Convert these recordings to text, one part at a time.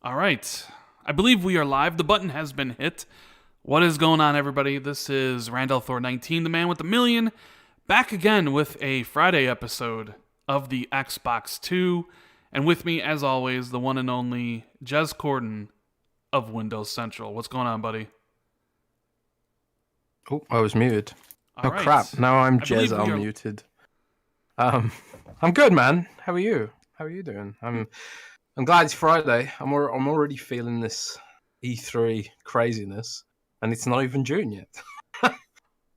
All right. I believe we are live. The button has been hit. What is going on, everybody? This is Randall Thor 19, the man with the million, back again with a Friday episode of the Xbox 2. And with me, as always, the one and only Jez Corden of Windows Central. What's going on, buddy? Oh, I was muted. All right. Crap. Now I'm I believe Jez we are- unmuted. I'm good, man. How are you? How are you doing? I'm glad it's Friday. I'm already feeling this E3 craziness, and it's not even June yet.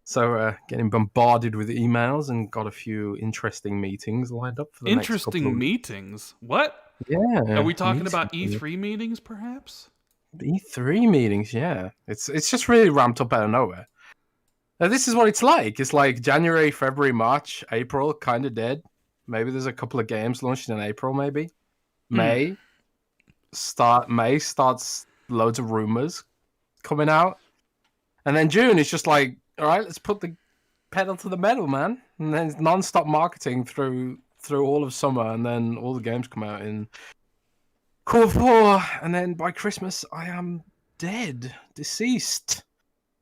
So getting bombarded with emails and got a few interesting meetings lined up for the next couple of Interesting meetings? What? Yeah. Are we talking meetings. about E3 meetings, perhaps? E3 meetings? Yeah. It's just really ramped up out of nowhere. Now, this is what it's like. It's like January, February, March, April, kind of dead. Maybe there's a couple of games launched in April, maybe. May starts loads of rumors coming out. And then June is just like, all right, let's put the pedal to the metal, man. And then it's non-stop marketing through all of summer, and then all the games come out in Q4, and then by Christmas I am dead, deceased.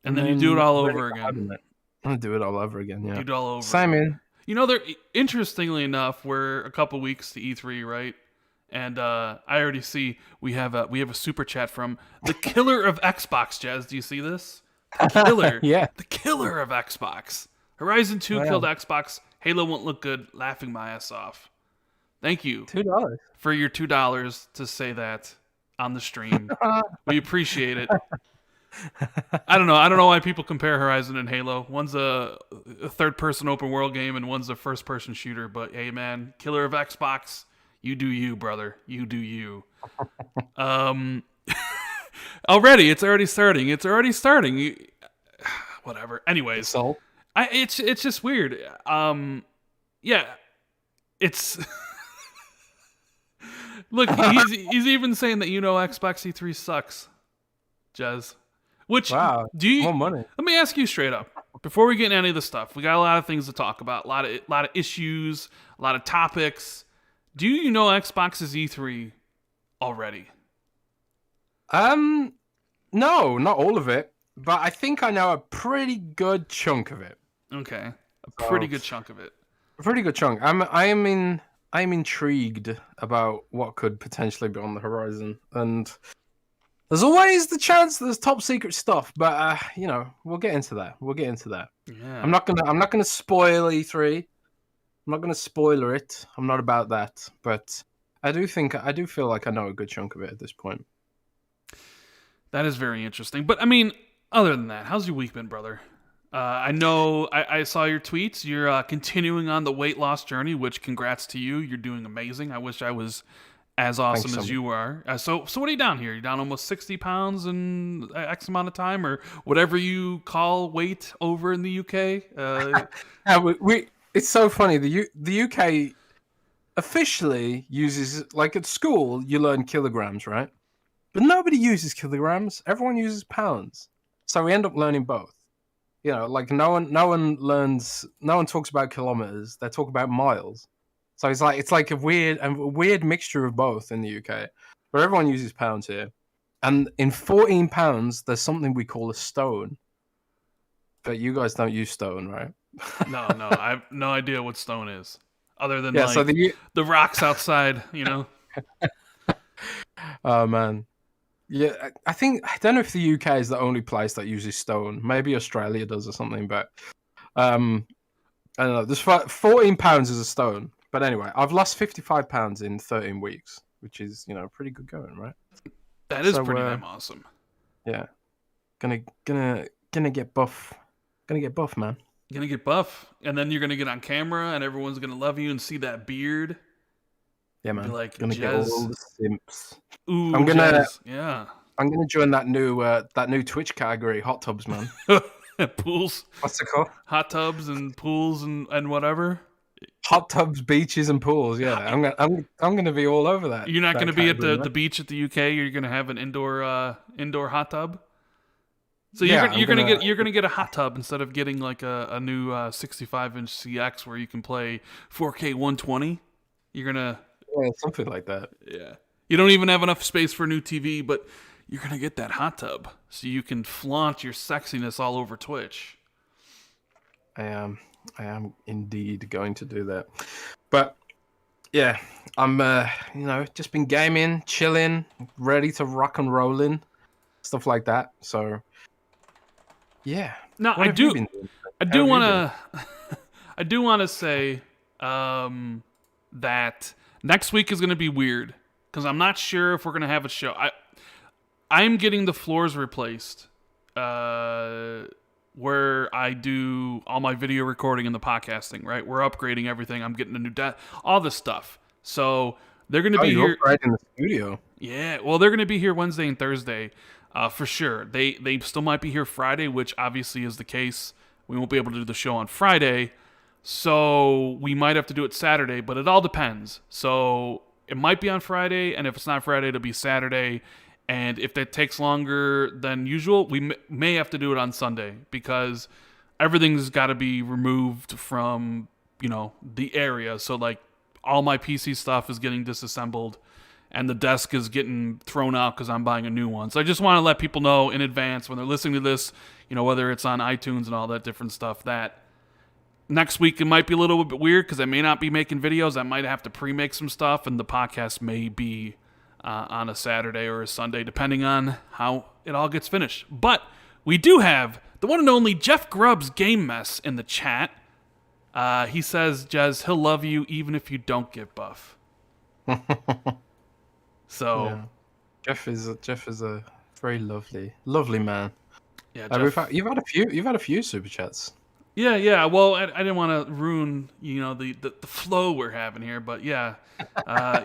And then you do it all over again. I'll do it all over again, yeah. You do it all over. Simon. You know, interestingly enough, we're a couple weeks to E3, right? And I already see we have a super chat from the killer of Xbox, Jez. Do you see this? The killer. Yeah. The killer of Xbox. Horizon 2 killed Xbox. Halo won't look good. Laughing my ass off. Thank you. $2. For your $2 to say that on the stream. We appreciate it. I don't know why people compare Horizon and Halo. One's a third-person open-world game, and one's a first-person shooter. But hey, man, killer of Xbox, you do you, brother. You do you. It's already starting. Whatever. Anyways, So it's just weird. Yeah, it's. Look, he's even saying that Xbox E3 sucks, Jez. Which do you? More money. Let me ask you straight up before we get into any of the stuff. We got a lot of things to talk about, a lot of issues, a lot of topics. Do you know Xbox's E3 already? No, not all of it, but I think I know a pretty good chunk of it. Okay, a pretty good chunk of it. A pretty good chunk. I'm intrigued about what could potentially be on the horizon, and there's always the chance there's top secret stuff, but we'll get into that. Yeah. I'm not gonna spoil E3. I'm not gonna spoiler it. I'm not about that, but I do feel like I know a good chunk of it at this point. That is very interesting. But I mean, other than that, how's your week been, brother? I know I saw your tweets. You're continuing on the weight loss journey, which congrats to you. You're doing amazing. I wish I was as awesome as you are. So what are you down here? You're down almost 60 pounds in X amount of time, or whatever you call weight over in the UK. It's so funny. The UK officially uses, like at school, you learn kilograms, right? But nobody uses kilograms. Everyone uses pounds. So we end up learning both. Like no one talks about kilometers. They talk about miles. So it's like a weird mixture of both in the UK, but everyone uses pounds here. And in 14 pounds, there's something we call a stone. But you guys don't use stone, right? No, I have no idea what stone is, other than the rocks outside. Oh man, yeah. I don't know if the UK is the only place that uses stone. Maybe Australia does or something, but I don't know. There's 14 pounds is a stone. But anyway, I've lost 55 pounds in 13 weeks, which is, pretty good going, right? That is pretty damn awesome. Yeah. Gonna get buff. Gonna get buff, man. Gonna get buff. And then you're gonna get on camera and everyone's gonna love you and see that beard. Yeah, man. Be like, gonna get all the simps. Ooh, I'm gonna join that new Twitch category, hot tubs, man. Pools. What's it called? Hot tubs and pools and whatever. Hot tubs, beaches, and pools. Yeah, I'm gonna be all over that. You're not gonna be at the beach at the UK. You're gonna have an indoor hot tub. So you're gonna get a hot tub instead of getting like a new 65-inch CX where you can play 4K 120. You're gonna something like that. Yeah. You don't even have enough space for a new TV, but you're going to get that hot tub so you can flaunt your sexiness all over Twitch. I am indeed going to do that. But yeah, I'm just been gaming, chilling, ready to rock and rolling, stuff like that. So yeah. Now What I have you do been doing? I do want to I do want to say that next week is going to be weird because I'm not sure if we're going to have a show. I'm getting the floors replaced where I do all my video recording and the podcasting, right? We're upgrading everything. I'm getting a new all this stuff. So they're going to be you're here right in the studio. Yeah, well, they're going to be here Wednesday and Thursday for sure. They still might be here Friday, which obviously is the case. We won't be able to do the show on Friday, so we might have to do it Saturday, but it all depends. So it might be on Friday, and if it's not Friday, it'll be Saturday. And if that takes longer than usual, we may have to do it on Sunday because everything's got to be removed from, the area. So, like, all my PC stuff is getting disassembled, and the desk is getting thrown out because I'm buying a new one. So I just want to let people know in advance when they're listening to this, whether it's on iTunes and all that different stuff, that next week it might be a little bit weird because I may not be making videos. I might have to pre-make some stuff, and the podcast may be on a Saturday or a Sunday, depending on how it all gets finished. But we do have the one and only Jeff Grubbs Game Mess in the chat. He says, Jez, he'll love you even if you don't get buff. So Yeah. Jeff is a very lovely man. yeah, You've had a few super chats. Yeah. Well, I didn't want to ruin, the flow we're having here, but yeah,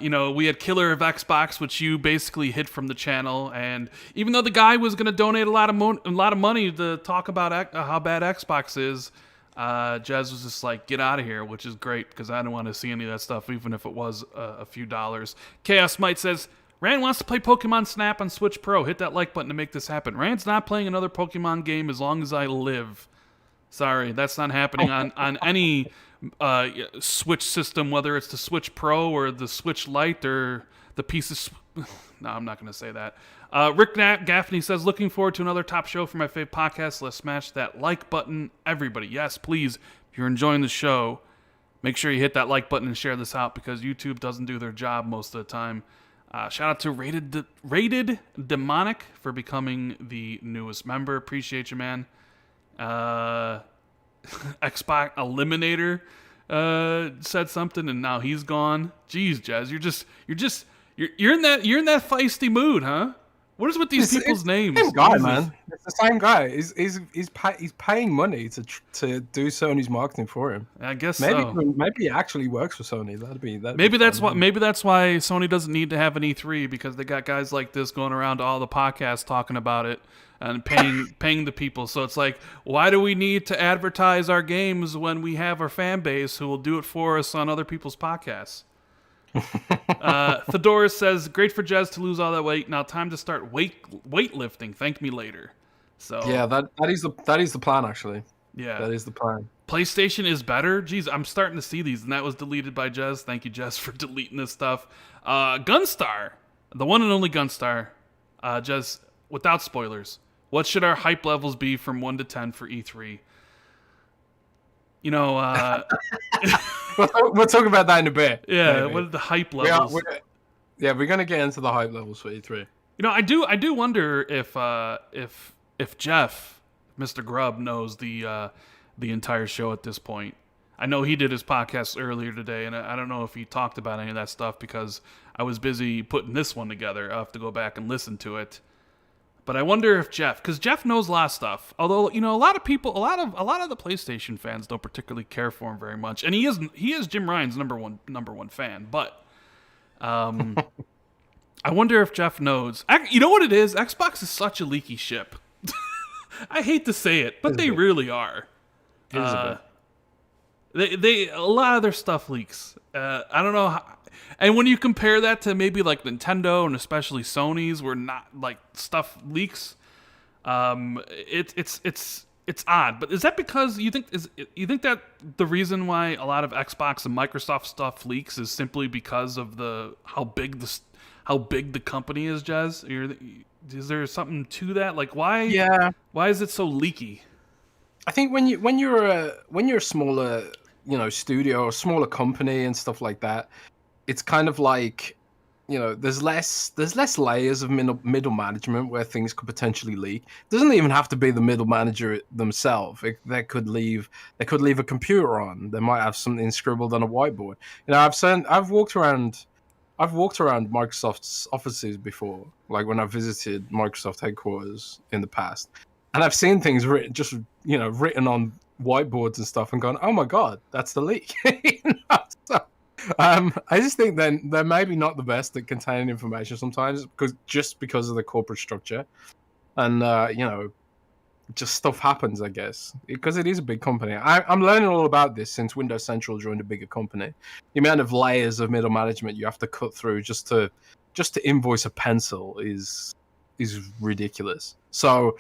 we had Killer of Xbox, which you basically hid from the channel, and even though the guy was going to donate a lot of money to talk about how bad Xbox is, Jez was just like, get out of here, which is great because I didn't want to see any of that stuff, even if it was a few dollars. Chaos Might says, Rand wants to play Pokemon Snap on Switch Pro. Hit that like button to make this happen. Rand's not playing another Pokemon game as long as I live. Sorry, that's not happening on any Switch system, whether it's the Switch Pro or the Switch Lite or the piece of... No, I'm not going to say that. Rick Gaffney says, looking forward to another top show for my favorite podcast. Let's smash that like button. Everybody, yes, please, if you're enjoying the show, make sure you hit that like button and share this out because YouTube doesn't do their job most of the time. Shout out to Rated Demonic for becoming the newest member. Appreciate you, man. Xbox Eliminator said something and now he's gone. Jeez, Jez, you're in that feisty mood, huh? What is with these people's names? Same guy, man. It's the same guy. He's paying money to do Sony's marketing for him. I guess maybe so. Maybe he actually works for Sony. Maybe that's why Sony doesn't need to have an E3 because they got guys like this going around to all the podcasts talking about it and paying the people. So it's like, why do we need to advertise our games when we have our fan base who will do it for us on other people's podcasts? Fedora says, great for Jez to lose all that weight. Now time to start weightlifting. Thank me later. So yeah, that is the plan actually. Yeah, that is the plan. PlayStation is better. Jeez, I'm starting to see these, and that was deleted by Jez. Thank you, Jez, for deleting this stuff. Gunstar, the one and only Gunstar. Jez, without spoilers, what should our hype levels be from 1 to 10 for E3? We'll talk about that in a bit. Yeah, maybe. What are the hype levels? We're gonna get into the hype levels for E3. I do wonder if Jeff, Mr. Grubb, knows the entire show at this point. I know he did his podcast earlier today, and I don't know if he talked about any of that stuff because I was busy putting this one together. I'll have to go back and listen to it. But I wonder if because Jeff knows a lot of stuff. Although, a lot of people, a lot of the PlayStation fans don't particularly care for him very much. And he is Jim Ryan's number one fan. But I wonder if Jeff knows. You know what it is? Xbox is such a leaky ship. I hate to say it, but they really are. A lot of their stuff leaks. I don't know how. And when you compare that to maybe like Nintendo and especially Sony's, where not like stuff leaks, it's It's odd, but is that because you think that the reason why a lot of Xbox and Microsoft stuff leaks is simply because of how big the company is, Jez? Is there something to that? Like Yeah, why is it so leaky? I think when you're a smaller, studio or smaller company and stuff like that, it's kind of like, there's less layers of middle management where things could potentially leak. It doesn't even have to be the middle manager themselves. They could leave a computer on. They might have something scribbled on a whiteboard. I've walked around Microsoft's offices before, like when I visited Microsoft headquarters in the past, and I've seen things written on whiteboards and stuff, and gone, "Oh my god, that's the leak." So, I just think then they're maybe not the best at containing information sometimes, because of the corporate structure, and just stuff happens, I guess, because it is a big company. I'm learning all about this since Windows Central joined a bigger company. The amount of layers of middle management you have to cut through just to invoice a pencil is ridiculous. So,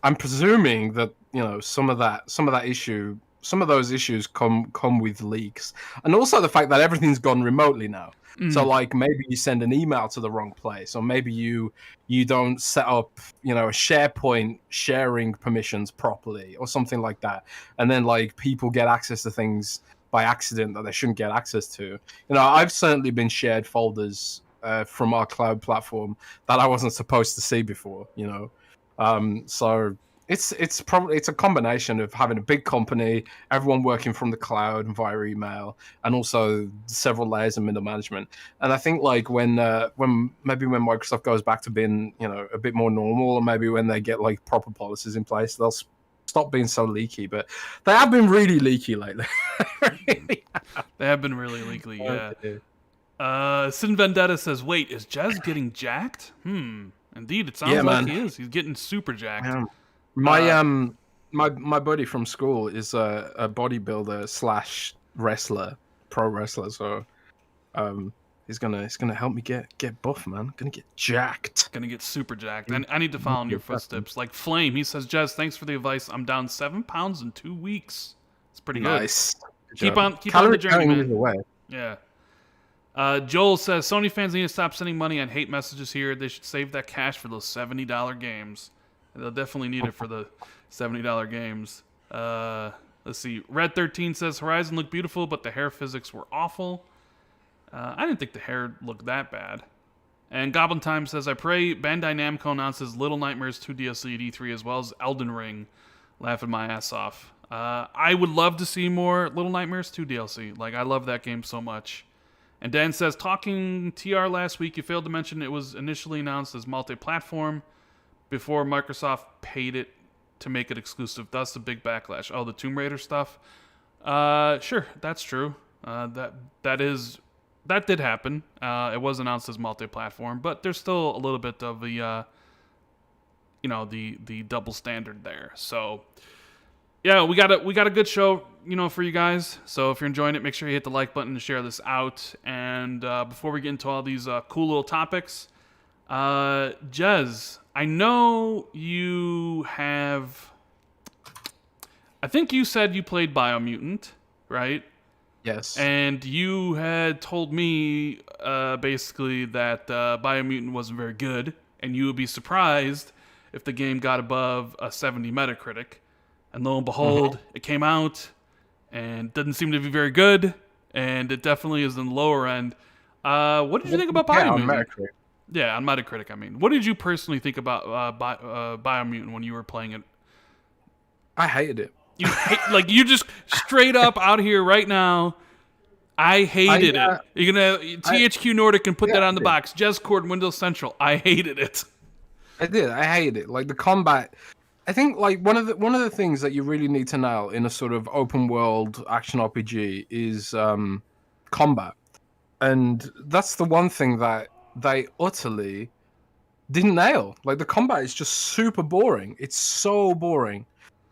I'm presuming that some of that issue, some of those issues come with leaks, and also the fact that everything's gone remotely now. So, like, maybe you send an email to the wrong place, or maybe you don't set up, a SharePoint sharing permissions properly, or something like that, and then like people get access to things by accident that they shouldn't get access to. I've certainly been shared folders from our cloud platform that I wasn't supposed to see before. So it's a combination of having a big company, everyone working from the cloud and via email, and also several layers of middle management. And I think like when Microsoft goes back to being a bit more normal, or maybe when they get like proper policies in place, they'll stop being so leaky. But they have been really leaky lately. They have been really leaky, yeah. Sin Vendetta says, "Wait, is Jez getting jacked?" Indeed, it sounds Yeah, like man. he is. He's getting super jacked. Yeah. My buddy from school is a bodybuilder slash wrestler, pro wrestler. So he's gonna help me get buff, man. Gonna get jacked. Gonna get super jacked. And I need to follow in your footsteps. Like Flame, he says, "Jez, thanks for the advice. I'm down 7 pounds in 2 weeks. It's pretty good. Nice. Good Keep job. on the Calorie journey, counting man." either way. Yeah. Joel says, "Sony fans need to stop sending money on hate messages here. They should save that cash for those $70 games. They'll definitely need it for the $70 games." Let's see. Red 13 says, "Horizon looked beautiful, but the hair physics were awful." I didn't think the hair looked that bad. And Goblin Time says, "I pray Bandai Namco announces Little Nightmares 2 DLC at E3 as well as Elden Ring." Laughing my ass off. I would love to see more Little Nightmares 2 DLC. Like, I love that game so much. And Dan says, "Talking TR last week, you failed to mention it was initially announced as multi-platform before Microsoft paid it to make it exclusive. Thus the big backlash." Oh, the Tomb Raider stuff? Sure, that's true. That did happen. It was announced as multi-platform, but there's still a little bit of the the double standard there. So yeah, we got a good show, for you guys. So if you're enjoying it, make sure you hit the like button and share this out. And before we get into all these cool little topics, Jez, I know you have. I think you said you played Biomutant, right? Yes. And you had told me basically that Biomutant wasn't very good, and you would be surprised if the game got above a 70 Metacritic. And lo and behold, it came out and didn't seem to be very good, and it definitely is in the lower end. What did you think about Biomutant? On Metacritic. Yeah, on Metacritic, I mean. What did you personally think about Biomutant when you were playing it? I hated it. You just straight up out here right now. I hated it. You're gonna THQ Nordic can put that on the box. Jez Cord, Windows Central. I hated it. I did. I hated it. Like the combat. I think like one of the things that you really need to nail in a sort of open world action RPG is combat, and that's the one thing that they utterly didn't nail. Like the combat is just super boring. It's so boring.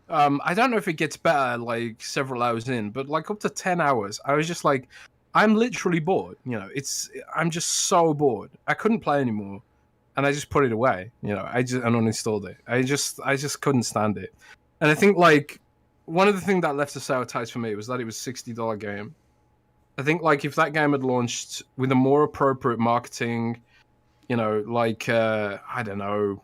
I don't know if it gets better like several hours in, but like up to 10 hours, I was just like, I'm literally bored. I'm just so bored. I couldn't play anymore, and I just put it away. I uninstalled it. I just couldn't stand it. And I think like one of the things that left a sour taste for me was that it was $60 game. I think like if that game had launched with a more appropriate marketing, like I don't know,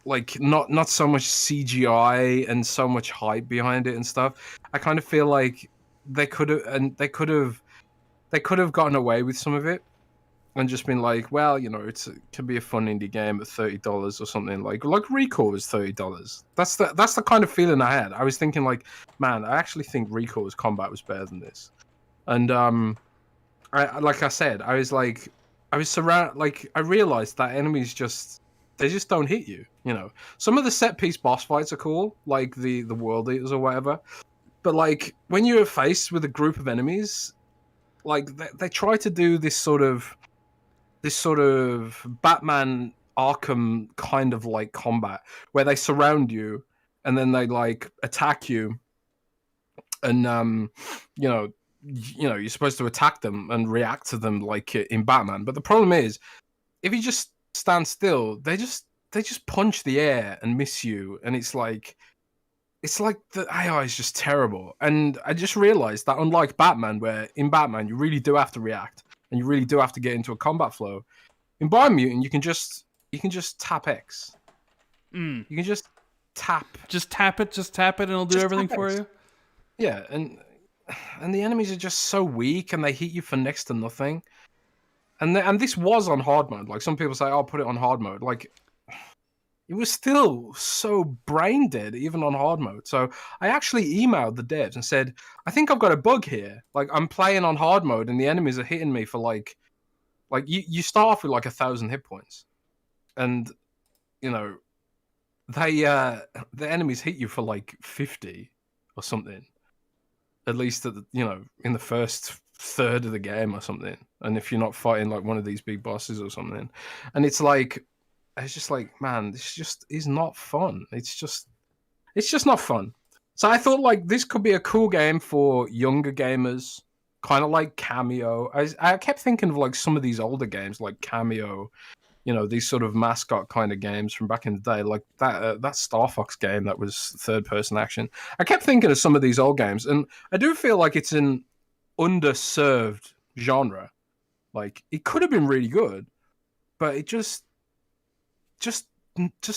like not so much CGI and so much hype behind it and stuff. I kind of feel like they could have gotten away with some of it and just been like, well, it can be a fun indie game at $30 or something. Like Recall was $30. That's the kind of feeling I had. I was thinking like, man, I actually think Recall's combat was better than this. And like I said, I was surrounded. Like I realized that enemies they just don't hit you. Some of the set piece boss fights are cool, like the world eaters or whatever. But like when you're faced with a group of enemies, like they try to do this sort of Batman Arkham kind of like combat where they surround you and then they like attack you, and you're supposed to attack them and react to them like in Batman. But the problem is, if you just stand still, they just punch the air and miss you, and it's like the AI is just terrible. And I just realized that unlike Batman, where in Batman you really do have to react and you really do have to get into a combat flow, in Biomutant you can just tap X. You can just tap it, and it'll do everything for you. Yeah, and the enemies are just so weak and they hit you for next to nothing. And this was on hard mode. Like some people say, "I'll put it on hard mode." Like it was still so brain dead even on hard mode. So I actually emailed the devs and said, "I think I've got a bug here. Like I'm playing on hard mode and the enemies are hitting me for like you start off with like 1,000 hit points, and they the enemies hit you for like 50 or something, at least at in the first third of the game or something. And if you're not fighting like one of these big bosses or something, and it's just like, man, this just is not fun. It's just not fun. So I thought like this could be a cool game for younger gamers, kind of like Cameo. I kept thinking of like some of these older games like Cameo, these sort of mascot kind of games from back in the day, like that Star Fox game that was third person action. I kept thinking of some of these old games, and I do feel like it's an underserved genre. Like it could have been really good, but it just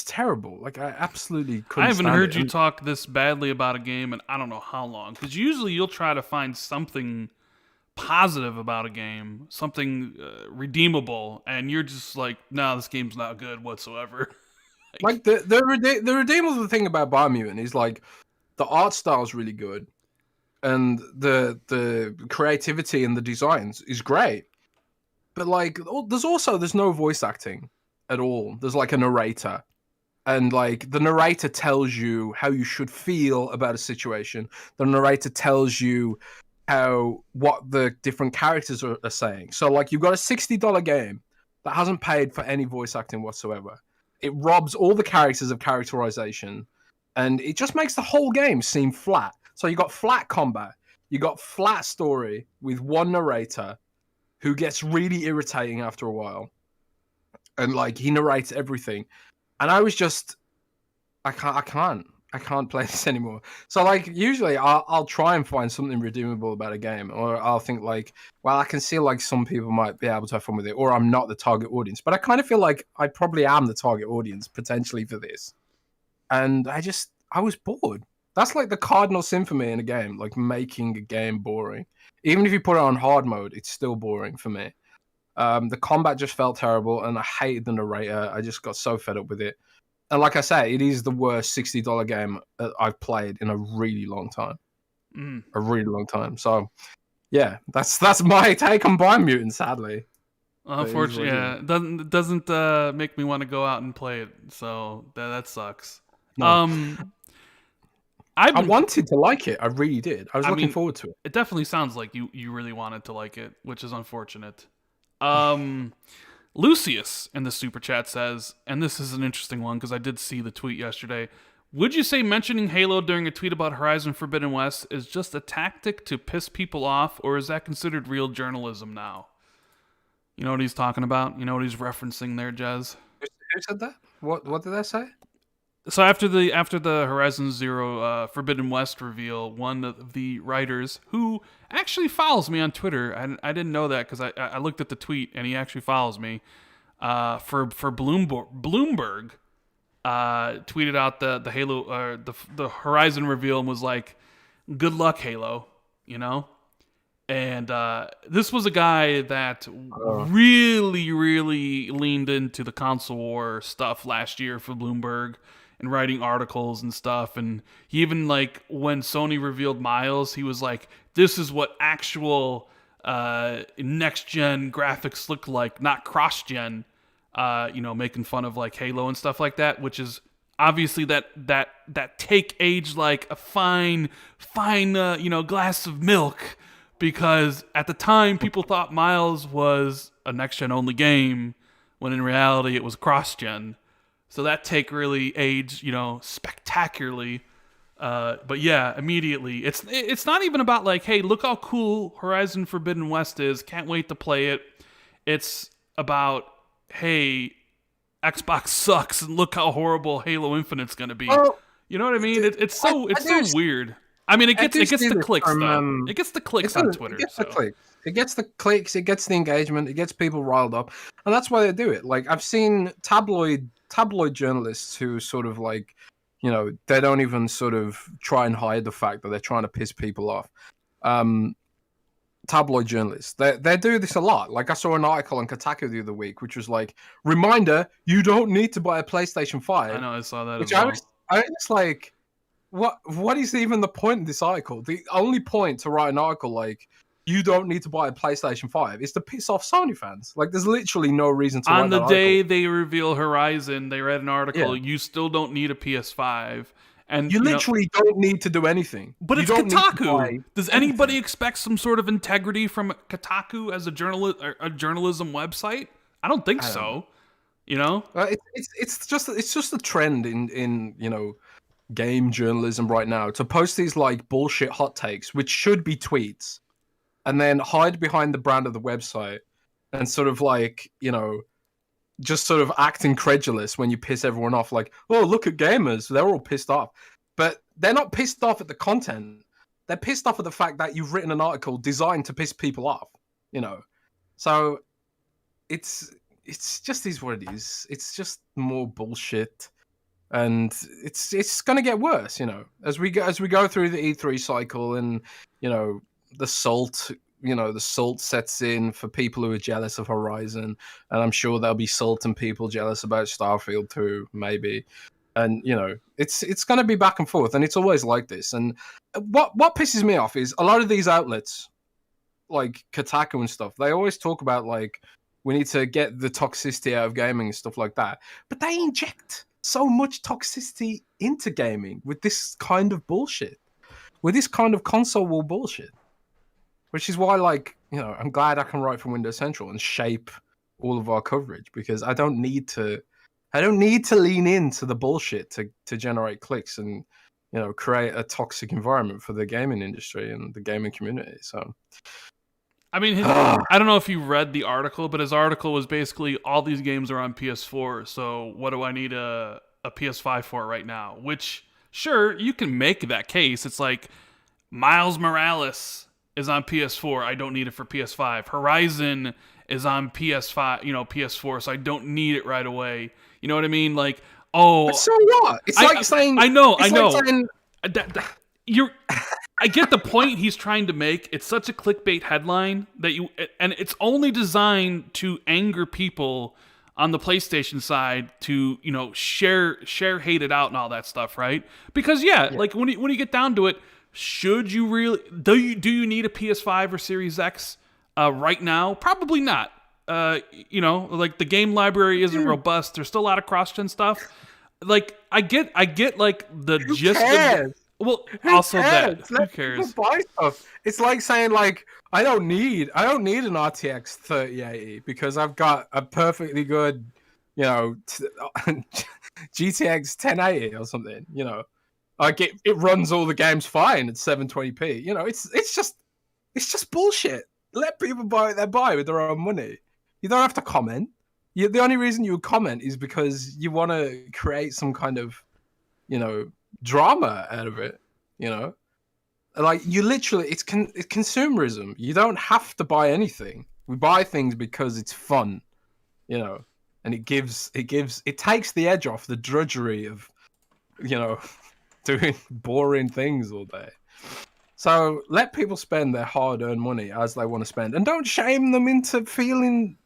terrible. Like I absolutely couldn't. I haven't heard you talk this badly about a game in I don't know how long. Because usually you'll try to find something positive about a game, something redeemable, and you're just like, no, this game's not good whatsoever. Like the redeemable thing about Biomutant is like the art style is really good, and the creativity and the designs is great. But like, there's no voice acting at all. There's like a narrator, and like the narrator tells you how you should feel about a situation. The narrator tells you what the different characters are saying. So like you've got a $60 game that hasn't paid for any voice acting whatsoever. It robs all the characters of characterization, and it just makes the whole game seem flat. So you got flat combat, you got flat story with one narrator who gets really irritating after a while, and like he narrates everything, and I was just, I can't play this anymore. So like usually I'll try and find something redeemable about a game, or I'll think like, well, I can see like some people might be able to have fun with it, or I'm not the target audience. But I kind of feel like I probably am the target audience potentially for this, and I was bored. That's like the cardinal sin for me in a game, like making a game boring. Even if you put it on hard mode, it's still boring for me. The combat just felt terrible, and I hated the narrator. I just got so fed up with it. And like I say, it is the worst $60 game I've played in a really long time. A really long time. So, yeah, that's my take on Biomutant, sadly. Unfortunately, yeah, it doesn't make me want to go out and play it. So that sucks. No. I wanted to like it. I really did. I was looking forward to it. It definitely sounds like you really wanted to like it, which is unfortunate. Lucius in the super chat says, and this is an interesting one because I did see the tweet yesterday. Would you say mentioning Halo during a tweet about Horizon Forbidden West is just a tactic to piss people off, or is that considered real journalism now? You know what he's talking about? You know what he's referencing there, Jez? Who said that? What did I say? So after the Horizon Zero Forbidden West reveal, one of the writers who actually follows me on Twitter, I didn't know that because I looked at the tweet and he actually follows me. For Bloomberg, tweeted out the Halo the Horizon reveal and was like, "Good luck, Halo," you know. And this was a guy that really leaned into the console war stuff last year for Bloomberg and writing articles and stuff. And he even, like, when Sony revealed Miles, he was like, this is what actual next gen graphics look like, not cross gen. Making fun of like Halo and stuff like that, which is obviously that take age like a fine glass of milk, because at the time people thought Miles was a next gen only game when in reality it was cross gen. So that take really aged, spectacularly. But yeah, immediately it's not even about like, hey, look how cool Horizon Forbidden West is. Can't wait to play it. It's about, hey, Xbox sucks and look how horrible Halo Infinite's gonna be. Well, You know what I mean? It's so weird. I mean, it gets the clicks though. It gets the clicks on Twitter. It gets the clicks. It gets the clicks. It gets the engagement. It gets people riled up, and that's why they do it. Like I've seen tabloid journalists who sort of like, they don't even sort of try and hide the fact that they're trying to piss people off. Tabloid journalists, they do this a lot. Like I saw an article on Kotaku the other week, which was like, reminder, you don't need to buy a PlayStation 5. I know, I saw that Which as well. I was like, what is even the point of this article? The only point to write an article like, you don't need to buy a PlayStation 5 is to piss off Sony fans. Like, there's literally no reason to. On the day they reveal Horizon, they read an article. Yeah. You still don't need a PS5, and you literally don't need to do anything. But it's Kotaku. Does anybody expect some sort of integrity from Kotaku as a journalism website? I don't think so. It's just a trend in game journalism right now to post these like bullshit hot takes, which should be tweets, and then hide behind the brand of the website and sort of like, just sort of act incredulous when you piss everyone off. Like, oh, look at gamers. They're all pissed off. But they're not pissed off at the content. They're pissed off at the fact that you've written an article designed to piss people off, So it's just is what it is. It's just more bullshit. And it's going to get worse, as we go through the E3 cycle, and the salt sets in for people who are jealous of Horizon, and I'm sure there'll be salt and people jealous about Starfield too, maybe. And it's going to be back and forth, and it's always like this. And what pisses me off is a lot of these outlets, like Kotaku and stuff, they always talk about like, we need to get the toxicity out of gaming and stuff like that, but they inject so much toxicity into gaming with this kind of bullshit, with this kind of console war bullshit, which is why, like, I'm glad I can write for Windows Central and shape all of our coverage, because I don't need to lean into the bullshit to generate clicks and create a toxic environment for the gaming industry and the gaming community. So I mean, I don't know if you read the article, but his article was basically, all these games are on PS4, so what do I need a PS5 for right now? Which, sure, you can make that case. It's like, Miles Morales is on PS4, I don't need it for PS5. Horizon is on PS4, so I don't need it right away. You know what I mean? Like, but so what? It's like saying... I know. Like saying... I get the point he's trying to make. It's such a clickbait headline and it's only designed to anger people on the PlayStation side to, share hate it out and all that stuff, right? Because like when you get down to it, should you really do you need a PS5 or Series X right now? Probably not. Like the game library isn't robust. There's still a lot of cross-gen stuff. Like I get like the gist of. Well, also that. Who cares? Buy stuff. It's like saying, like, I don't need an RTX 3080 because I've got a perfectly good, GTX 1080 or something. Like it runs all the games fine at 720p. It's just bullshit. Let people buy what they buy with their own money. You don't have to comment. The only reason you would comment is because you want to create some kind of drama out of it. Like you literally, it's consumerism. You don't have to buy anything. We buy things because it's fun, and it takes the edge off the drudgery of, doing boring things all day. So let people spend their hard-earned money as they want to spend, and don't shame them into feeling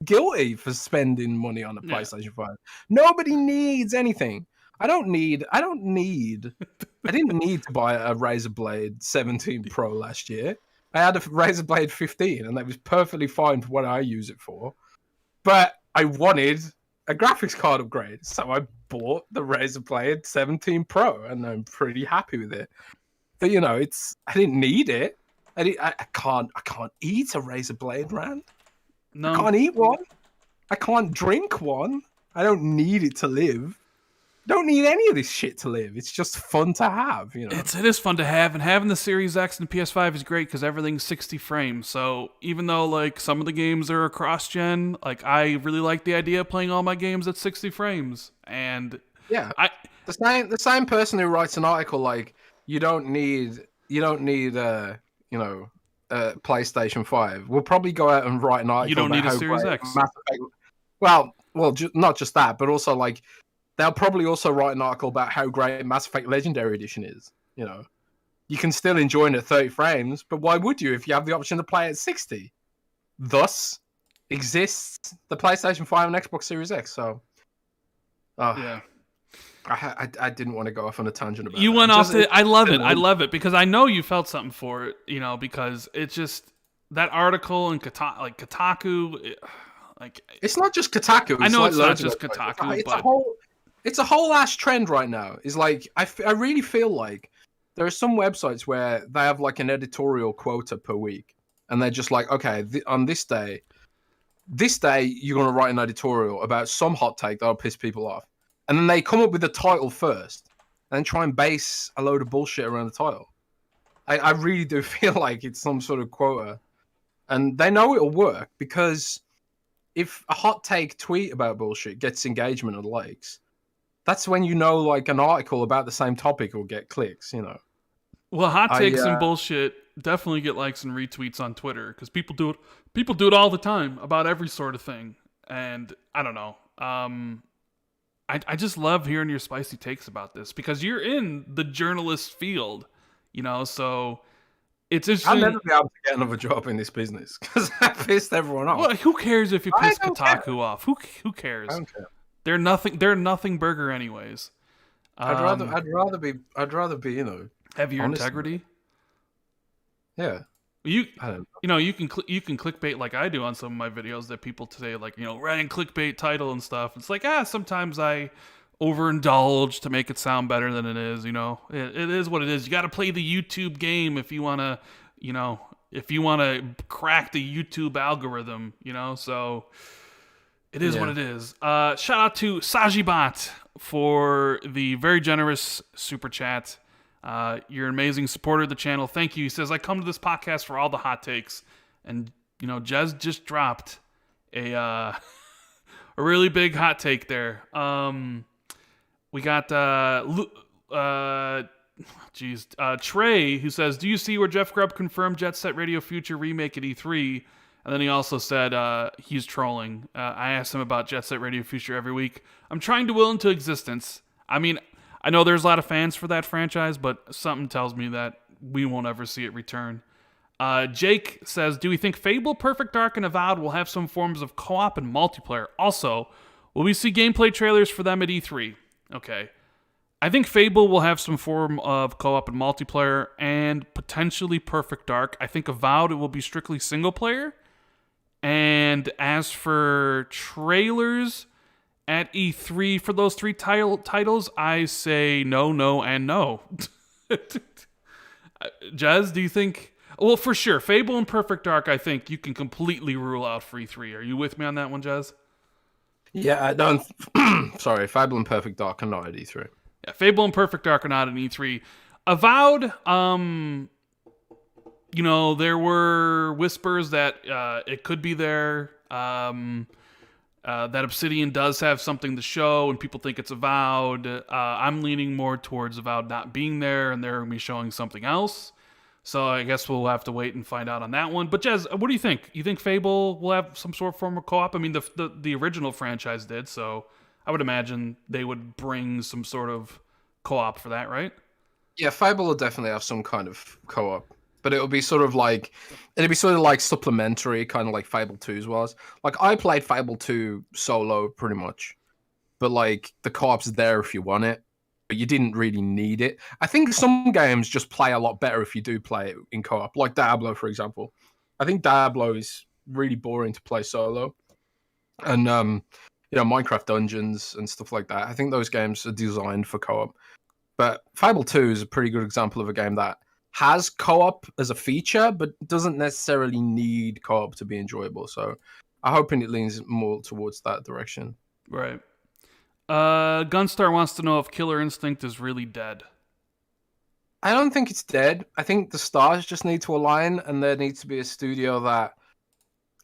guilty for spending money on a PlayStation 5. Nobody needs anything. I didn't need to buy a Razer Blade 17 Pro last year. I had a Razer Blade 15, and that was perfectly fine for what I use it for. But I wanted a graphics card upgrade, so I bought the Razer Blade 17 Pro, and I'm pretty happy with it. But I didn't need it. I can't eat a Razer Blade, Rand. No. I can't eat one. I can't drink one. I don't need it to live. Don't need any of this shit to live. It's just fun to have, It is fun to have, and having the Series X and PS5 is great because everything's 60 frames. So even though like some of the games are across gen, like I really like the idea of playing all my games at 60 frames. And yeah, the same person who writes an article like you don't need PlayStation 5 will probably go out and write an article. You don't need a Series X. Well, not just that, but also like. They'll probably also write an article about how great Mass Effect Legendary Edition is. You can still enjoy it at 30 frames, but why would you if you have the option to play at 60? Thus exists the PlayStation 5 and Xbox Series X. So, I didn't want to go off on a tangent about. You went off. I love it. I love it because I know you felt something for it. Because it's just that article in Kotaku. It's not just Kotaku. I know it's not just Kotaku. It's a whole ass trend right now. It's like I really feel like there are some websites where they have like an editorial quota per week, and they're just like, okay, on this day you're gonna write an editorial about some hot take that'll piss people off, and then they come up with the title first, and try and base a load of bullshit around the title. I really do feel like it's some sort of quota, and they know it'll work because if a hot take tweet about bullshit gets engagement and likes. That's when like an article about the same topic will get clicks, Well, hot takes and bullshit definitely get likes and retweets on Twitter because people do it. People do it all the time about every sort of thing, and I don't know. I just love hearing your spicy takes about this because you're in the journalist field, So it's interesting. I'll never be able to get another job in this business because I pissed everyone off. Well, who cares if you piss Kotaku off? Who cares? I don't care. They're nothing burger anyways. I'd rather be have your integrity. Yeah. You can clickbait like I do on some of my videos that people say like, writing clickbait title and stuff. It's like, sometimes I overindulge to make it sound better than it is, It is what it is. You got to play the YouTube game if you want to, crack the YouTube algorithm, so it is what it is. Shout out to Sajibat for the very generous super chat. You're an amazing supporter of the channel. Thank you. He says, I come to this podcast for all the hot takes. And, Jez just dropped a really big hot take there. We got Trey, who says, do you see where Jeff Grubb confirmed Jet Set Radio Future remake at E3? And then he also said he's trolling. I asked him about Jet Set Radio Future every week. I'm trying to will into existence. I mean, I know there's a lot of fans for that franchise, but something tells me that we won't ever see it return. Jake says, do we think Fable, Perfect Dark, and Avowed will have some forms of co-op and multiplayer? Also, will we see gameplay trailers for them at E3? Okay. I think Fable will have some form of co-op and multiplayer, and potentially Perfect Dark. I think Avowed, it will be strictly single player. And as for trailers at E3 for those three titles, I say no, and no. Jez, do you think... Well, for sure, Fable and Perfect Dark, I think you can completely rule out for E3. Are you with me on that one, Jez? Yeah, I don't... Sorry, Fable and Perfect Dark are not at E3. Yeah, Fable and Perfect Dark are not at E3. Avowed, there were whispers that it could be there. that Obsidian does have something to show, and people think it's Avowed. I'm leaning more towards Avowed not being there, and they're going to be showing something else. So I guess we'll have to wait and find out on that one. But Jez, what do you think? You think Fable will have some sort of form of co-op? I mean, the original franchise did, so I would imagine they would bring some sort of co-op for that, right? Yeah, Fable will definitely have some kind of co-op, but it'll be sort of like supplementary, kind of like Fable 2's was. Like I played Fable 2 solo pretty much, but like the co-op's there if you want it, but you didn't really need it. I think some games just play a lot better if you do play it in co-op, like Diablo, for example. I think Diablo is really boring to play solo, and Minecraft Dungeons and stuff like that. I think those games are designed for co-op. But Fable 2 is a pretty good example of a game that has co-op as a feature, but doesn't necessarily need co-op to be enjoyable. So I'm hoping it leans more towards that direction. Right. Gunstar wants to know if Killer Instinct is really dead. I don't think it's dead. I think the stars just need to align, and there needs to be a studio that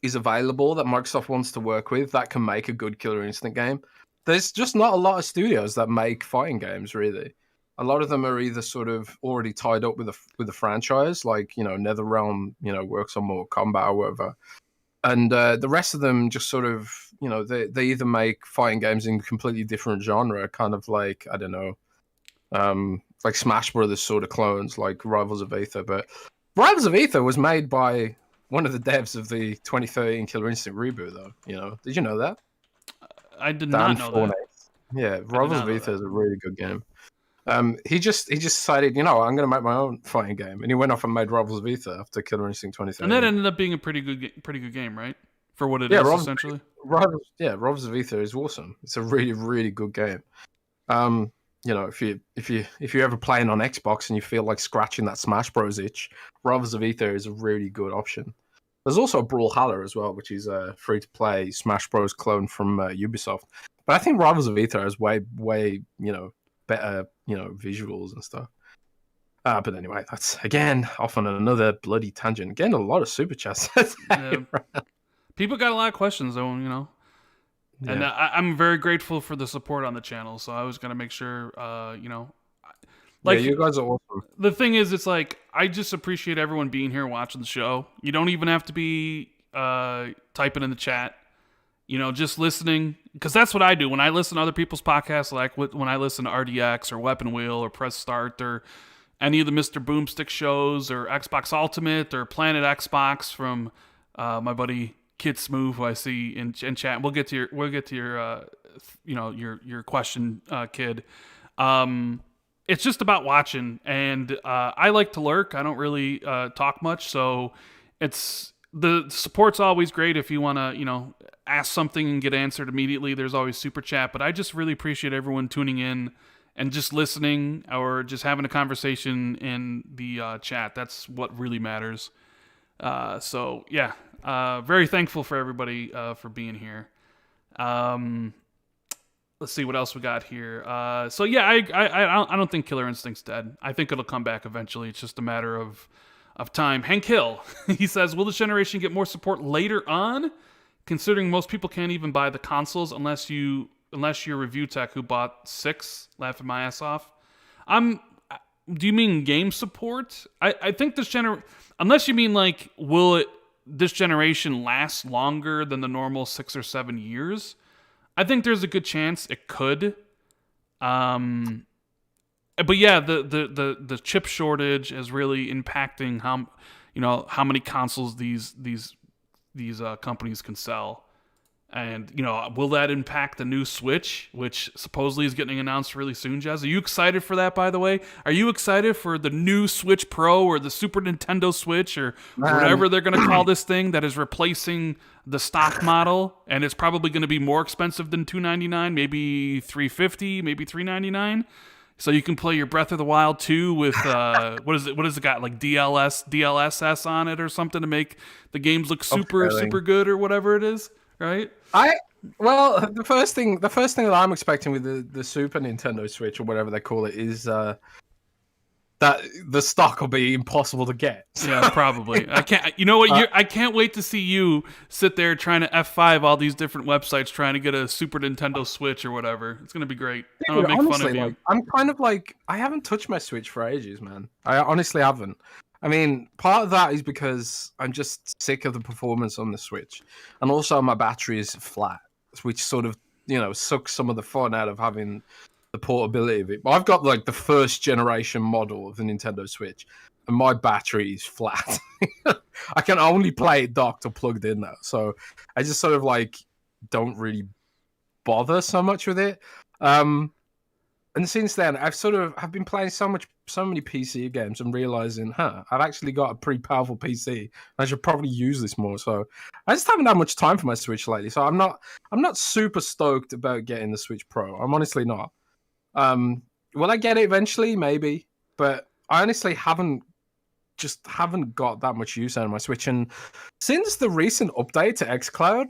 is available that Microsoft wants to work with that can make a good Killer Instinct game. There's just not a lot of studios that make fighting games, really. A lot of them are either sort of already tied up with the franchise, like NetherRealm, works on Mortal Kombat or whatever, and the rest of them just sort of, they either make fighting games in completely different genre, kind of like I don't know, like Smash Brothers sort of clones, like Rivals of Aether. But Rivals of Aether was made by one of the devs of the 2013 Killer Instinct reboot, though. Did you know that? I did not know that. Yeah, Rivals of Aether is a really good game. He just decided, I'm going to make my own fighting game, and he went off and made Rivals of Aether after Killer Instinct 2013. And that ended up being a pretty good game, right? For what it is, essentially. Rivals of Aether is awesome. It's a really, really good game. If you're ever playing on Xbox and you feel like scratching that Smash Bros itch, Rivals of Aether is a really good option. There's also Brawlhalla as well, which is a free-to-play Smash Bros clone from Ubisoft. But I think Rivals of Aether has way, better, visuals and stuff. But anyway, that's again off on another bloody tangent. Getting a lot of super chats. People got a lot of questions, though, and I'm very grateful for the support on the channel. So I was gonna make sure, like you guys are awesome. The thing is, it's like I just appreciate everyone being here watching the show. You don't even have to be typing in the chat. Just listening, because that's what I do when I listen to other people's podcasts, like when I listen to RDX or Weapon Wheel or Press Start or any of the Mr. Boomstick shows or Xbox Ultimate or Planet Xbox from my buddy Kid Smooth, who I see in chat. We'll get to your question, Kid. It's just about watching, and I like to lurk. I don't really talk much, so the support's always great if you want to, ask something and get answered immediately. There's always super chat, but I just really appreciate everyone tuning in and just listening or just having a conversation in the chat. That's what really matters. So yeah, very thankful for everybody for being here. Let's see what else we got here. So yeah, I don't think Killer Instinct's dead. I think it'll come back eventually. It's just a matter of time. Hank Hill, he says, will this generation get more support later on? Considering most people can't even buy the consoles unless you're review tech who bought 6, laughing my ass off. Do you mean game support? I think unless you mean like, this generation last longer than the normal 6 or 7 years? I think there's a good chance it could. But yeah, the chip shortage is really impacting how many consoles these companies can sell. And, will that impact the new Switch, which supposedly is getting announced really soon, Jez? Are you excited for that, by the way? Are you excited for the new Switch Pro or the Super Nintendo Switch or whatever they're going to call this thing that is replacing the stock model? And it's probably going to be more expensive than $299, maybe $350, maybe $399. So you can play your Breath of the Wild 2 with, what is it got, like DLSS on it or something to make the games look super good or whatever it is, right? The first thing that I'm expecting with the Super Nintendo Switch or whatever they call it is they that the stock will be impossible to get. Yeah, probably. I can't. You know what? I can't wait to see you sit there trying to F5 all these different websites trying to get a Super Nintendo Switch or whatever. It's gonna be great. I'm Dude, gonna make fun honestly, of you. like, I'm kind of like, I haven't touched my Switch for ages, man. I honestly haven't. I mean, part of that is because I'm just sick of the performance on the Switch, and also my battery is flat, which sort of, sucks some of the fun out of having the portability of it. But I've got like the first generation model of the Nintendo Switch, and my battery is flat. I can only play it docked or plugged in now, so I just sort of like don't really bother so much with it. And since then, I've been playing so many PC games and realizing, I've actually got a pretty powerful PC. I should probably use this more. So I just haven't had much time for my Switch lately. So I'm not super stoked about getting the Switch Pro. I'm honestly not. Will I get it eventually? Maybe, but I honestly haven't got that much use out of my Switch. And since the recent update to xCloud,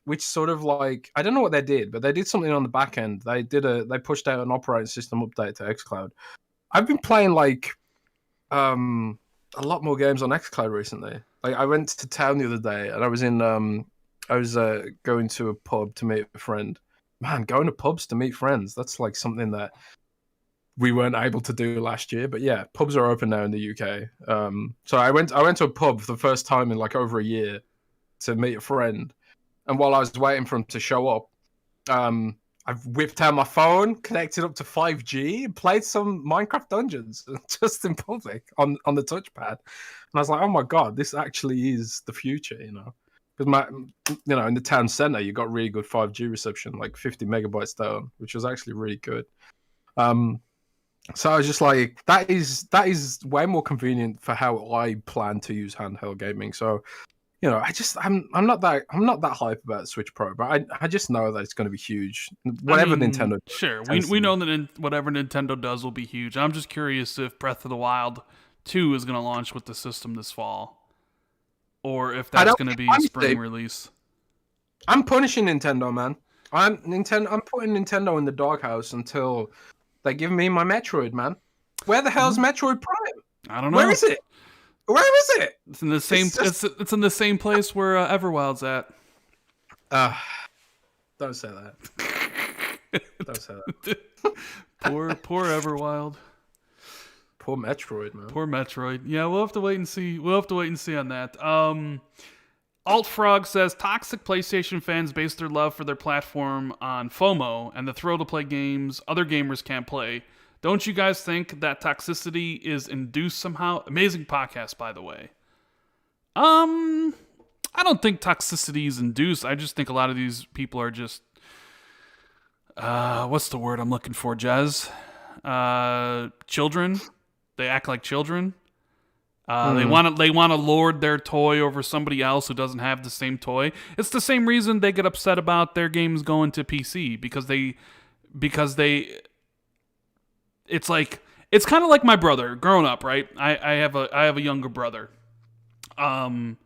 which sort of like, I don't know what they did, but they did something on the back end. They pushed out an operating system update to xCloud. I've been playing like a lot more games on xCloud recently. Like I went to town the other day and I was going to a pub to meet a friend. Man, going to pubs to meet friends, that's like something that we weren't able to do last year. But yeah, pubs are open now in the UK. So I went to a pub for the first time in like over a year to meet a friend. And while I was waiting for him to show up, I've whipped out my phone, connected up to 5G, and played some Minecraft Dungeons just in public on the touchpad. And I was like, oh my god, this actually is the future, Because in the town center, you got really good 5G reception, like 50 megabytes down, which was actually really good. So I was just like, that is way more convenient for how I plan to use handheld gaming. So, I'm not that hype about Switch Pro, but I just know that it's going to be huge. Whatever Nintendo does, sure, we know that whatever Nintendo does will be huge. I'm just curious if Breath of the Wild 2 is going to launch with the system this fall, or if that's going to be a spring release. I'm punishing Nintendo, man. I'm putting Nintendo in the doghouse until they give me my Metroid, man. Where the hell's Metroid Prime? I don't know. Where is it? Where is it? It's in the same. It's in the same place where Everwild's at. Don't say that. Don't say that. Poor Everwild. Poor Metroid, man. Poor Metroid. Yeah, we'll have to wait and see. On that. Altfrog says toxic PlayStation fans base their love for their platform on FOMO and the thrill to play games other gamers can't play. Don't you guys think that toxicity is induced somehow? Amazing podcast, by the way. I don't think toxicity is induced. I just think a lot of these people are just, what's the word I'm looking for, Jez? Children. They act like children. They want to lord their toy over somebody else who doesn't have the same toy. It's the same reason they get upset about their games going to PC because they. It's kind of like my brother growing up, right? I have a younger brother, and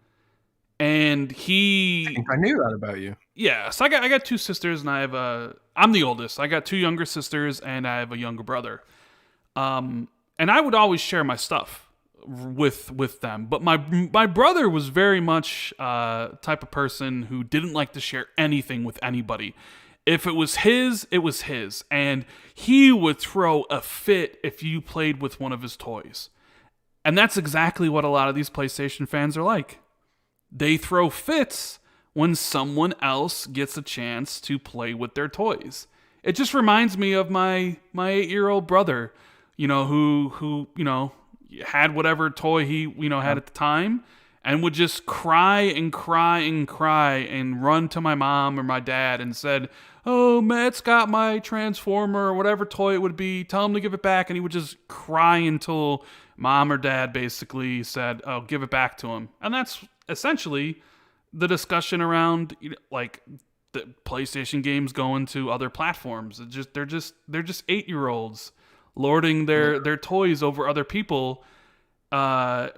he. I think I knew that about you. Yeah, so I got two sisters, and I'm the oldest. I got two younger sisters, and I have a younger brother. And I would always share my stuff with them, but my brother was very much type of person who didn't like to share anything with anybody. If it was his, it was his. And he would throw a fit if you played with one of his toys. And that's exactly what a lot of these PlayStation fans are like. They throw fits when someone else gets a chance to play with their toys. It just reminds me of my 8-year-old brother, who had whatever toy he, had at the time. And would just cry and cry and cry and run to my mom or my dad and said, "Oh, Matt's got my Transformer or whatever toy it would be. Tell him to give it back." And he would just cry until mom or dad basically said, "Oh, give it back to him." And that's essentially the discussion around like the PlayStation games going to other platforms. They're just 8-year-olds lording their toys over other people.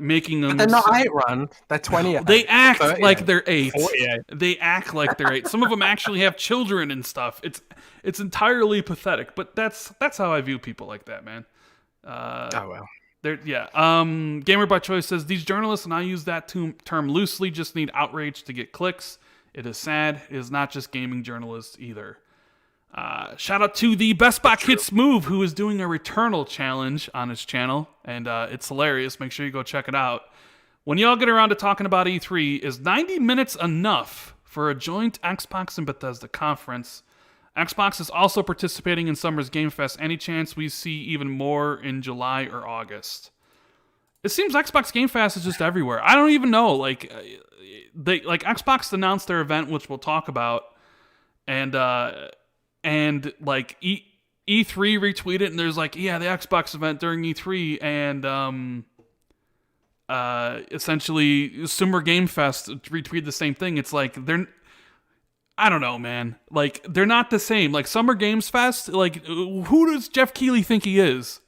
Making them. But they're not 8, Ron. They're 28. They act 38, like they're 8. 48. They act like they're 8. Some of them actually have children and stuff. It's entirely pathetic. But that's how I view people like that, man. Oh well. Gamer by Choice says these journalists, and I use that term loosely, just need outrage to get clicks. It is sad. It is not just gaming journalists either. Shout out to the Best Bot Hits Move, who is doing a Returnal challenge on his channel, and it's hilarious. Make sure you go check it out. When y'all get around to talking about E3, is 90 minutes enough for a joint Xbox and Bethesda conference? Xbox is also participating in Summer's Game Fest. Any chance we see even more in July or August? It seems Xbox Game Fest is just everywhere. I don't even know. Xbox announced their event, which we'll talk about, and E3 retweeted, and there's the Xbox event during E3, and essentially Summer Game Fest retweeted the same thing. It's like I don't know, man. They're not the same. Summer Games Fest, who does Jeff Keighley think he is?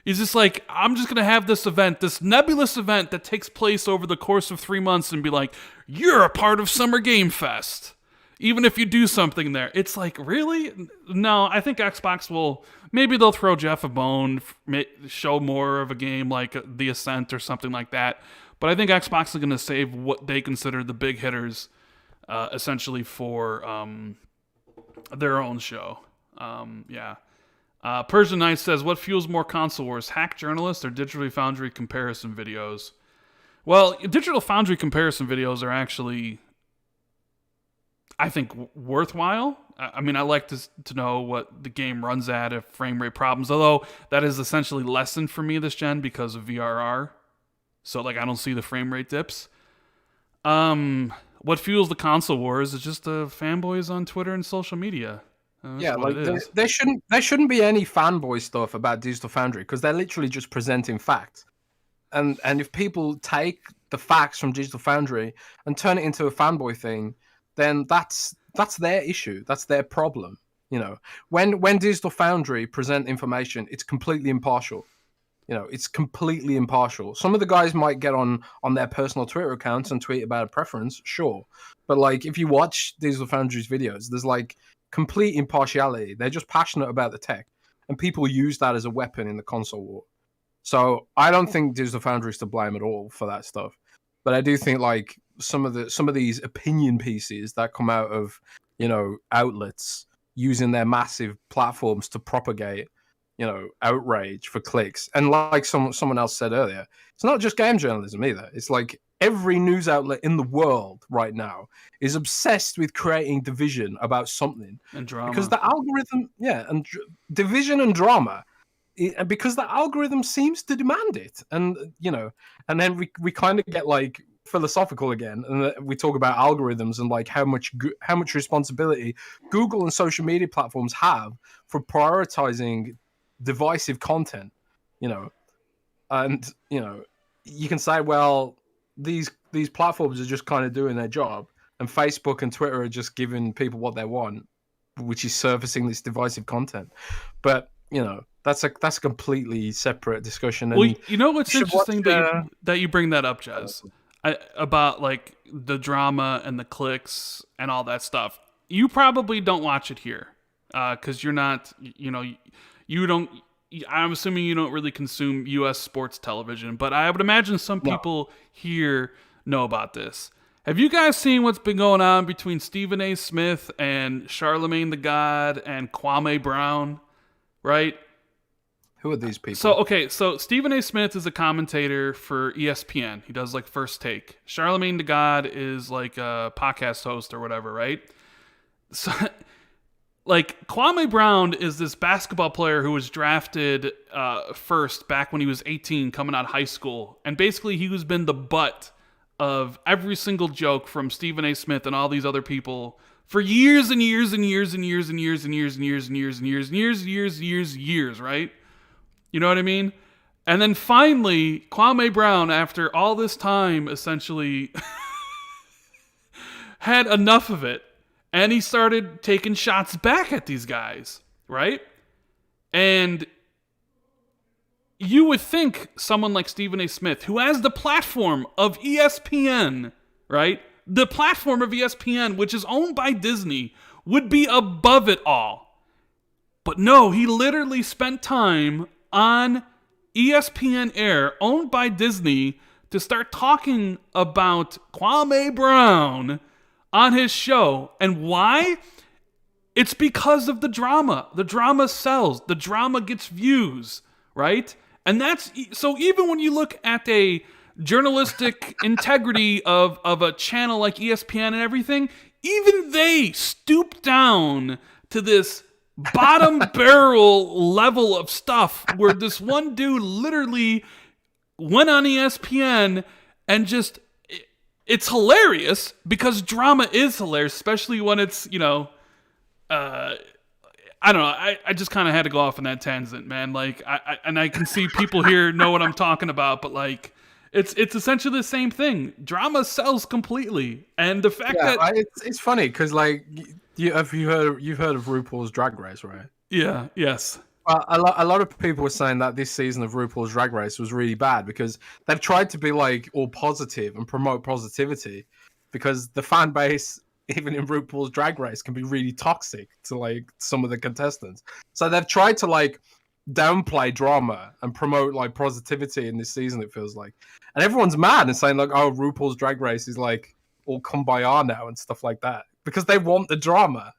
He's just I'm just going to have this event, this nebulous event that takes place over the course of 3 months and be like, you're a part of Summer Game Fest. Even if you do something there. It's really? No, I think Xbox maybe they'll throw Jeff a bone, show more of a game like The Ascent or something like that. But I think Xbox is going to save what they consider the big hitters, essentially for their own show. Persian Knight says, what fuels more console wars, hack journalists or Digital Foundry comparison videos? Well, Digital Foundry comparison videos are actually, I think, worthwhile. I mean, I like to know what the game runs at if frame rate problems, although that is essentially lessened for me this gen because of VRR. So, I don't see the frame rate dips. What fuels the console wars is just the fanboys on Twitter and social media. There shouldn't be any fanboy stuff about Digital Foundry because they're literally just presenting facts. And if people take the facts from Digital Foundry and turn it into a fanboy thing, then that's their issue. That's their problem. When Digital Foundry present information, it's completely impartial. It's completely impartial. Some of the guys might get on their personal Twitter accounts and tweet about a preference, sure. But if you watch Digital Foundry's videos, there's complete impartiality. They're just passionate about the tech, and people use that as a weapon in the console war. So I don't think Digital Foundry is to blame at all for that stuff. But I do think some of these opinion pieces that come out of outlets using their massive platforms to propagate outrage for clicks, and someone else said earlier, it's not just game journalism either. It's every news outlet in the world right now is obsessed with creating division about something and drama, because the algorithm, division and drama, because the algorithm seems to demand it, and then we kind of get philosophical again, and we talk about algorithms and how much responsibility Google and social media platforms have for prioritizing divisive content, and you can say, well, these platforms are just kind of doing their job, and Facebook and Twitter are just giving people what they want, which is surfacing this divisive content. But that's a completely separate discussion. And well, what's interesting that you bring that up, Jez, about the drama and the clicks and all that stuff. You probably don't watch it here because you're not, you don't. I'm assuming you don't really consume U.S. sports television, but I would imagine some people here know about this. Have you guys seen what's been going on between Stephen A. Smith and Charlemagne the God and Kwame Brown, right? Who are these people? So Stephen A. Smith is a commentator for ESPN. He does First Take. Charlemagne the God is a podcast host or whatever, right? So Kwame Brown is this basketball player who was drafted first back when he was 18, coming out of high school. And basically he was been the butt of every single joke from Stephen A. Smith and all these other people for years and years and years and years and years and years and years and years and years and years and years and years, right? You know what I mean? And then finally, Kwame Brown, after all this time, essentially had enough of it. And he started taking shots back at these guys, right? And you would think someone like Stephen A. Smith, who has the platform of ESPN, right? The platform of ESPN, which is owned by Disney, would be above it all. But no, he literally spent time on ESPN Air, owned by Disney, to start talking about Kwame Brown on his show. And why? It's because of the drama. The drama sells. The drama gets views, right? And that's so even when you look at a journalistic integrity of a channel like ESPN and everything, even they stoop down to this bottom barrel level of stuff where this one dude literally went on ESPN and just it's hilarious because drama is hilarious, especially when it's, I don't know. I just kind of had to go off on that tangent, man. Like, I can see people here know what I'm talking about, but like, it's essentially the same thing. Drama sells completely, and the fact that it's funny because like you've heard of RuPaul's Drag Race, right? Yeah. Yes. A lot of people were saying that this season of RuPaul's Drag Race was really bad because they've tried to be like all positive and promote positivity because the fan base, even in RuPaul's Drag Race, can be really toxic to like some of the contestants. So they've tried to like downplay drama and promote like positivity in this season, it feels like. And everyone's mad and saying like, oh, RuPaul's Drag Race is like all kumbaya now and stuff like that because they want the drama,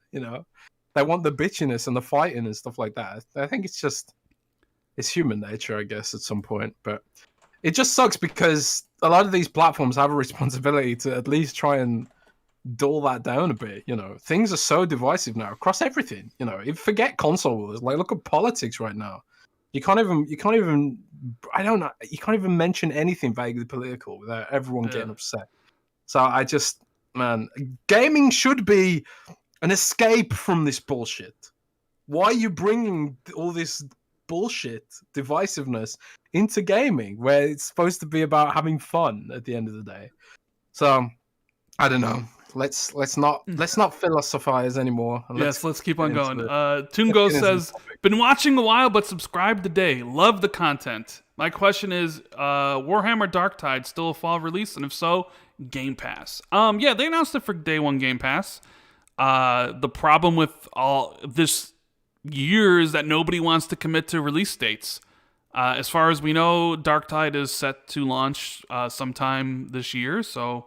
They want the bitchiness and the fighting and stuff like that. I think it's human nature, I guess, at some point. But it just sucks because a lot of these platforms have a responsibility to at least try and dull that down a bit. Things are so divisive now across everything. Forget console wars. Like, look at politics right now. You can't even I don't know. You can't even mention anything vaguely political without everyone getting upset. So man, gaming should be an escape from this bullshit. Why are you bringing all this bullshit divisiveness into gaming where it's supposed to be about having fun at the end of the day? So I don't know. Let's not philosophize anymore. Let's keep on going. Tungo says, been watching a while, but subscribed today. Love the content. My question is, Warhammer Darktide still a fall release? And if so, Game Pass. Yeah, they announced it for day one Game Pass. The problem with all this year is that nobody wants to commit to release dates. As far as we know, Darktide is set to launch sometime this year. So,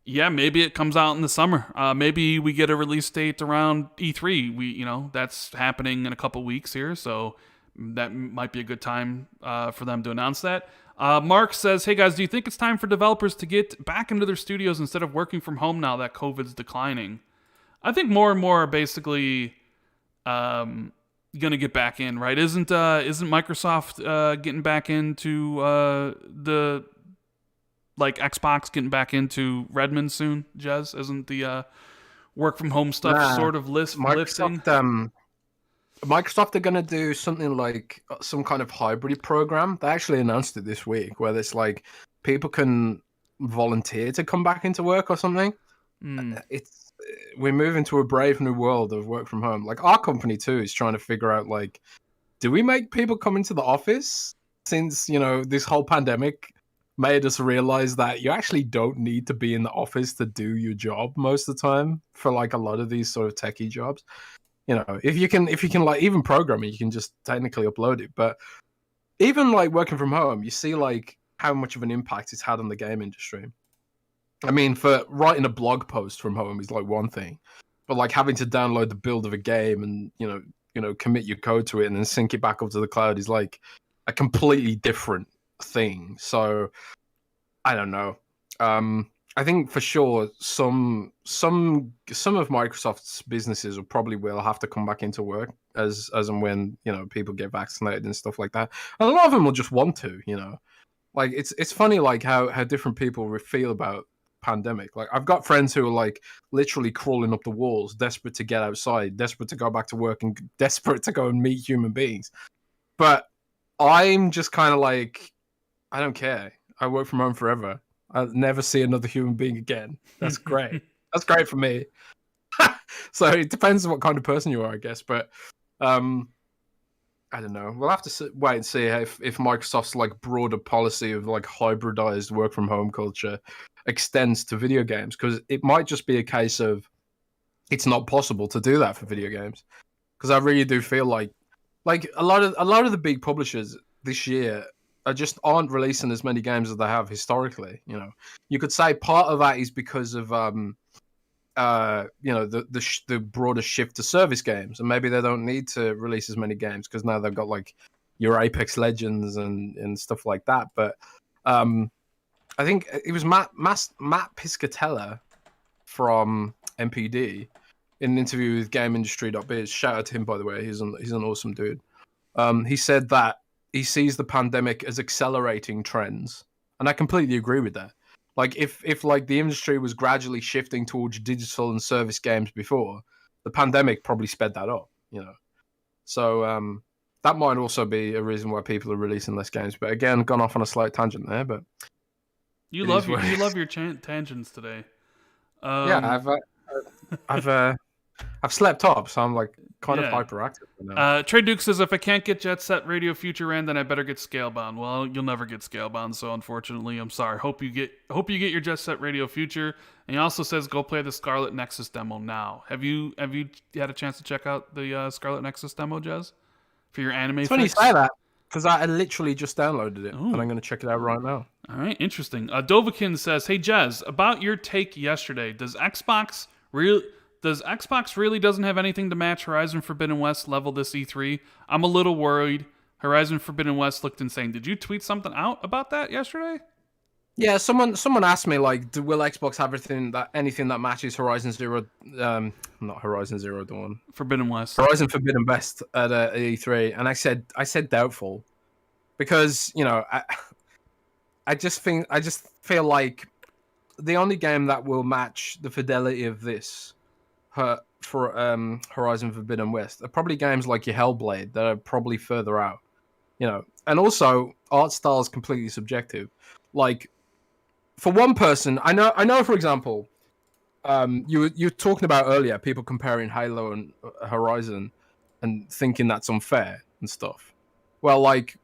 yeah, maybe it comes out in the summer. Maybe we get a release date around E3. That's happening in a couple weeks here. So that might be a good time for them to announce that. Mark says, hey guys, do you think it's time for developers to get back into their studios instead of working from home now that COVID's declining? I think more and more are basically going to get back in, right? Isn't Microsoft getting back into the like Xbox getting back into Redmond soon? Jez, isn't the work from home stuff sort of lifting? Microsoft are going to do something like some kind of hybrid program. They actually announced it this week where it's like people can volunteer to come back into work or something. We're moving to a brave new world of work from home. Like our company too is trying to figure out like, do we make people come into the office since, this whole pandemic made us realize that you actually don't need to be in the office to do your job most of the time for like a lot of these sort of techie jobs. If you can like even programming, you can just technically upload it. But even like working from home, you see like how much of an impact it's had on the game industry. I mean, for writing a blog post from home is like one thing, but like having to download the build of a game and commit your code to it and then sync it back up to the cloud is like a completely different thing. So I don't know. I think for sure some of Microsoft's businesses will have to come back into work as and when people get vaccinated and stuff like that. And a lot of them will just want to. Like it's funny like how different people feel about pandemic. Like I've got friends who are like literally crawling up the walls, desperate to get outside, desperate to go back to work, and desperate to go and meet human beings. But I'm just kind of like, I don't care. I work from home forever. I'll never see another human being again. That's great. That's great for me. So it depends on what kind of person you are, I guess. But I don't know. We'll have to wait and see if Microsoft's like broader policy of like hybridized work from home culture extends to video games, because it might just be a case of it's not possible to do that for video games. Because I really do feel like a lot of the big publishers this year just aren't releasing as many games as they have historically. You know, you could say part of that is because of the broader shift to service games, and maybe they don't need to release as many games because now they've got like your Apex Legends and stuff like that. But I think it was Matt Piscatella from MPD in an interview with GameIndustry.biz. Shout out to him, by the way. He's an awesome dude. He said that he sees the pandemic as accelerating trends, and I completely agree with that. Like if like the industry was gradually shifting towards digital and service games before, the pandemic probably sped that up. You know, so that might also be a reason why people are releasing less games. But again, gone off on a slight tangent there. But You love your tangents today. yeah, I've slept up, so I'm like kind of hyperactive now. Trey Duke says, if I can't get Jet Set Radio Future Rand, then I better get Scalebound. Well, you'll never get Scalebound, so unfortunately, I'm sorry. Hope you get your Jet Set Radio Future. And he also says, go play the Scarlet Nexus demo now. Have you had a chance to check out the Scarlet Nexus demo, Jez, for your anime? It's funny you say that because I literally just downloaded it, and I'm going to check it out right now. All right, interesting. Dovakin says, hey Jez, about your take yesterday, does Xbox really doesn't have anything to match Horizon Forbidden West level this E3? I'm a little worried. Horizon Forbidden West looked insane. Did you tweet something out about that yesterday? Yeah, someone asked me like, will Xbox have anything that matches Horizon not Horizon Zero Dawn, Forbidden West, Horizon Forbidden West at E3, and I said doubtful, because you know I just feel like the only game that will match the fidelity of this for Horizon Forbidden West are probably games like your Hellblade that are probably further out, you know. And also, art style is completely subjective. Like, for one person, I know, for example, you were talking about earlier people comparing Halo and Horizon and thinking that's unfair and stuff. Well, like,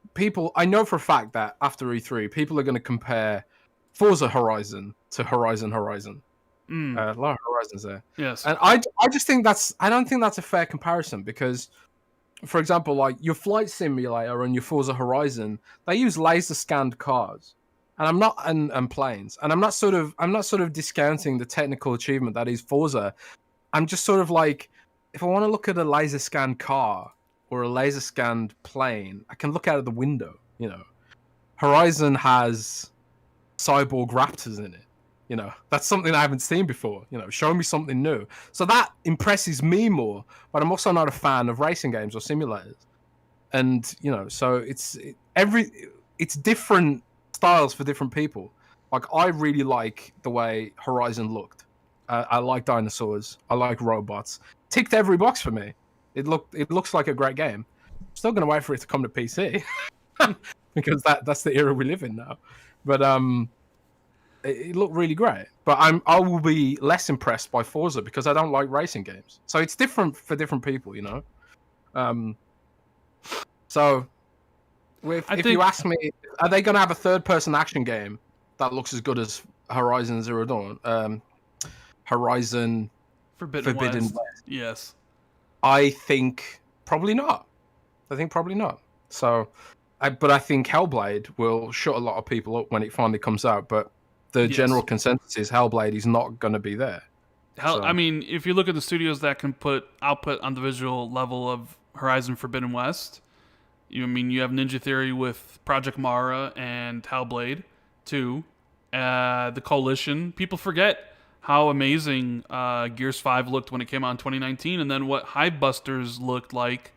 I know for a fact that after E3, people are going to compare Forza Horizon to Horizon. A lot of Horizons there. Yes. And I just think I don't think that's a fair comparison, because, for example, like your Flight Simulator and your Forza Horizon, they use laser scanned cars, and planes, and I'm not sort of discounting the technical achievement that is Forza. I'm just sort of like, if I want to look at a laser scanned car or a laser scanned plane, I can look out of the window. You know, Horizon has cyborg raptors in it. You know, that's something I haven't seen before. You know, show me something new. So that impresses me more. But I'm also not a fan of racing games or simulators. And you know, so it's different styles for different people. Like, I really like the way Horizon looked. I like dinosaurs. I like robots. Ticked every box for me. It looks like a great game. Still gonna wait for it to come to PC because that's the era we live in now. But it looked really great. But I will be less impressed by Forza because I don't like racing games. So it's different for different people, you know. So if you ask me, are they going to have a third-person action game that looks as good as Horizon Zero Dawn? Horizon Forbidden West. Yes. I think probably not. So, but I think Hellblade will shut a lot of people up when it finally comes out. But the general consensus is Hellblade is not going to be there. I mean, if you look at the studios that can put output on the visual level of Horizon Forbidden West, you have Ninja Theory with Project Mara and Hellblade 2. The Coalition. People forget how amazing Gears 5 looked when it came out in 2019, and then what Hivebusters looked like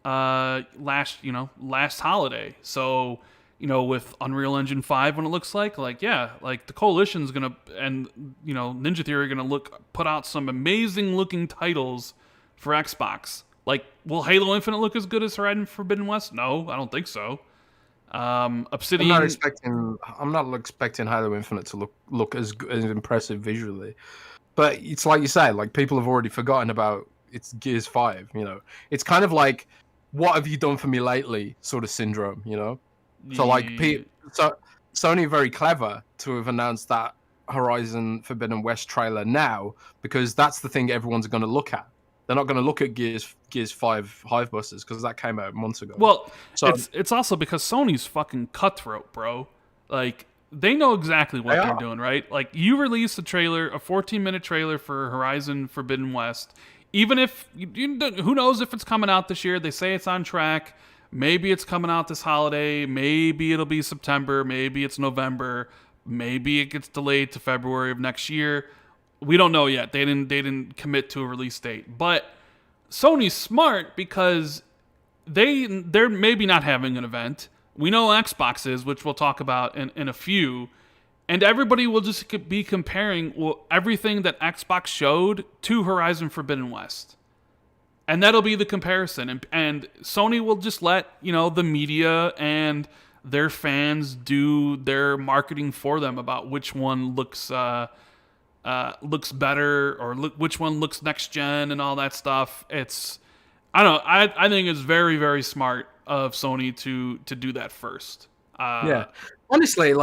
last holiday. So, you know, with Unreal Engine 5, when it looks like the Coalition's gonna, and you know, Ninja Theory are gonna put out some amazing looking titles for Xbox. Like, will Halo Infinite look as good as Horizon Forbidden West? No, I don't think so. Obsidian. I'm not expecting Halo Infinite to look as impressive visually, but it's like you say, like, people have already forgotten about it's Gears 5. You know, it's kind of like, what have you done for me lately, sort of syndrome. You know, so like, Sony are very clever to have announced that Horizon Forbidden West trailer now, because that's the thing everyone's going to look at. They're not going to look at Gears 5 Hivebusters because that came out months ago. Well, So it's also because Sony's fucking cutthroat, bro. Like they know exactly what they they're are. doing, right? Like you released a trailer, a 14-minute trailer for Horizon Forbidden West. Even if who knows if it's coming out this year? They say it's on track. Maybe it's coming out this holiday. Maybe it'll be September. Maybe it's November. Maybe it gets delayed to February of next year. We don't know yet. They didn't commit to a release date. But Sony's smart because they're maybe not having an event. We know Xbox is, which we'll talk about in a few. And everybody will just be comparing everything that Xbox showed to Horizon Forbidden West. And that'll be the comparison. And Sony will just let, the media and their fans do their marketing for them about which one looks better or which one looks next gen and all that stuff. I don't know. I think it's very, very smart of Sony to do that first. Yeah, honestly,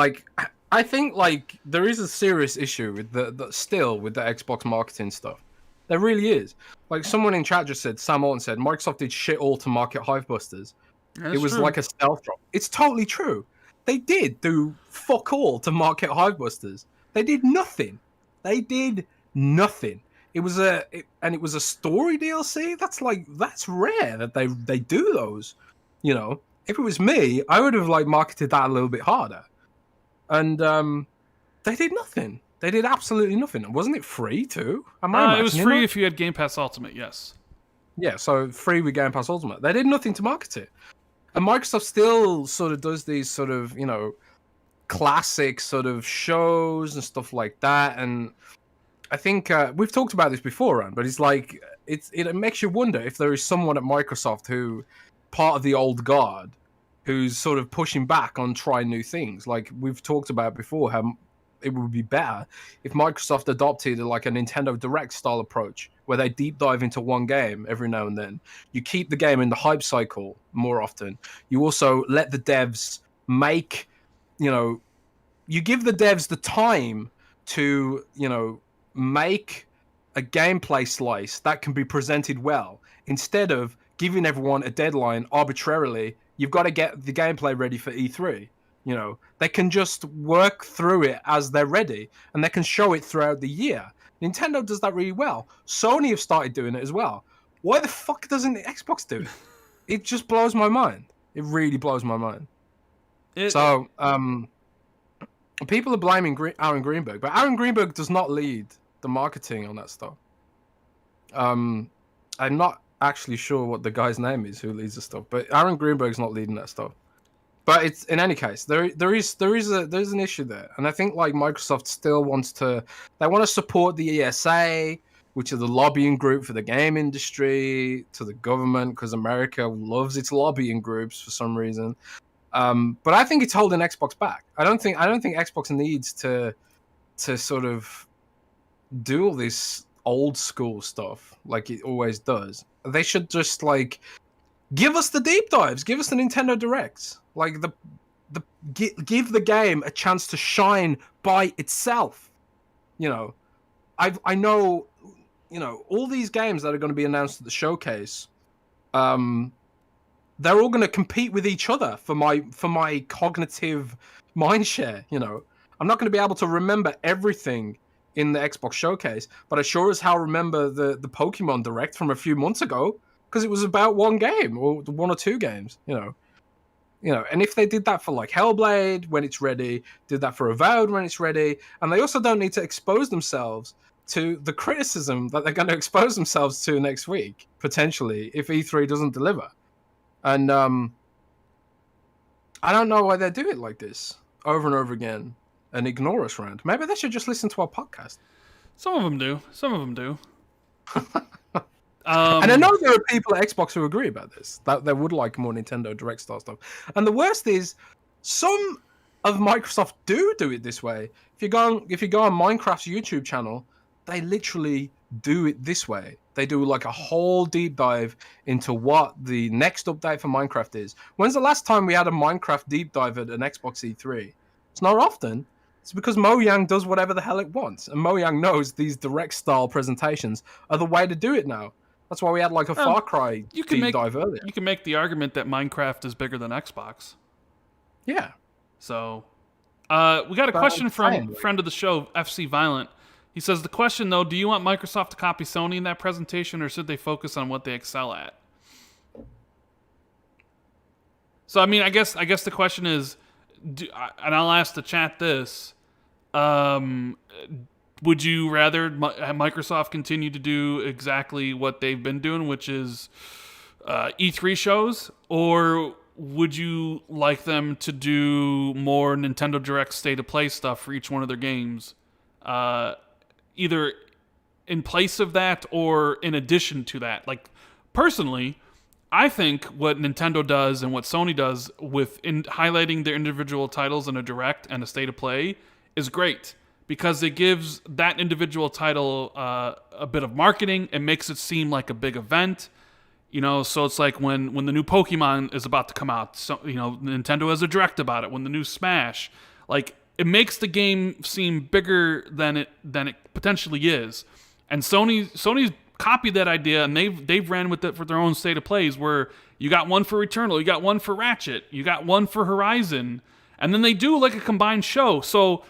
I think there is a serious issue with the Xbox marketing stuff. There really is. Like someone in chat just said, Sam Orton said, Microsoft did shit all to market Hivebusters. That's It was true. like a stealth drop. It's totally true. They did do fuck all to market Hivebusters. They did nothing. It was it was a story DLC. That's rare that they do those. If it was me, I would have marketed that a little bit harder. And they did nothing. They did absolutely nothing. Wasn't it free too? It was free if you had Game Pass Ultimate, yes. Yeah, so free with Game Pass Ultimate. They did nothing to market it. And Microsoft still sort of does these sort of, classic sort of shows and stuff like that. And I think we've talked about this before, Rand, but it makes you wonder if there is someone at Microsoft who, part of the old guard, who's sort of pushing back on trying new things. Like we've talked about before, how it would be better if Microsoft adopted a Nintendo Direct style approach where they deep dive into one game every now and then. You keep the game in the hype cycle more often. You also let the devs make, you give the devs the time to, make a gameplay slice that can be presented well instead of giving everyone a deadline arbitrarily. You've got to get the gameplay ready for E3. They can just work through it as they're ready, and they can show it throughout the year. Nintendo does that really well. Sony have started doing it as well. Why the fuck doesn't Xbox do it? It just blows my mind. It really blows my mind. People are blaming Aaron Greenberg, but Aaron Greenberg does not lead the marketing on that stuff. I'm not actually sure what the guy's name is who leads the stuff, but Aaron Greenberg's not leading that stuff. But it's in any case, there's an issue there, and I think Microsoft still wants to support the ESA, which is the lobbying group for the game industry, to the government, because America loves its lobbying groups for some reason. But I think it's holding Xbox back. I don't think Xbox needs to sort of do all this old school stuff like it always does. They should just give us the deep dives, give us the Nintendo Directs, give the game a chance to shine by itself. I know, all these games that are going to be announced at the showcase, they're all going to compete with each other for my cognitive mindshare. I'm not going to be able to remember everything in the Xbox showcase, but I sure as hell remember the Pokemon Direct from a few months ago because it was about one game or one or two games. And if they did that for Hellblade when it's ready, did that for Avowed when it's ready, and they also don't need to expose themselves to the criticism that they're going to expose themselves to next week, potentially, if E3 doesn't deliver. And I don't know why they do it like this over and over again and ignore us, Rand. Maybe they should just listen to our podcast. Some of them do. And I know there are people at Xbox who agree about this, that they would like more Nintendo Direct style stuff. And the worst is, some of Microsoft do it this way. If you go on Minecraft's YouTube channel, they literally do it this way. They do a whole deep dive into what the next update for Minecraft is. When's the last time we had a Minecraft deep dive at an Xbox E3? It's not often. It's because Mojang does whatever the hell it wants. And Mojang knows these direct style presentations are the way to do it now. That's why we had like a Far Cry deep dive earlier. You can make the argument that Minecraft is bigger than Xbox. Yeah. So, we got a question from friend of the show, FC Violent. He says, the question, though, do you want Microsoft to copy Sony in that presentation, or should they focus on what they excel at? So, I mean, I guess the question is, and I'll ask the chat this, would you rather Microsoft continue to do exactly what they've been doing, which is E3 shows, or would you like them to do more Nintendo Direct State of Play stuff for each one of their games? Either in place of that or in addition to that. Like, personally, I think what Nintendo does and what Sony does with highlighting their individual titles in a Direct and a State of Play is great, because it gives that individual title a bit of marketing. It makes it seem like a big event. You know, so it's like when the new Pokemon is about to come out, so, you know, Nintendo has a Direct about it. When the new Smash, like, it makes the game seem bigger than it potentially is. And Sony's copied that idea, and they've ran with it for their own State of Plays, where you got one for Returnal, you got one for Ratchet, you got one for Horizon, and then they do like a combined show. So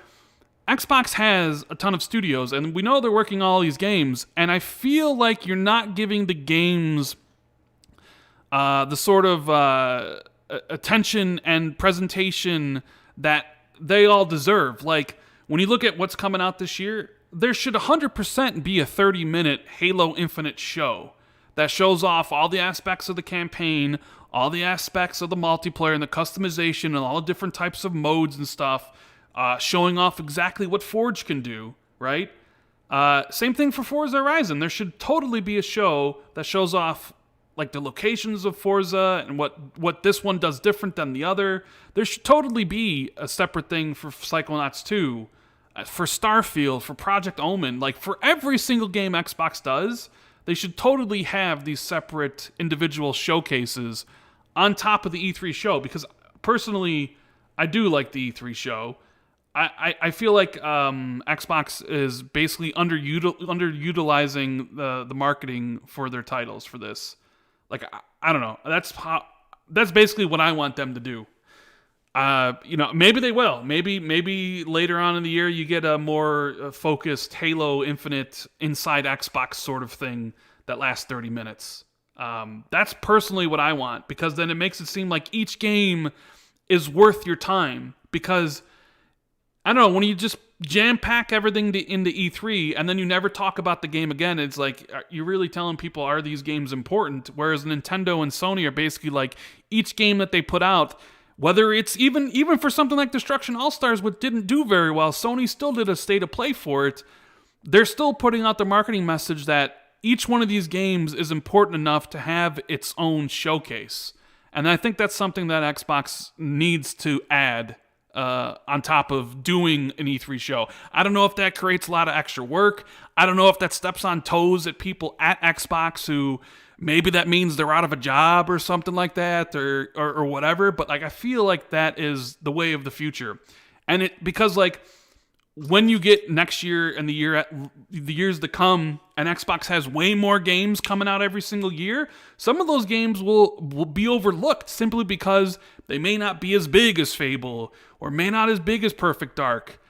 Xbox has a ton of studios, and we know they're working on all these games, and I feel like you're not giving the games the sort of attention and presentation that they all deserve. Like, when you look at what's coming out this year, there should 100% be a 30-minute Halo Infinite show that shows off all the aspects of the campaign, all the aspects of the multiplayer and the customization and all the different types of modes and stuff, showing off exactly what Forge can do, right? Same thing for Forza Horizon. There should totally be a show that shows off like the locations of Forza and what this one does different than the other. There should totally be a separate thing for Psychonauts 2, for Starfield, for Project Omen. Like, for every single game Xbox does, they should totally have these separate individual showcases on top of the E3 show, because personally, I do like the E3 show. I feel like Xbox is basically underutilizing the marketing for their titles for this. Like, I don't know. That's basically what I want them to do. You know, maybe they will. Maybe later on in the year you get a more focused Halo Infinite inside Xbox sort of thing that lasts 30 minutes. That's personally what I want, because then it makes it seem like each game is worth your time. Because, I don't know, when you just jam-pack everything into E3 and then you never talk about the game again, it's like, you're really telling people, are these games important? Whereas Nintendo and Sony are basically like, each game that they put out, whether it's even for something like Destruction All-Stars, which didn't do very well, Sony still did a State of Play for it. They're still putting out the marketing message that each one of these games is important enough to have its own showcase. And I think that's something that Xbox needs to add on top of doing an E3 show. I don't know if that creates a lot of extra work. I don't know if that steps on toes at people at Xbox who maybe that means they're out of a job or something like that, or whatever. But like, I feel like that is the way of the future. And because like, when you get next year and the years to come, and Xbox has way more games coming out every single year, some of those games will be overlooked simply because they may not be as big as Fable, or may not as big as Perfect Dark.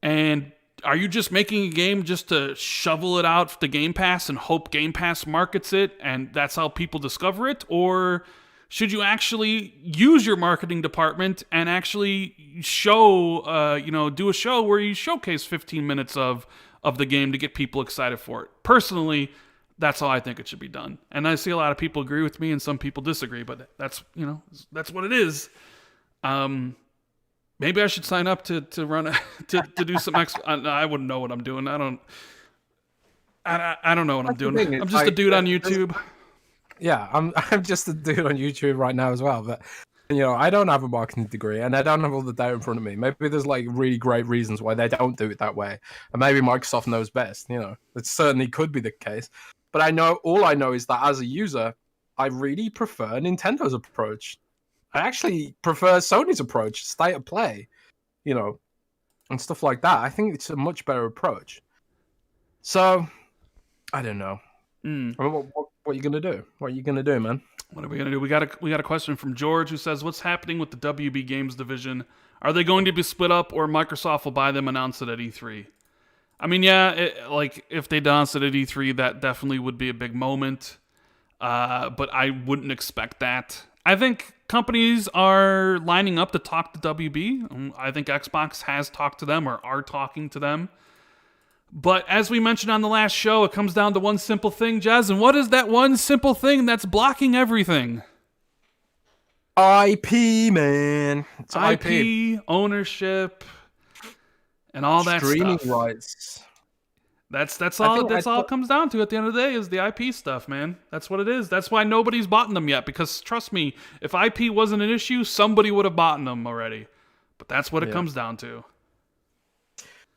And are you just making a game just to shovel it out to Game Pass and hope Game Pass markets it and that's how people discover it? Or should you actually use your marketing department and actually show, do a show where you showcase 15 minutes of the game to get people excited for it? Personally, that's how I think it should be done. And I see a lot of people agree with me and some people disagree, but that's what it is. Maybe I should sign up to run to do some I wouldn't know what I'm doing. I don't know what I'm doing. I'm just a dude on YouTube. Yeah, I'm just a dude on YouTube right now as well. But I don't have a marketing degree, and I don't have all the data in front of me. Maybe there's like really great reasons why they don't do it that way, and maybe Microsoft knows best. It certainly could be the case. But all I know is that as a user, I really prefer Nintendo's approach. I actually prefer Sony's approach, state of play, and stuff like that. I think it's a much better approach. So, I don't know. I mean, What are you gonna do? What are you gonna do, man? What are we gonna do? We got a question from George who says, "What's happening with the WB Games division? Are they going to be split up, or Microsoft will buy them, announce it at E3?" I mean, yeah, like if they announced it at E3, that definitely would be a big moment. But I wouldn't expect that. I think companies are lining up to talk to WB. I think Xbox has talked to them or are talking to them. But as we mentioned on the last show, it comes down to one simple thing, Jez. And what is that one simple thing that's blocking everything? IP, man. It's IP, ownership, and all that streaming stuff. rights. That's all it comes down to at the end of the day is the IP stuff, man. That's what it is. That's why nobody's bought them yet, because trust me, if IP wasn't an issue, somebody would have bought them already. But that's what it comes down to.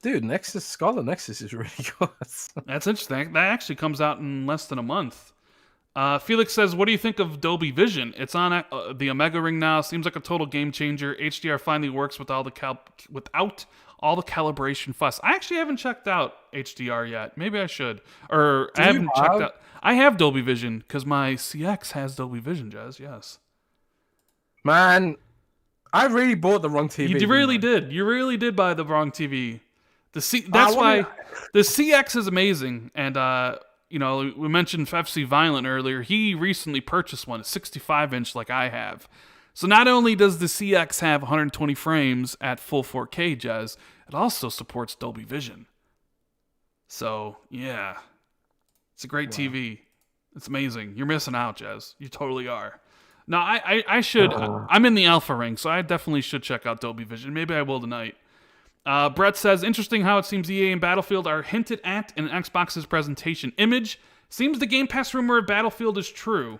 Dude, Scarlet Nexus is really good. That's interesting. That actually comes out in less than a month. Felix says, "What do you think of Dolby Vision? It's on the Omega Ring now. Seems like a total game changer. HDR finally works without all the calibration fuss." I actually haven't checked out HDR yet. Maybe I should. Or I haven't checked out. I have Dolby Vision because my CX has Dolby Vision, Jez. Yes. Man, I really bought the wrong TV. You really did. You really did buy the wrong TV. That's why the CX is amazing. And we mentioned FC Violent earlier. He recently purchased one, a 65-inch like I have. So not only does the CX have 120 frames at full 4K, Jez, it also supports Dolby Vision. So, yeah. It's a great TV. It's amazing. You're missing out, Jez. You totally are. No, I should. I'm in the alpha ring, so I definitely should check out Dolby Vision. Maybe I will tonight. Brett says, "Interesting how it seems EA and Battlefield are hinted at in Xbox's presentation image. Seems the Game Pass rumor of Battlefield is true."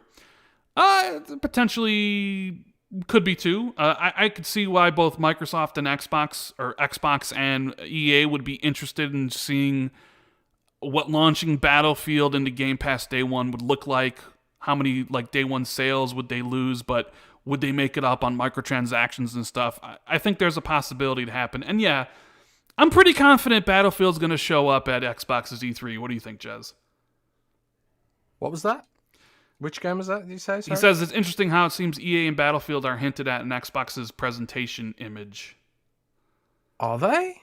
Potentially could be too. I could see why both Microsoft and Xbox and EA would be interested in seeing what launching Battlefield into Game Pass day one would look like. How many day one sales would they lose, but would they make it up on microtransactions and stuff? I think there's a possibility to happen. And yeah, I'm pretty confident Battlefield's going to show up at Xbox's E3. What do you think, Jez? What was that? Which game was that, did you say? Sorry? He says it's interesting how it seems EA and Battlefield are hinted at in Xbox's presentation image. Are they?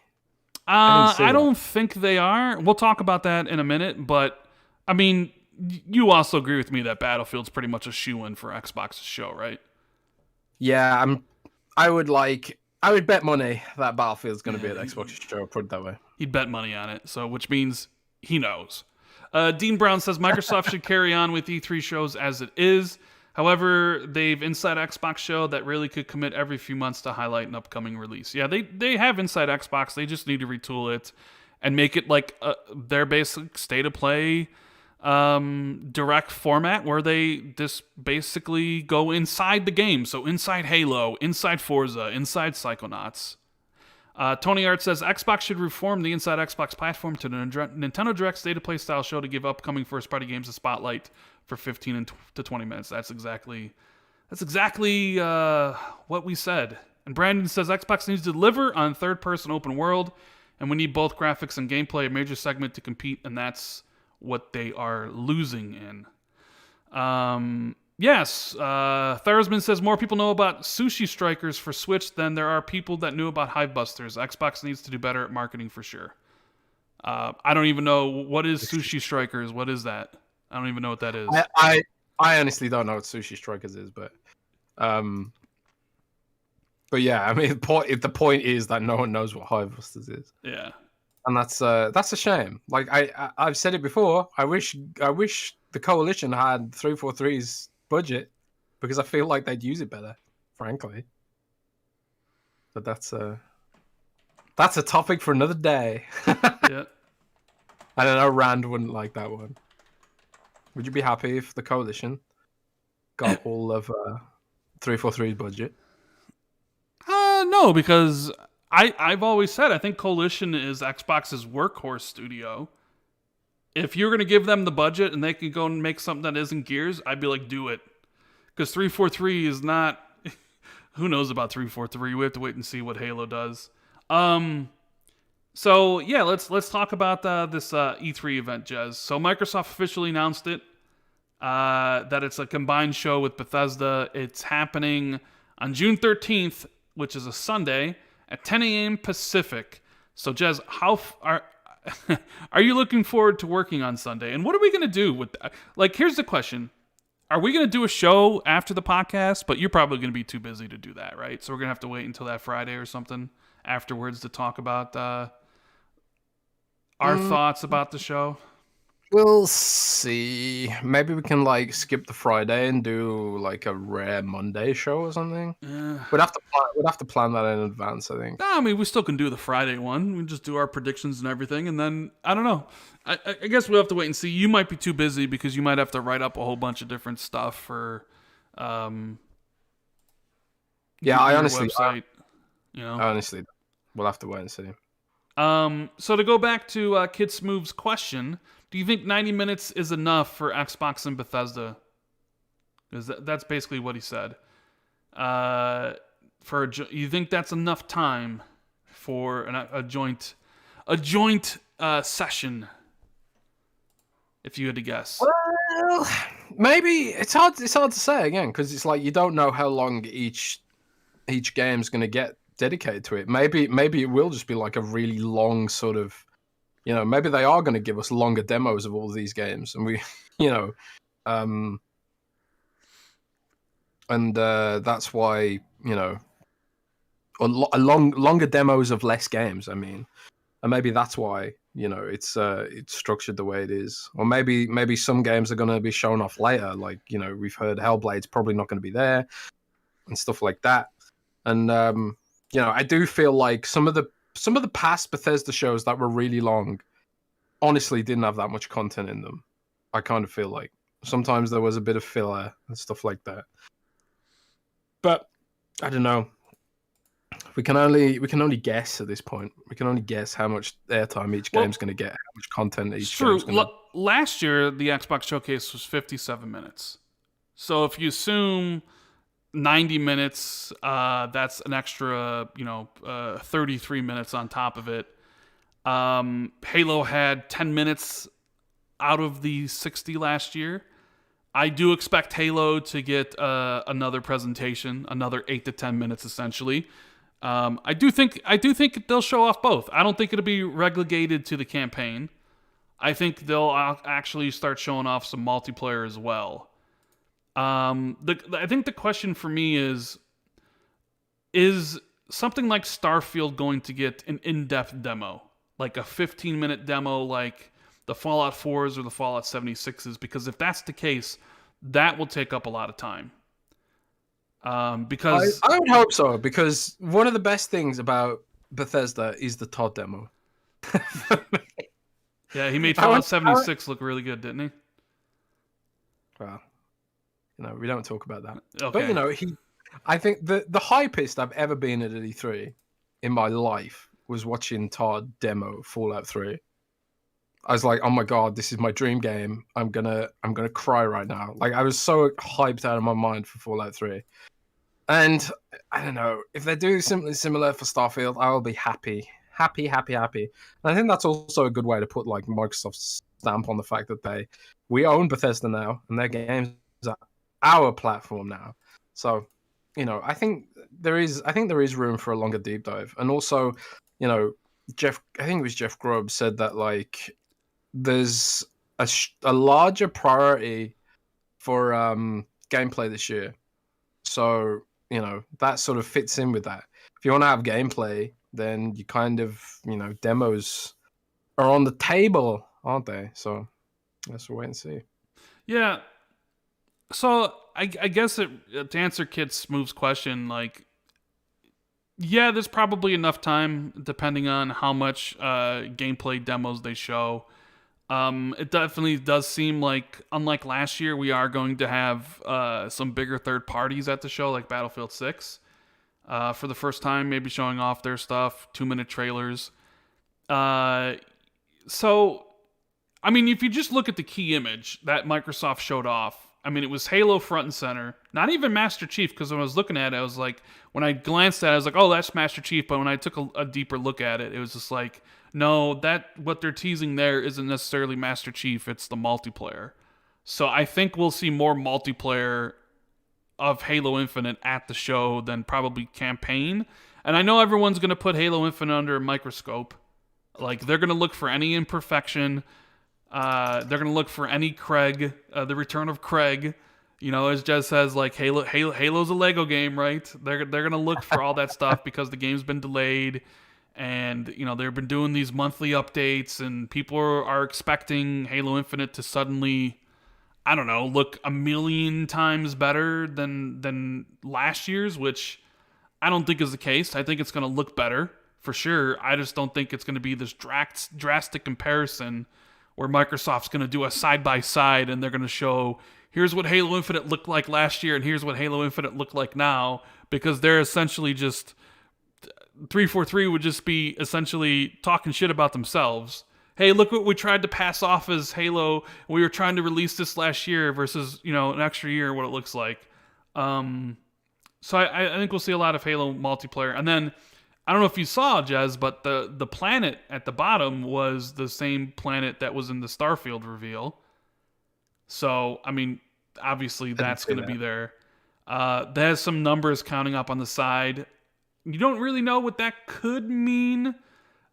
I don't think they are. We'll talk about that in a minute, but I mean, you also agree with me that Battlefield's pretty much a shoo-in for Xbox's show, right? Yeah, I would bet money that Battlefield's going to be at Xbox's show, put it that way. He'd bet money on it, so which means he knows. Dean Brown says Microsoft should carry on with E3 shows as it is. However, they've Inside Xbox show that really could commit every few months to highlight an upcoming release. Yeah, they have Inside Xbox. They just need to retool it and make it like their basic state of play direct format where they just basically go inside the game. So inside Halo, inside Forza, inside Psychonauts. Tony Art says Xbox should reform the Inside Xbox platform to the Nintendo Direct State of Play style show to give upcoming first-party games a spotlight for 15 to 20 minutes. That's exactly what we said. And Brandon says Xbox needs to deliver on third-person open world, and we need both graphics and gameplay, a major segment to compete, and that's what they are losing in. Yes, Thursman says more people know about Sushi Strikers for Switch than there are people that knew about Hivebusters. Xbox needs to do better at marketing for sure. I don't even know what is Sushi Strikers. What is that? I don't even know what that is. I honestly don't know what Sushi Strikers is, but yeah, I mean, the point is that no one knows what Hivebusters is. Yeah. And that's a shame. Like I've said it before. I wish the Coalition had 343's budget because I feel like they'd use it better, frankly. But that's a topic for another day. Yeah. I don't know. Rand wouldn't like that one. Would you be happy if the Coalition got all of 343's budget? No, because I've always said I think Coalition is Xbox's workhorse studio. If you're going to give them the budget and they can go and make something that isn't Gears, I'd be like, do it. Because 343 is not... Who knows about 343? We have to wait and see what Halo does. So, yeah, let's talk about this E3 event, Jez. So Microsoft officially announced it. that it's a combined show with Bethesda. It's happening on June 13th, which is a Sunday at 10 a.m. Pacific. So, Jez, are you looking forward to working on Sunday? And what are we going to do with that? Like, here's the question. Are we going to do a show after the podcast? But you're probably going to be too busy to do that, right? So we're going to have to wait until that Friday or something afterwards to talk about our thoughts about the show. We'll see. Maybe we can like skip the Friday and do like a rare Monday show or something. We'd have to plan that in advance, I think. I mean, we still can do the Friday one. We just do our predictions and everything, and then I don't know. I guess we'll have to wait and see. You might be too busy because you might have to write up a whole bunch of different stuff for. Yeah, your I honestly, website. We'll have to wait and see. So to go back to Kid Smooth's question, do you think 90 minutes is enough for Xbox and Bethesda? Because that's basically what he said. You think that's enough time for a joint session? If you had to guess. Well, maybe it's hard to say again because it's like you don't know how long each game's going to get dedicated to it. Maybe it will just be like a really long sort of, maybe they are going to give us longer demos of all these games, and we, that's why longer demos of less games. I mean, and maybe that's why it's structured the way it is, or maybe some games are going to be shown off later. Like we've heard Hellblade's probably not going to be there, and stuff like that. And I do feel like some of the past Bethesda shows that were really long, honestly, didn't have that much content in them. I kind of feel like sometimes there was a bit of filler and stuff like that. But I don't know. We can only guess at this point. We can only guess how much airtime each game's going to get, how much content each game's going to. Last year, the Xbox showcase was 57 minutes. So if you assume 90 minutes, that's an extra, 33 minutes on top of it. Halo had 10 minutes out of the 60 last year. I do expect Halo to get another presentation, another 8 to 10 minutes, essentially. I do think they'll show off both. I don't think it'll be relegated to the campaign. I think they'll actually start showing off some multiplayer as well. I think the question for me is something like Starfield going to get an in-depth demo, like a 15-minute demo, like the Fallout 4s or the Fallout 76s? Because if that's the case, that will take up a lot of time. Because I would hope so, because one of the best things about Bethesda is the Todd demo. Yeah, he made Fallout 76 look really good, didn't he? Well, we don't talk about that. Okay. But I think the hypest I've ever been at E3 in my life was watching Todd demo Fallout 3. I was like, oh my god, this is my dream game. I'm gonna cry right now. Like, I was so hyped out of my mind for Fallout 3. And I don't know, if they do something similar for Starfield, I will be happy. And I think that's also a good way to put like Microsoft's stamp on the fact that we own Bethesda now, and their games are our platform now. So, I think there is room for a longer deep dive. And also, I think it was Jeff Grubb said that like there's a larger priority for gameplay this year. So, that sort of fits in with that. If you want to have gameplay, then you kind of, demos are on the table, aren't they? So let's wait and see. Yeah. So I guess to answer Kid Smooth's question, like, yeah, there's probably enough time depending on how much gameplay demos they show. It definitely does seem like, unlike last year, we are going to have some bigger third parties at the show, like Battlefield 6. For the first time, maybe showing off their stuff, 2-minute trailers. So, I mean, if you just look at the key image that Microsoft showed off, I mean, it was Halo front and center. Not even Master Chief, because when I was looking at it, I was like, when I glanced at it, I was like, oh, that's Master Chief. But when I took a deeper look at it, it was just like, no, what they're teasing there isn't necessarily Master Chief. It's the multiplayer. So I think we'll see more multiplayer of Halo Infinite at the show than probably campaign. And I know everyone's going to put Halo Infinite under a microscope. Like, they're going to look for any imperfection. They're going to look for any Craig, the return of Craig. You know, as Jez says, like, Halo's a Lego game, right? They're going to look for all that stuff because the game's been delayed. And, you know, they've been doing these monthly updates, and people are expecting Halo Infinite to suddenly, I don't know, look a million times better than last year's, which I don't think is the case. I think it's going to look better for sure. I just don't think it's going to be this drastic comparison where Microsoft's going to do a side-by-side and they're going to show, here's what Halo Infinite looked like last year and here's what Halo Infinite looked like now, because they're essentially just 343 would just be essentially talking shit about themselves. Hey, look what we tried to pass off as Halo. We were trying to release this last year versus, you know, an extra year, what it looks like. So I think we'll see a lot of Halo multiplayer. And then, I don't know if you saw, Jez, but the planet at the bottom was the same planet that was in the Starfield reveal. So, I mean, obviously that's going to be there. There's some numbers counting up on the side. You don't really know what that could mean.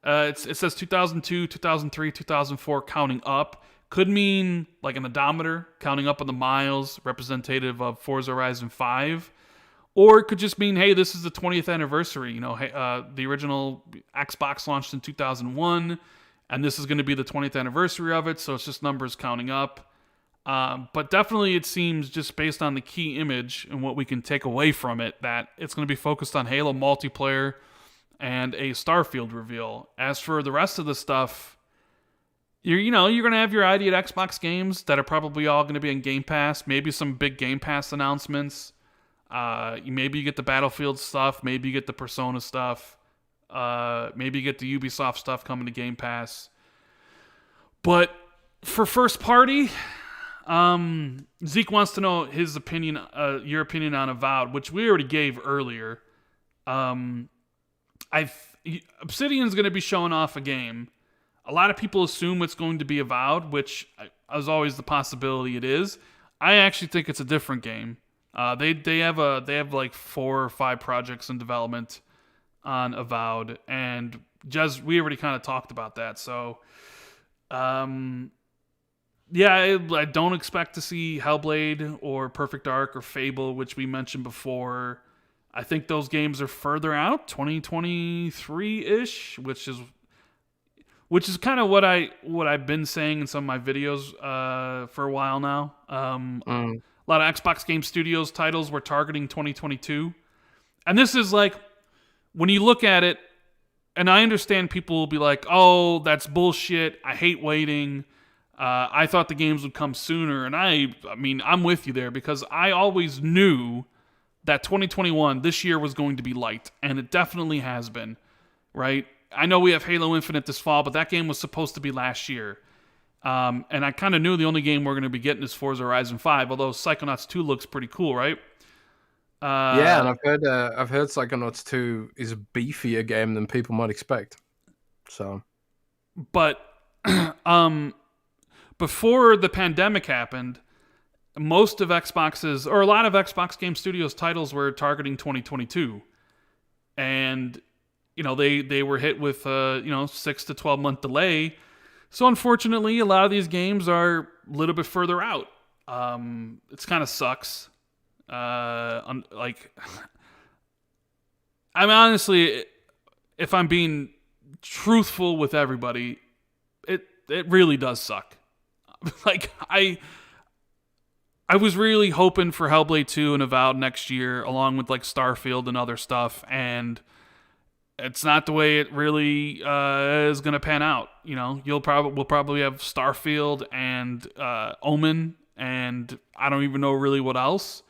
It says 2002, 2003, 2004 counting up. Could mean like an odometer counting up on the miles, representative of Forza Horizon 5. Or it could just mean, hey, this is the 20th anniversary. You know, the original Xbox launched in 2001, and this is going to be the 20th anniversary of it, so it's just numbers counting up. But definitely it seems, just based on the key image and what we can take away from it, that it's going to be focused on Halo multiplayer and a Starfield reveal. As for the rest of the stuff, you're going to have your ID at Xbox games that are probably all going to be in Game Pass. Maybe some big Game Pass announcements. Maybe you get the Battlefield stuff. Maybe you get the Persona stuff. Maybe you get the Ubisoft stuff coming to Game Pass. But for first party, Zeke wants to know his opinion, your opinion on Avowed, which we already gave earlier. Obsidian's going to be showing off a game. A lot of people assume it's going to be Avowed, which is always the possibility it is. I actually think it's a different game. They have like 4 or 5 projects in development on Avowed, and Jez, we already kind of talked about that. So, yeah, I don't expect to see Hellblade or Perfect Dark or Fable, which we mentioned before. I think those games are further out, 2023-ish, which is kind of what I've been saying in some of my videos for a while now. A lot of Xbox Game Studios titles were targeting 2022. And this is like, when you look at it, and I understand people will be like, oh, that's bullshit. I hate waiting. I thought the games would come sooner. And I mean, I'm with you there, because I always knew that 2021, this year, was going to be light. And it definitely has been, right? I know we have Halo Infinite this fall, but that game was supposed to be last year. And I kind of knew the only game we're going to be getting is Forza Horizon 5, although Psychonauts 2 looks pretty cool, right? Yeah, and I've heard Psychonauts 2 is a beefier game than people might expect. So, but before the pandemic happened, most of Xbox's, or a lot of Xbox Game Studios titles were targeting 2022. And, you know, they were hit with 6 to 12 month delay. So unfortunately, a lot of these games are a little bit further out. It's kind of sucks. I'm honestly, if I'm being truthful with everybody, it really does suck. Like, I was really hoping for Hellblade 2 and Avowed next year, along with like Starfield and other stuff, and it's not the way it really is going to pan out. You know, we'll probably have Starfield and Omen, and I don't even know really what else.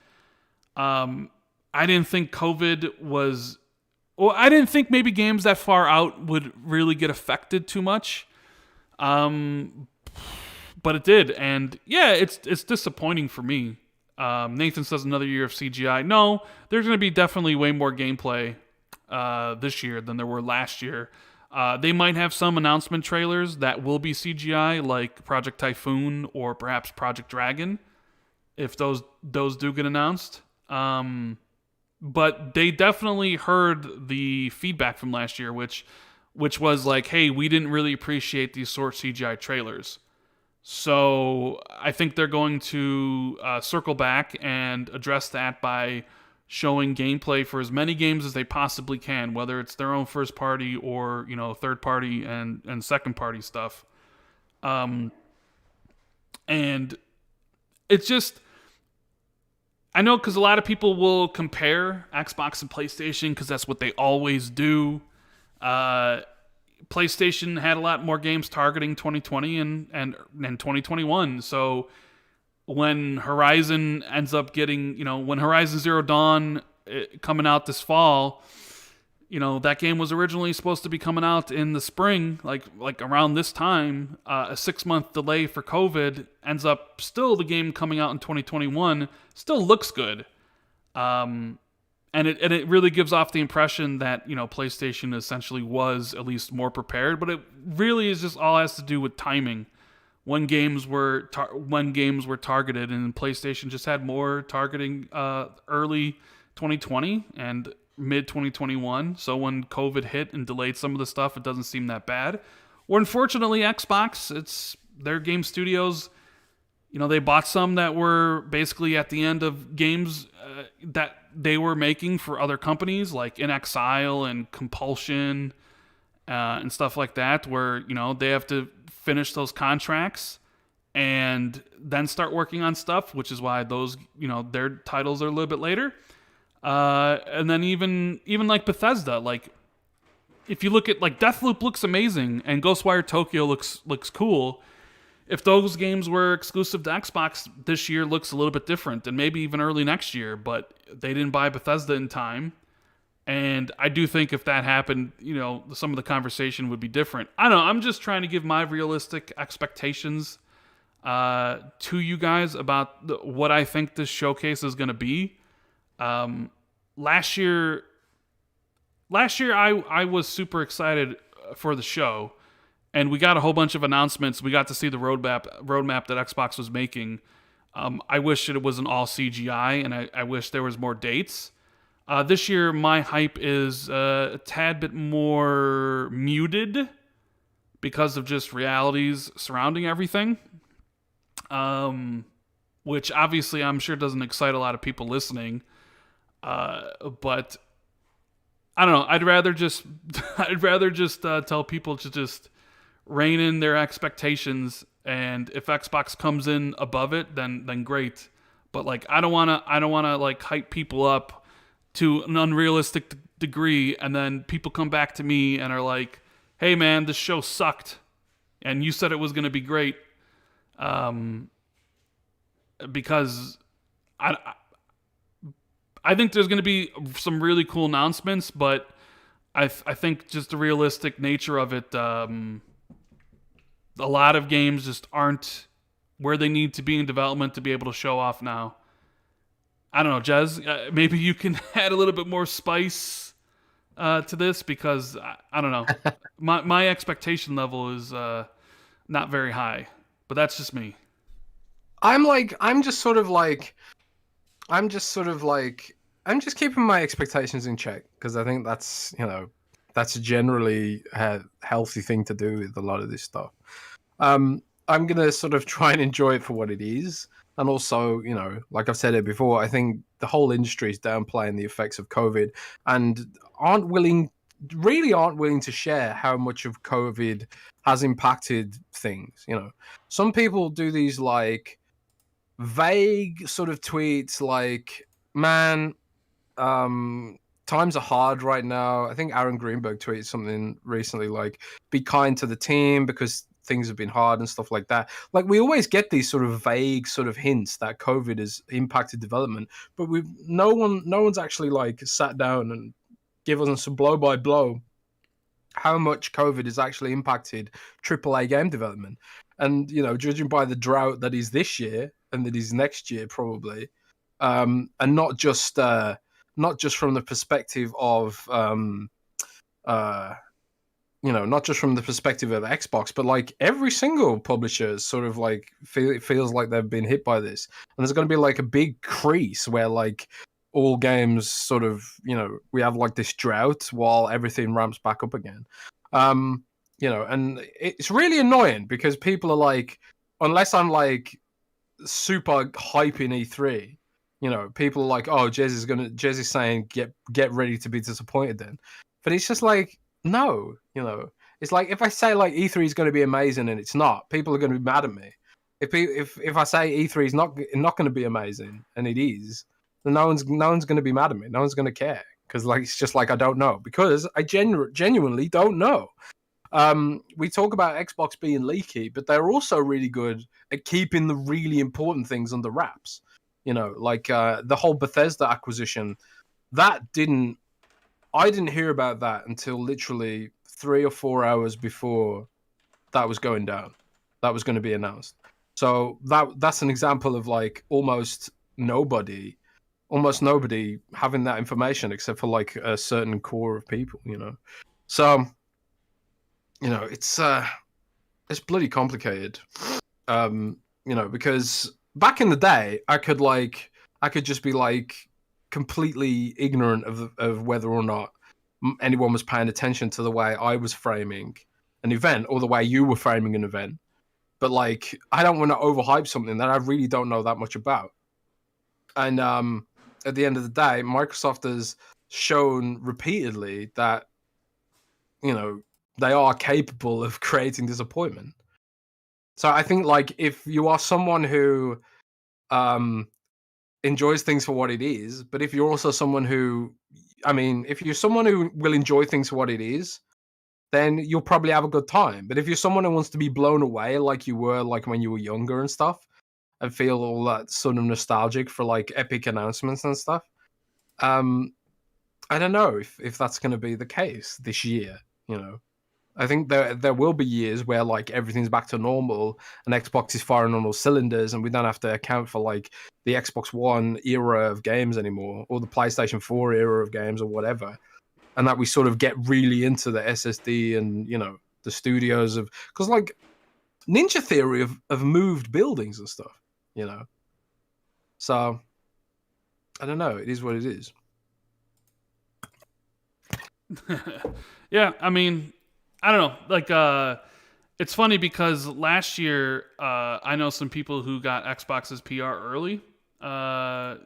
I didn't think COVID was... Well, I didn't think maybe games that far out would really get affected too much. But it did, and yeah, it's disappointing for me. Nathan says another year of CGI. No, there's going to be definitely way more gameplay this year than there were last year. They might have some announcement trailers that will be CGI, like Project Typhoon or perhaps Project Dragon, if those do get announced. But they definitely heard the feedback from last year, which was like, hey, we didn't really appreciate these short CGI trailers. So I think they're going to circle back and address that by showing gameplay for as many games as they possibly can, whether it's their own first party or third party and second party stuff. Um, and it's just I know because a lot of people will compare Xbox and PlayStation because that's what they always do. Uh, PlayStation had a lot more games targeting 2020 and 2021. So when Horizon ends up getting, when Horizon Zero Dawn coming out this fall, that game was originally supposed to be coming out in the spring, like around this time. A 6-month delay for COVID ends up still the game coming out in 2021. Still looks good. And it really gives off the impression that PlayStation essentially was at least more prepared, but it really is just all has to do with timing. When games were targeted, and PlayStation just had more targeting early 2020 and mid 2021. So when COVID hit and delayed some of the stuff, it doesn't seem that bad. Or unfortunately, Xbox, it's their game studios. They bought some that were basically at the end of games that they were making for other companies like In Exile and Compulsion and stuff like that, where they have to finish those contracts and then start working on stuff, which is why those their titles are a little bit later. And then even like Bethesda, like if you look at like Deathloop looks amazing and Ghostwire Tokyo looks cool. If those games were exclusive to Xbox, this year looks a little bit different, and maybe even early next year, but they didn't buy Bethesda in time. And I do think if that happened, some of the conversation would be different. I don't know. I'm just trying to give my realistic expectations to you guys about what I think this showcase is going to be. Last year I was super excited for the show. And we got a whole bunch of announcements. We got to see the roadmap that Xbox was making. I wish it wasn't all CGI, and I wish there was more dates. This year, my hype is a tad bit more muted because of just realities surrounding everything. Which obviously I'm sure doesn't excite a lot of people listening. But I don't know. I'd rather just tell people to just rein in their expectations, and if Xbox comes in above it, then great. But like I don't wanna like hype people up to an unrealistic degree, and then people come back to me and are like, "Hey man, this show sucked, and you said it was gonna be great," because I think there's gonna be some really cool announcements, but I think just the realistic nature of it. A lot of games just aren't where they need to be in development to be able to show off now. I don't know, Jez, maybe you can add a little bit more spice to this, because I don't know. My expectation level is not very high, but that's just me. I'm just keeping my expectations in check, because I think that's generally a healthy thing to do with a lot of this stuff. I'm gonna sort of try and enjoy it for what it is, and also, like I've said it before, I think the whole industry is downplaying the effects of COVID and aren't willing to share how much of COVID has impacted things. Some people do these like vague sort of tweets, like, "Man, times are hard right now." I think Aaron Greenberg tweeted something recently like, "Be kind to the team because things have been hard," and stuff like that. Like, we always get these sort of vague sort of hints that COVID has impacted development, but no one's actually like sat down and given us some blow by blow how much COVID has actually impacted AAA game development. And judging by the drought that is this year and that is next year probably, and not just from the perspective of not just from the perspective of Xbox, but like every single publisher is sort of like feels like they've been hit by this, and there's going to be like a big crease where like all games sort of, we have like this drought while everything ramps back up again. And it's really annoying because people are like, unless I'm like super hyping E3, people are like, oh, Jez is saying get ready to be disappointed then. But it's just like, no, it's like if I say like E3 is going to be amazing and it's not, people are going to be mad at me. If I say E3 is not going to be amazing and it is, then no one's going to be mad at me. No one's going to care because like it's just like I don't know, because I genuinely don't know. We talk about Xbox being leaky, but they're also really good at keeping the really important things under wraps. Like the whole Bethesda acquisition, I didn't hear about that until literally 3 or 4 hours before that was going down. That was going to be announced. So that's an example of like almost nobody having that information except for like a certain core of people. So it's bloody complicated. Because back in the day, I could just be like completely ignorant of whether or not anyone was paying attention to the way I was framing an event or the way you were framing an event. But like, I don't want to overhype something that I really don't know that much about. And at the end of the day, Microsoft has shown repeatedly that, they are capable of creating disappointment. So I think like if you are someone who enjoys things for what it is, but if you're also someone who, if you're someone who will enjoy things for what it is, then you'll probably have a good time. But if you're someone who wants to be blown away like you were like when you were younger and stuff, and feel all that sort of nostalgic for like epic announcements and stuff, I don't know if that's going to be the case this year. I think there will be years where like everything's back to normal and Xbox is firing on all cylinders, and we don't have to account for like the Xbox One era of games anymore, or the PlayStation 4 era of games, or whatever, and that we sort of get really into the SSD and the studios of, because like Ninja Theory have moved buildings and stuff, So I don't know. It is what it is. Yeah, I don't know. Like, it's funny because last year, I know some people who got Xbox's PR early,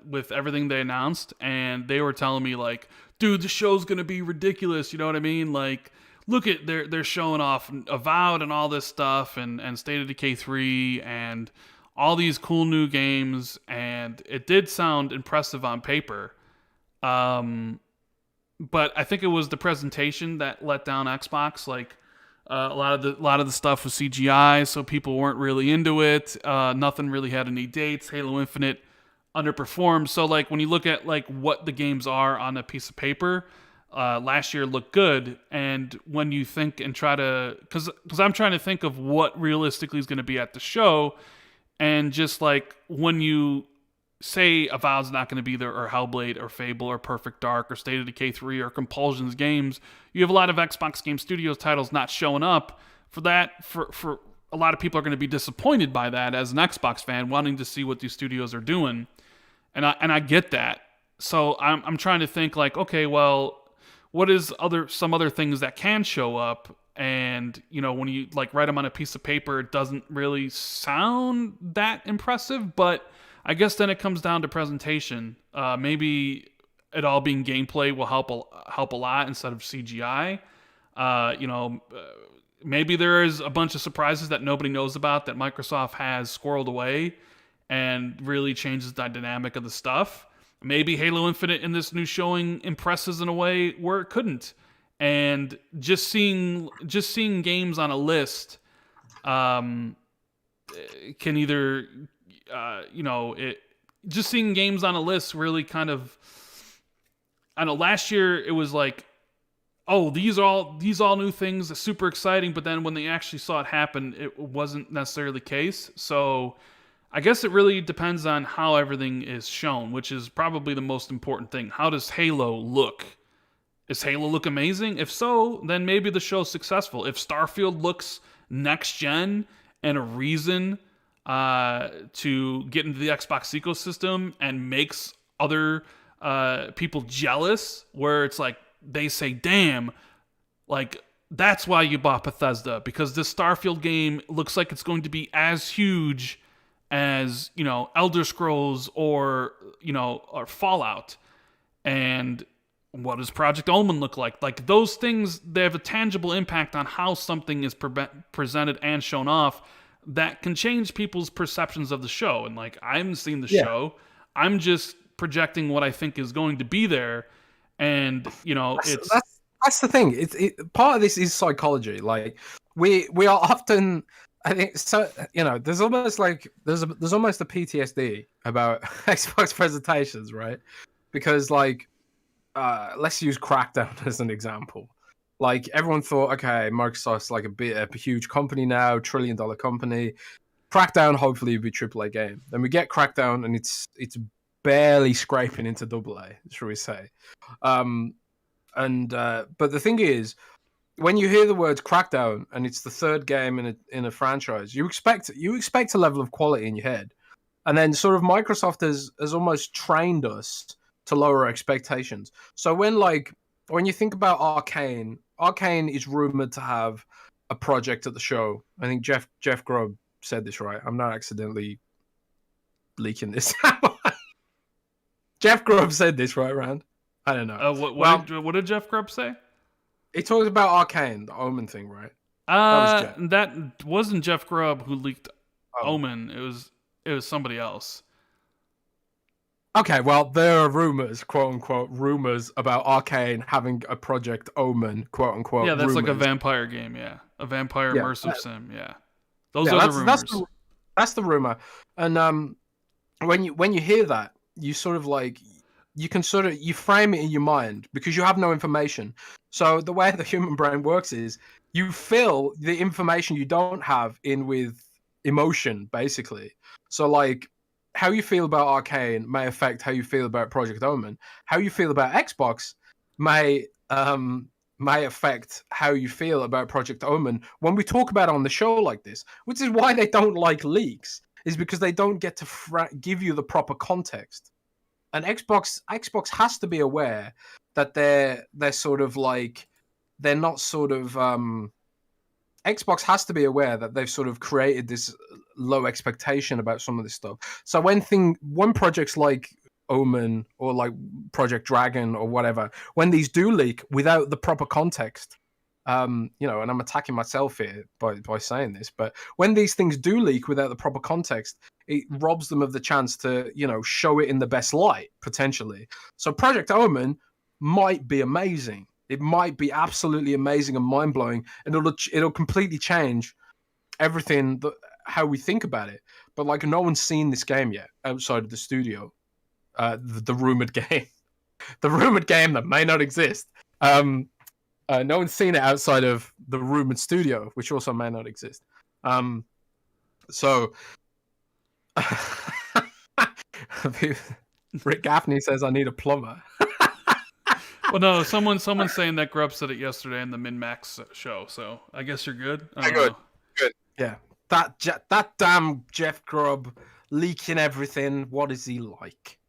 with everything they announced, and they were telling me like, dude, the show's gonna be ridiculous. You know what I mean? Like, look at they're showing off Avowed and all this stuff, and State of Decay 3 and all these cool new games, and it did sound impressive on paper. But I think it was the presentation that let down Xbox. Like, a lot of the stuff was CGI, so people weren't really into it. Nothing really had any dates. Halo Infinite underperformed. So like when you look at like what the games are on a piece of paper, last year looked good. And when you think and try to, because I'm trying to think of what realistically is going to be at the show, and just like when you say Avowed's not going to be there, or Hellblade, or Fable, or Perfect Dark, or State of Decay 3, or Compulsion's games, you have a lot of Xbox Game Studios titles not showing up. For that, for a lot of people are going to be disappointed by that as an Xbox fan, wanting to see what these studios are doing, and I get that. So I'm trying to think like, okay, well, what is some other things that can show up? And when you like write them on a piece of paper, it doesn't really sound that impressive, but I guess then it comes down to presentation. Maybe it all being gameplay will help a lot instead of CGI. Maybe there is a bunch of surprises that nobody knows about that Microsoft has squirreled away, and really changes the dynamic of the stuff. Maybe Halo Infinite in this new showing impresses in a way where it couldn't. And just seeing games on a list, can either just seeing games on a list really kind of, I know last year it was like, oh, these all new things, super exciting, but then when they actually saw it happen, it wasn't necessarily the case. So I guess it really depends on how everything is shown, which is probably the most important thing. How does Halo look Does Halo look amazing? If so, then maybe the show's successful. If Starfield looks next gen and a reason to get into the Xbox ecosystem and makes other people jealous, where it's like they say, "Damn, like that's why you bought Bethesda, because this Starfield game looks like it's going to be as huge as, Elder Scrolls or, or Fallout." And what does Project Omen look like? Like those things, they have a tangible impact on how something is presented and shown off that can change people's perceptions of the show. And like, I haven't seen the Yeah. show. I'm just projecting what I think is going to be there. And, That's the thing. Part of this is psychology. Like we are often, I think, so there's almost a PTSD about Xbox presentations, right? Because like, let's use Crackdown as an example. Like everyone thought, okay, Microsoft's like a huge company now, $1 trillion company. Crackdown hopefully will be AAA game. Then we get Crackdown and it's barely scraping into AA, shall we say? But the thing is, when you hear the words Crackdown and it's the third game in a franchise, you expect a level of quality in your head, and then sort of Microsoft has almost trained us to lower expectations. So when you think about Arcane is rumored to have a project at the show. I think Jeff Grubb said this, right? I'm not accidentally leaking this out. Jeff Grubb said this, right, Rand? I don't know. What did Jeff Grubb say? He talked about Arcane, the Omen thing, right? That wasn't Jeff Grubb who leaked Omen. It was somebody else. Okay, well, there are rumors, quote unquote, rumors about Arcane having a project Omen, quote unquote. Yeah, that's rumors. like a vampire game. Yeah, a vampire immersive sim. Yeah, those are the rumors. That's the rumor. And when you hear that, you sort of like you frame it in your mind because you have no information. So the way the human brain works is you fill the information you don't have in with emotion, basically. So like, how you feel about Arcane may affect how you feel about Project Omen. How you feel about Xbox may affect how you feel about Project Omen when we talk about it on the show like this, which is why they don't like leaks, is because they don't get to give you the proper context. And Xbox has to be aware that they're sort of like, they're not sort of Xbox has to be aware that they've sort of created this low expectation about some of this stuff. So when projects like Omen or like Project Dragon or whatever, when these do leak without the proper context, and I'm attacking myself here by saying this, but when these things do leak without the proper context, it robs them of the chance to, show it in the best light, potentially. So Project Omen might be amazing. It might be absolutely amazing and mind-blowing, and it'll completely change everything, how we think about it. But like, no one's seen this game yet outside of the studio. The rumored game. The rumored game that may not exist. No one's seen it outside of the rumored studio, which also may not exist. So Rick Gaffney says I need a plumber. Well, no, someone's saying that Grubb said it yesterday in the Min-Max show, so I guess you're good. Good. Yeah, that damn Jeff Grubb leaking everything. What is he like?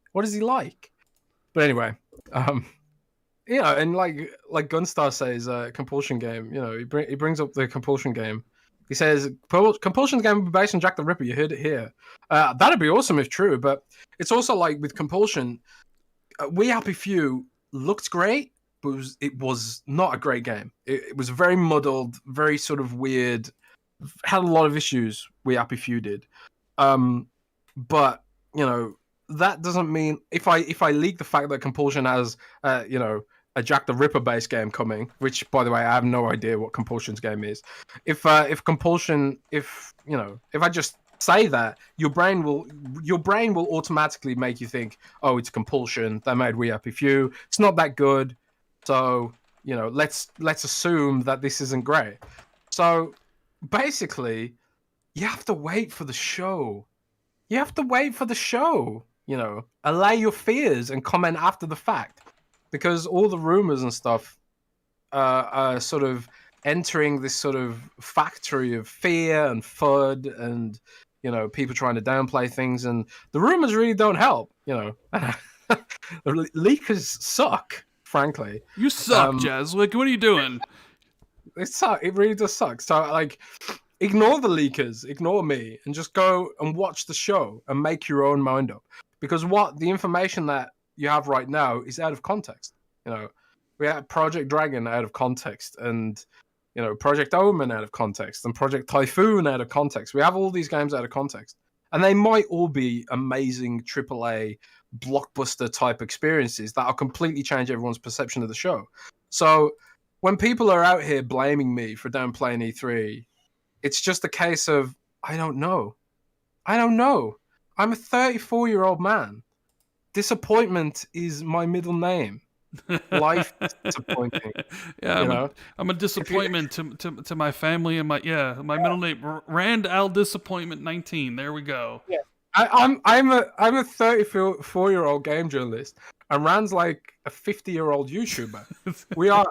But anyway, and like Gunstar says, compulsion game. He brings up the compulsion game. He says compulsion game will be based on Jack the Ripper. You heard it here. That'd be awesome if true, but it's also like with compulsion, We Happy Few looked great, but it was not a great game. It was very muddled, very sort of weird, had a lot of issues. We Happy Few did. But that doesn't mean if I leak the fact that Compulsion has a Jack the Ripper based game coming, which by the way I have no idea what Compulsion's game is. If I just say that, your brain will automatically make you think, oh, it's Compulsion. They made We Happy Few. It's not that good. So, let's assume that this isn't great. So basically, you have to wait for the show. Allay your fears and comment after the fact. because all the rumors and stuff are sort of entering this sort of factory of fear and FUD and people trying to downplay things, and the rumors really don't help. The leakers suck, frankly. You suck, Jez. Like, what are you doing? It sucks. It really does suck. So like, ignore the leakers, ignore me, and just go and watch the show and make your own mind up. Because the information that you have right now is out of context. We have Project Dragon out of context, and Project Omen out of context, and Project Typhoon out of context. We have all these games out of context, and they might all be amazing AAA blockbuster type experiences that'll completely change everyone's perception of the show. So when people are out here blaming me for downplaying E3, it's just a case of I don't know. I'm a 34-year-old man. Disappointment is my middle name. Life is disappointing. Yeah, I'm a disappointment to my family and my middle name Rand Disappointment 19. There we go. Yeah, I'm a 34-year-old game journalist, and Rand's like a 50-year-old YouTuber. we are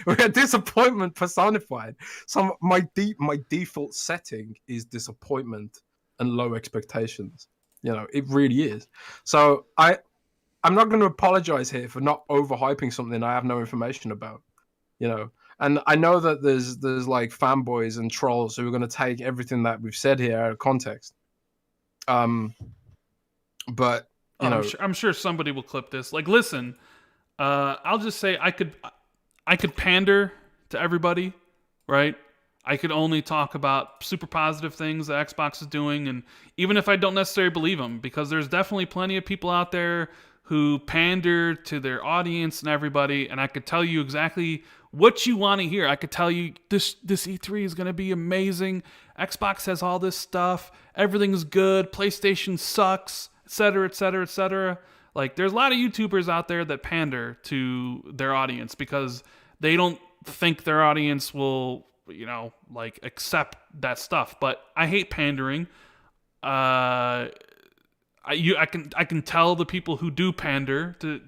we are disappointment personified. So my default setting is disappointment and low expectations. It really is. So I'm not going to apologize here for not overhyping something I have no information about, And I know that there's like fanboys and trolls who are going to take everything that we've said here out of context. But I'm sure somebody will clip this. Like, listen, I'll just say I could pander to everybody, right? I could only talk about super positive things that Xbox is doing, and even if I don't necessarily believe them, because there's definitely plenty of people out there who pander to their audience and everybody, and I could tell you exactly what you want to hear. I could tell you this E3 is going to be amazing. Xbox has all this stuff. Everything's good. PlayStation sucks, etc., etc., etc. Like, there's a lot of YouTubers out there that pander to their audience because they don't think their audience will, accept that stuff. But I hate pandering. I can tell the people who do pander to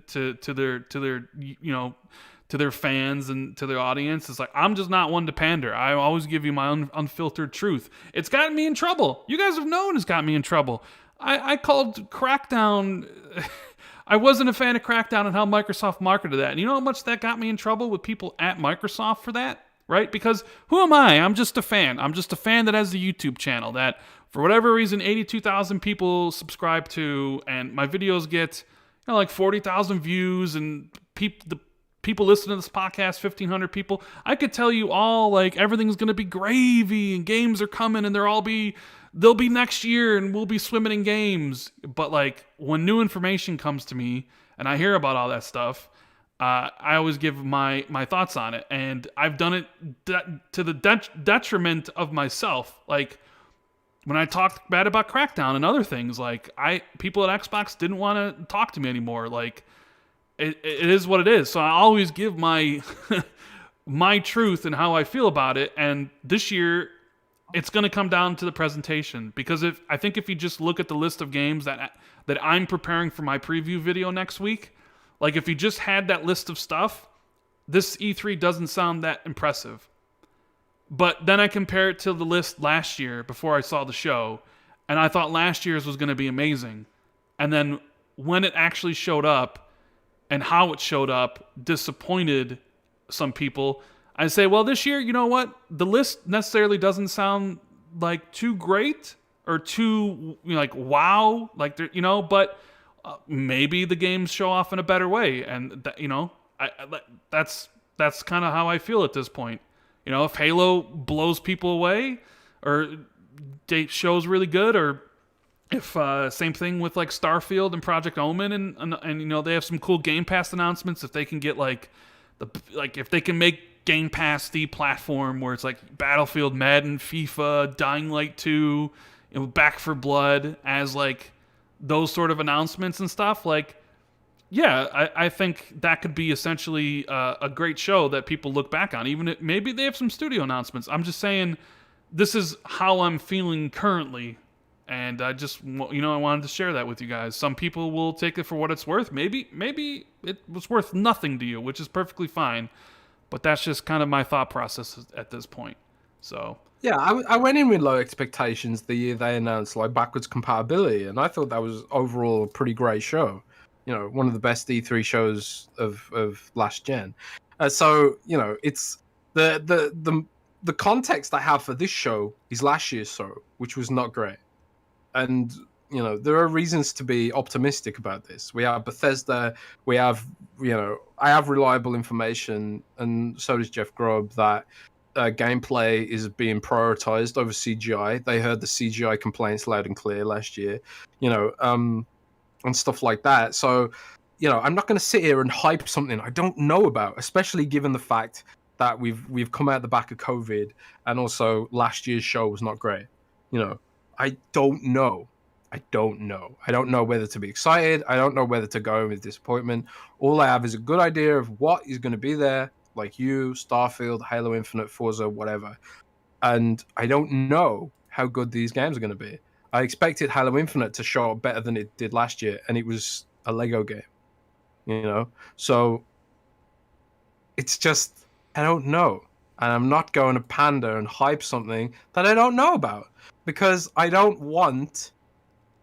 their fans and to their audience. It's like, I'm just not one to pander. I always give you my unfiltered truth. It's gotten me in trouble. You guys have known it's got me in trouble. I called Crackdown. I wasn't a fan of Crackdown and how Microsoft marketed that. And you know how much that got me in trouble with people at Microsoft for that? Right? Because who am I? I'm just a fan. I'm just a fan that has a YouTube channel that, for whatever reason, 82,000 people subscribe to, and my videos get like 40,000 views, and the people listening to this podcast, 1,500 people. I could tell you all, like, everything's going to be gravy, and games are coming, and they'll be next year, and we'll be swimming in games. But, like, when new information comes to me, and I hear about all that stuff, I always give my thoughts on it, and I've done it to the detriment of myself. Like, when I talked bad about Crackdown and other things, like, people at Xbox didn't want to talk to me anymore. Like, it is what it is. So I always give my my truth and how I feel about it. And this year, it's going to come down to the presentation, because I think if you just look at the list of games that I'm preparing for my preview video next week, like, if you just had that list of stuff, this E3 doesn't sound that impressive. But then I compare it to the list last year before I saw the show, and I thought last year's was going to be amazing. And then when it actually showed up and how it showed up disappointed some people, I say, well, this year, you know what? The list necessarily doesn't sound like too great or too like wow, like, but maybe the games show off in a better way, and that's kind of how I feel at this point. If Halo blows people away, or shows really good, or if same thing with like Starfield and Project Omen, and they have some cool Game Pass announcements. If they can get if they can make Game Pass the platform where it's like Battlefield, Madden, FIFA, Dying Light 2, Back 4 Blood as like those sort of announcements and stuff, like, yeah, I think that could be essentially a great show that people look back on. Even if maybe they have some studio announcements. I'm just saying, this is how I'm feeling currently And I just, I wanted to share that with you guys. Some people will take it for what it's worth. Maybe it was worth nothing to you, which is perfectly fine. But that's just kind of my thought process at this point. So Yeah, I went in with low expectations the year they announced like backwards compatibility, and I thought that was overall a pretty great show. One of the best E3 shows of last gen. So it's the context I have for this show is last year's show, which was not great, and there are reasons to be optimistic about this. We have Bethesda, we have I have reliable information, and so does Jeff Grubb, that gameplay is being prioritized over CGI. They heard the CGI complaints loud and clear last year, and stuff like that. So, I'm not going to sit here and hype something I don't know about, especially given the fact that we've come out the back of COVID, and also last year's show was not great. I don't know. I don't know. I don't know whether to be excited. I don't know whether to go in with disappointment. All I have is a good idea of what is going to be there, like Starfield, Halo Infinite, Forza, whatever. And I don't know how good these games are going to be. I expected Halo Infinite to show up better than it did last year, and it was a Lego game. So it's just, I don't know. And I'm not going to pander and hype something that I don't know about, because I don't want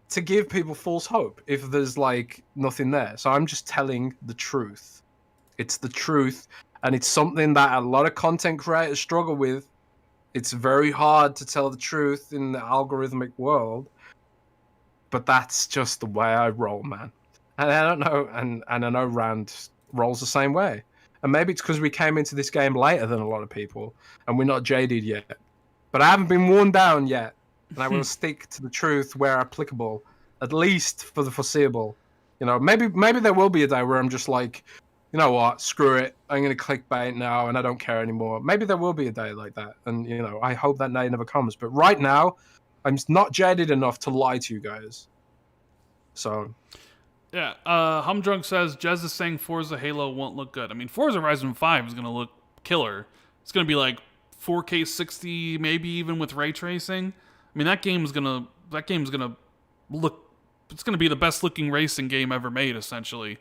to give people false hope if there's like nothing there. So I'm just telling the truth. It's the truth, and it's something that a lot of content creators struggle with. It's very hard to tell the truth in the algorithmic world, but that's just the way I roll, man. And I don't know, and I know Rand rolls the same way. And maybe it's because we came into this game later than a lot of people, and we're not jaded yet. But I haven't been worn down yet, and I will stick to the truth where applicable, at least for the foreseeable. Maybe there will be a day where I'm just like, you know what, screw it, I'm going to clickbait now, and I don't care anymore. Maybe there will be a day like that, and I hope that day never comes. But right now, I'm not jaded enough to lie to you guys. So yeah, Humdrunk says Jez is saying Forza Halo won't look good. I mean, Forza Horizon 5 is going to look killer. It's going to be like 4K 60, maybe even with ray tracing. I mean, that game's gonna look. It's gonna be the best looking racing game ever made, essentially.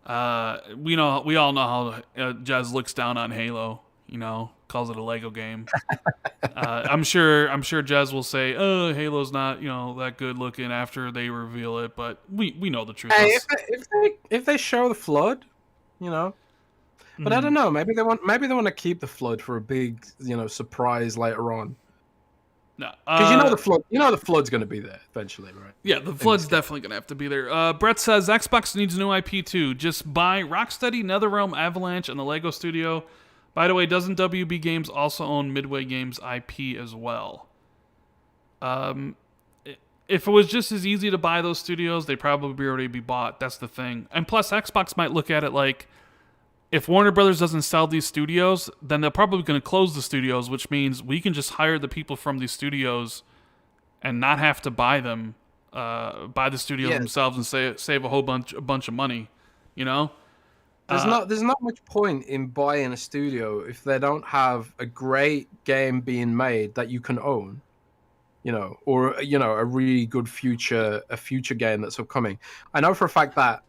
We all know how Jez looks down on Halo. Calls it a Lego game. I'm sure Jez will say, "Oh, Halo's not that good looking" after they reveal it. But we know the truth. Hey, if they show the flood, But I don't know. Maybe they want to keep the flood for a big surprise later on. No, because the flood. The flood's going to be there eventually, right? Yeah, the flood's definitely going to have to be there. Brett says Xbox needs a new IP too. Just buy Rocksteady, NetherRealm, Avalanche, and the Lego Studio. By the way, doesn't WB Games also own Midway Games IP as well? If it was just as easy to buy those studios, they'd probably already be bought. That's the thing. And plus, Xbox might look at it like, if Warner Brothers doesn't sell these studios, then they're probably going to close the studios, which means we can just hire the people from these studios and not have to buy them, buy the studios themselves, and save a bunch of money. There's not much point in buying a studio if they don't have a great game being made that you can own, or a really good future game that's upcoming. I know for a fact that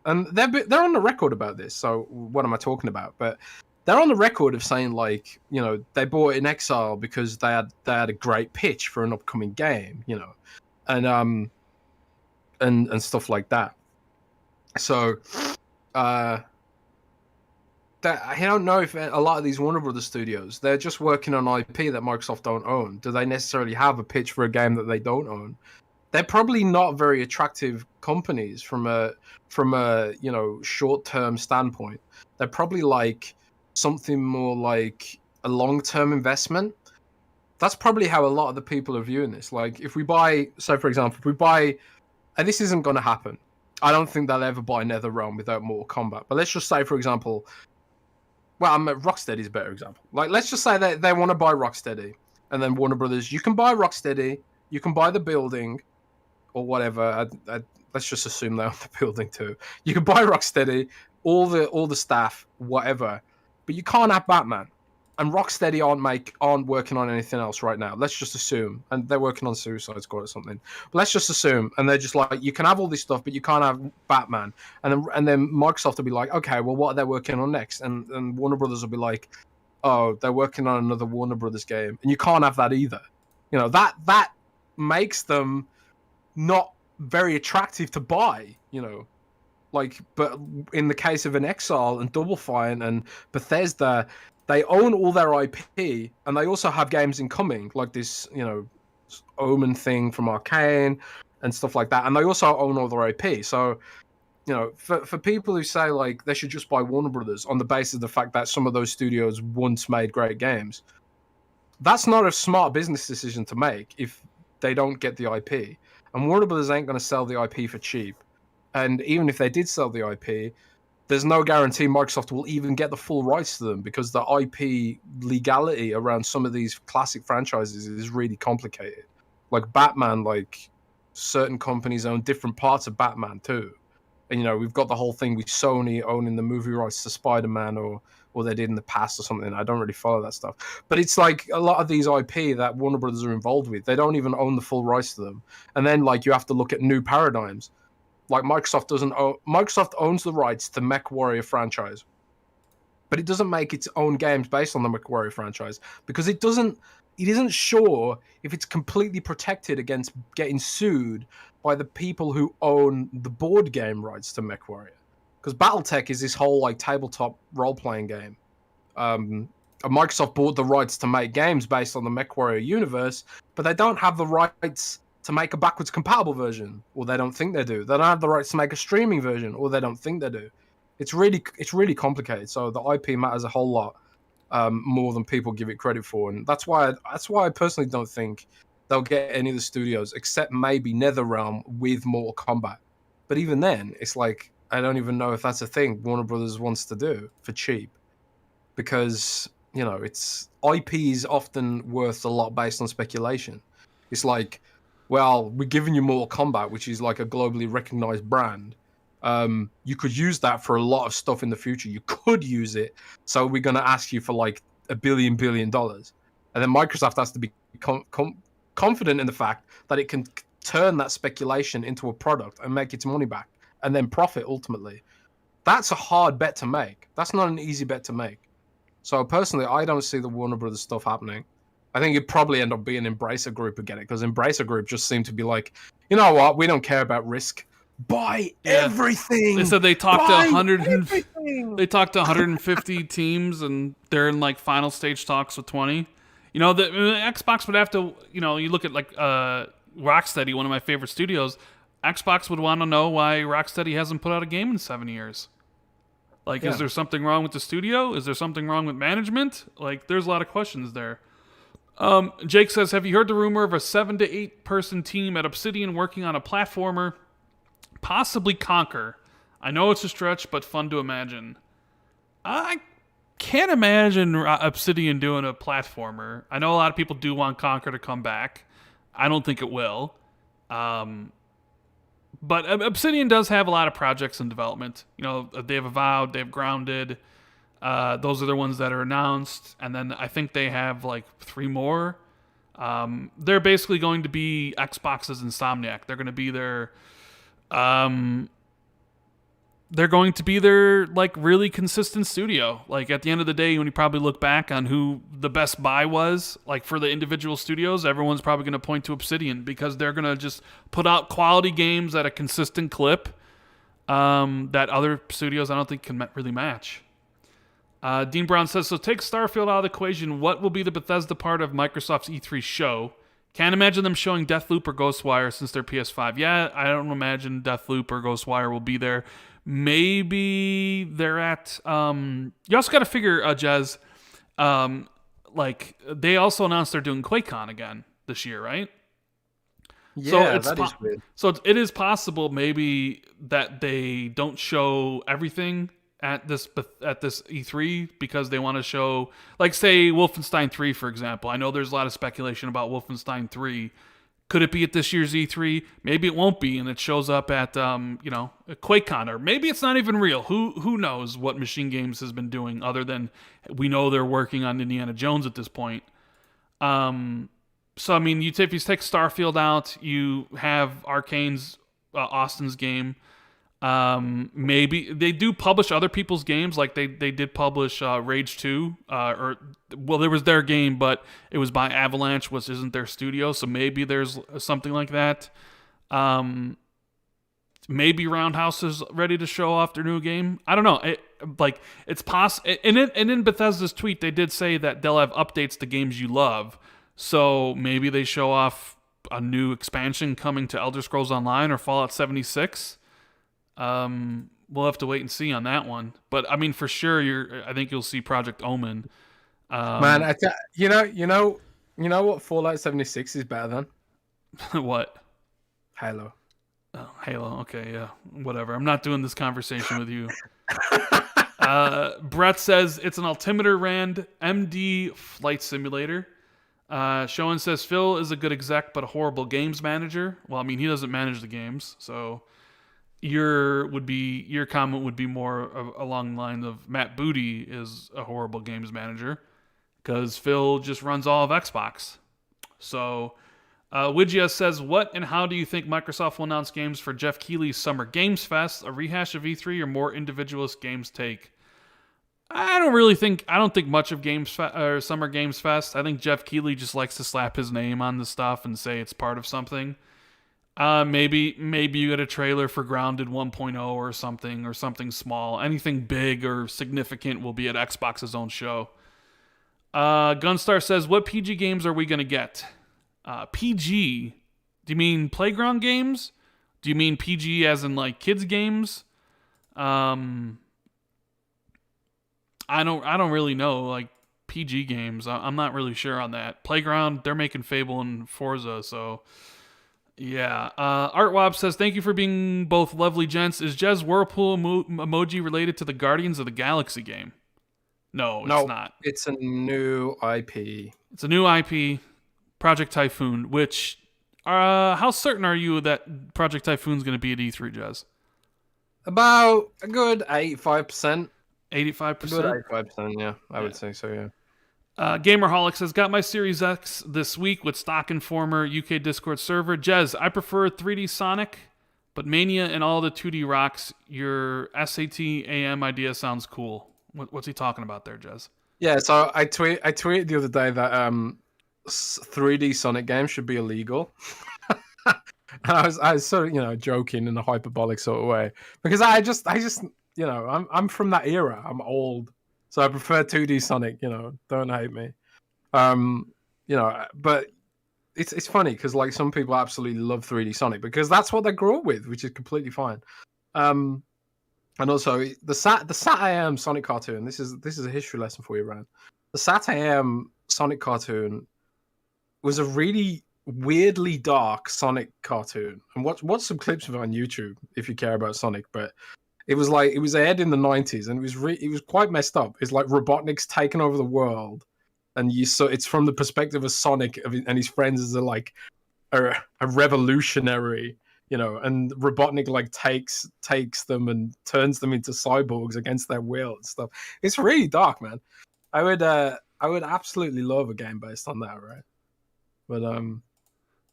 and they're on the record about this. So what am I talking about? But they're on the record of saying like they bought In Exile because they had a great pitch for an upcoming game, and stuff like that. So I don't know if a lot of these Warner Brothers studios, they're just working on IP that Microsoft don't own. Do they necessarily have a pitch for a game that they don't own? They're probably not very attractive companies from a short-term standpoint. They're probably like something more like a long-term investment. That's probably how a lot of the people are viewing this. Like, if we buy, so for example, and this isn't going to happen. I don't think they'll ever buy NetherRealm without Mortal Kombat. But let's just say, for example, Rocksteady is a better example. Like, let's just say they want to buy Rocksteady, and then Warner Brothers, you can buy Rocksteady, you can buy the building, or whatever. Let's just assume they own the building too. You can buy Rocksteady, all the staff, whatever, but you can't have Batman. and Rocksteady aren't working on anything else right now. Let's just assume, and they're working on Suicide Squad or something. But let's just assume, and they're just like, you can have all this stuff, but you can't have Batman. And then Microsoft will be like, okay, well, what are they working on next? And Warner Brothers will be like, oh, they're working on another Warner Brothers game, and you can't have that either. You know, that makes them not very attractive to buy. You know, like, but in the case of an Exile and Double Fine and Bethesda, they own all their IP, and they also have games incoming, like this, you know, Omen thing from Arcane and stuff like that. And they also own all their IP. So, you know, for people who say like they should just buy Warner Brothers on the basis of the fact that some of those studios once made great games, that's not a smart business decision to make if they don't get the IP. And Warner Brothers ain't going to sell the IP for cheap. And even if they did sell the IP, there's no guarantee Microsoft will even get the full rights to them, because the IP legality around some of these classic franchises is really complicated. Like Batman, like certain companies own different parts of Batman too. And, you know, we've got the whole thing with Sony owning the movie rights to Spider-Man, or they did in the past or something. I don't really follow that stuff. But it's like a lot of these IP that Warner Brothers are involved with, they don't even own the full rights to them. And then, like, you have to look at new paradigms. Like Microsoft owns the rights to MechWarrior franchise, but it doesn't make its own games based on the MechWarrior franchise, because it isn't sure if it's completely protected against getting sued by the people who own the board game rights to MechWarrior. Because BattleTech is this whole like tabletop role-playing game. Microsoft bought the rights to make games based on the MechWarrior universe, but they don't have the rights to make a backwards compatible version, or they don't think they do. They don't have the rights to make a streaming version, or they don't think they do. It's really complicated. So the IP matters a whole lot more than people give it credit for, and that's why I personally don't think they'll get any of the studios except maybe NetherRealm with Mortal Kombat. But even then, it's like I don't even know if that's a thing Warner Brothers wants to do for cheap, because you know it's IP is often worth a lot based on speculation. It's like, well, we're giving you Mortal Kombat, which is like a globally recognized brand. You could use that for a lot of stuff in the future. You could use it, so we're going to ask you for like $1 billion. And then Microsoft has to be confident in the fact that it can turn that speculation into a product and make its money back, and then profit ultimately. That's a hard bet to make. That's not an easy bet to make. So personally, I don't see the Warner Brothers stuff happening. I think it'd probably end up being Embracer Group again, because Embracer Group just seem to be like, you know what, we don't care about risk. Buy everything. They said they talked to 150 teams, and they're in like final stage talks with 20. You know, the Xbox would have to, you know, you look at like Rocksteady, one of my favorite studios. Xbox would want to know why Rocksteady hasn't put out a game in 7 years. Like, is there something wrong with the studio? Is there something wrong with management? Like, there's a lot of questions there. Jake says, have you heard the rumor of a 7 to 8 person team at Obsidian working on a platformer, possibly Conquer? I know it's a stretch, but fun to imagine. I can't imagine Obsidian doing a platformer. I know a lot of people do want Conquer to come back. I don't think it will. But Obsidian does have a lot of projects in development. You know, they have Avowed, they have Grounded. Those are the ones that are announced, and then I think they have like 3 more. They're basically going to be Xbox's Insomniac. They're going to be their like really consistent studio. Like at the end of the day, when you probably look back on who the best buy was, like for the individual studios, everyone's probably going to point to Obsidian, because they're going to just put out quality games at a consistent clip that other studios I don't think can really match. Dean Brown says, so take Starfield out of the equation. What will be the Bethesda part of Microsoft's E3 show? Can't imagine them showing Deathloop or Ghostwire since they're PS5. Yeah, I don't imagine Deathloop or Ghostwire will be there. Maybe they're at... you also got to figure, Jez, like, they also announced they're doing QuakeCon again this year, right? Yeah, that is weird. So it is possible maybe that they don't show everything at this E3 because they want to show, like, say, Wolfenstein 3, for example. I know there's a lot of speculation about Wolfenstein 3 Could it be at this year's E3? Maybe it won't be, and it shows up at QuakeCon, or maybe it's not even real. Who knows what Machine Games has been doing other than we know they're working on Indiana Jones at this point. So I mean, if you take Starfield out, you have Arcane's Austin's game. Maybe they do publish other people's games, like they did publish Rage 2, there was their game, but it was by Avalanche, which isn't their studio, so maybe there's something like that. Maybe Roundhouse is ready to show off their new game. I don't know. It's possible. And in Bethesda's tweet, they did say that they'll have updates to games you love. So maybe they show off a new expansion coming to Elder Scrolls Online or Fallout 76. We'll have to wait and see on that one. But I mean, for sure, I think you'll see Project Omen. Man, you know what Fallout 76 is better than? What? Halo. Oh, Halo. Okay, yeah, whatever. I'm not doing this conversation with you. Brett says it's an altimeter Rand MD flight simulator. Showen says Phil is a good exec but a horrible games manager. Well, I mean, he doesn't manage the games, so your comment would be more along the line of Matt Booty is a horrible games manager because Phil just runs all of Xbox. So Widgia says, what and how do you think Microsoft will announce games for Jeff Keighley's Summer Games Fest? A rehash of E3 or more individualist games take? I don't think much of Summer Games Fest. I think Jeff Keighley just likes to slap his name on the stuff and say it's part of something. Maybe you get a trailer for Grounded 1.0 or something small. Anything big or significant will be at Xbox's own show. Gunstar says, what PG games are we going to get? PG? Do you mean playground games? Do you mean PG as in like kids games? I don't really know, like PG games. I'm not really sure on that. Playground, they're making Fable and Forza, so yeah. Artwob says, thank you for being both lovely gents. Is Jez Whirlpool emoji related to the Guardians of the Galaxy game? No, it's not. It's a new IP. It's a new IP, Project Typhoon, which how certain are you that Project Typhoon's going to be at E3, Jez? About a good 85%. 85%? 85%, yeah. I would say so, yeah. Gamerholic says, got my Series X this week with Stock Informer UK Discord server. Jez, I prefer 3D Sonic, but Mania and all the 2D rocks. Your SAT AM idea sounds cool. What's he talking about there, Jez? Yeah, so I tweeted the other day that 3D Sonic games should be illegal. And I was sort of, joking in a hyperbolic sort of way. Because I just I'm from that era. I'm old. So I prefer 2D Sonic, don't hate me. But it's funny because like some people absolutely love 3D Sonic because that's what they grew up with, which is completely fine. And also the Sat AM Sonic cartoon, this is a history lesson for you, Rand. The Sat AM Sonic cartoon was a really weirdly dark Sonic cartoon. And watch some clips of it on YouTube if you care about Sonic, but it was aired in the 90s and it was quite messed up. It's like Robotnik's taken over the world, and it's from the perspective of Sonic and his friends as a revolutionary, and Robotnik like takes them and turns them into cyborgs against their will and stuff. It's really dark, man. I would absolutely love a game based on that, right? But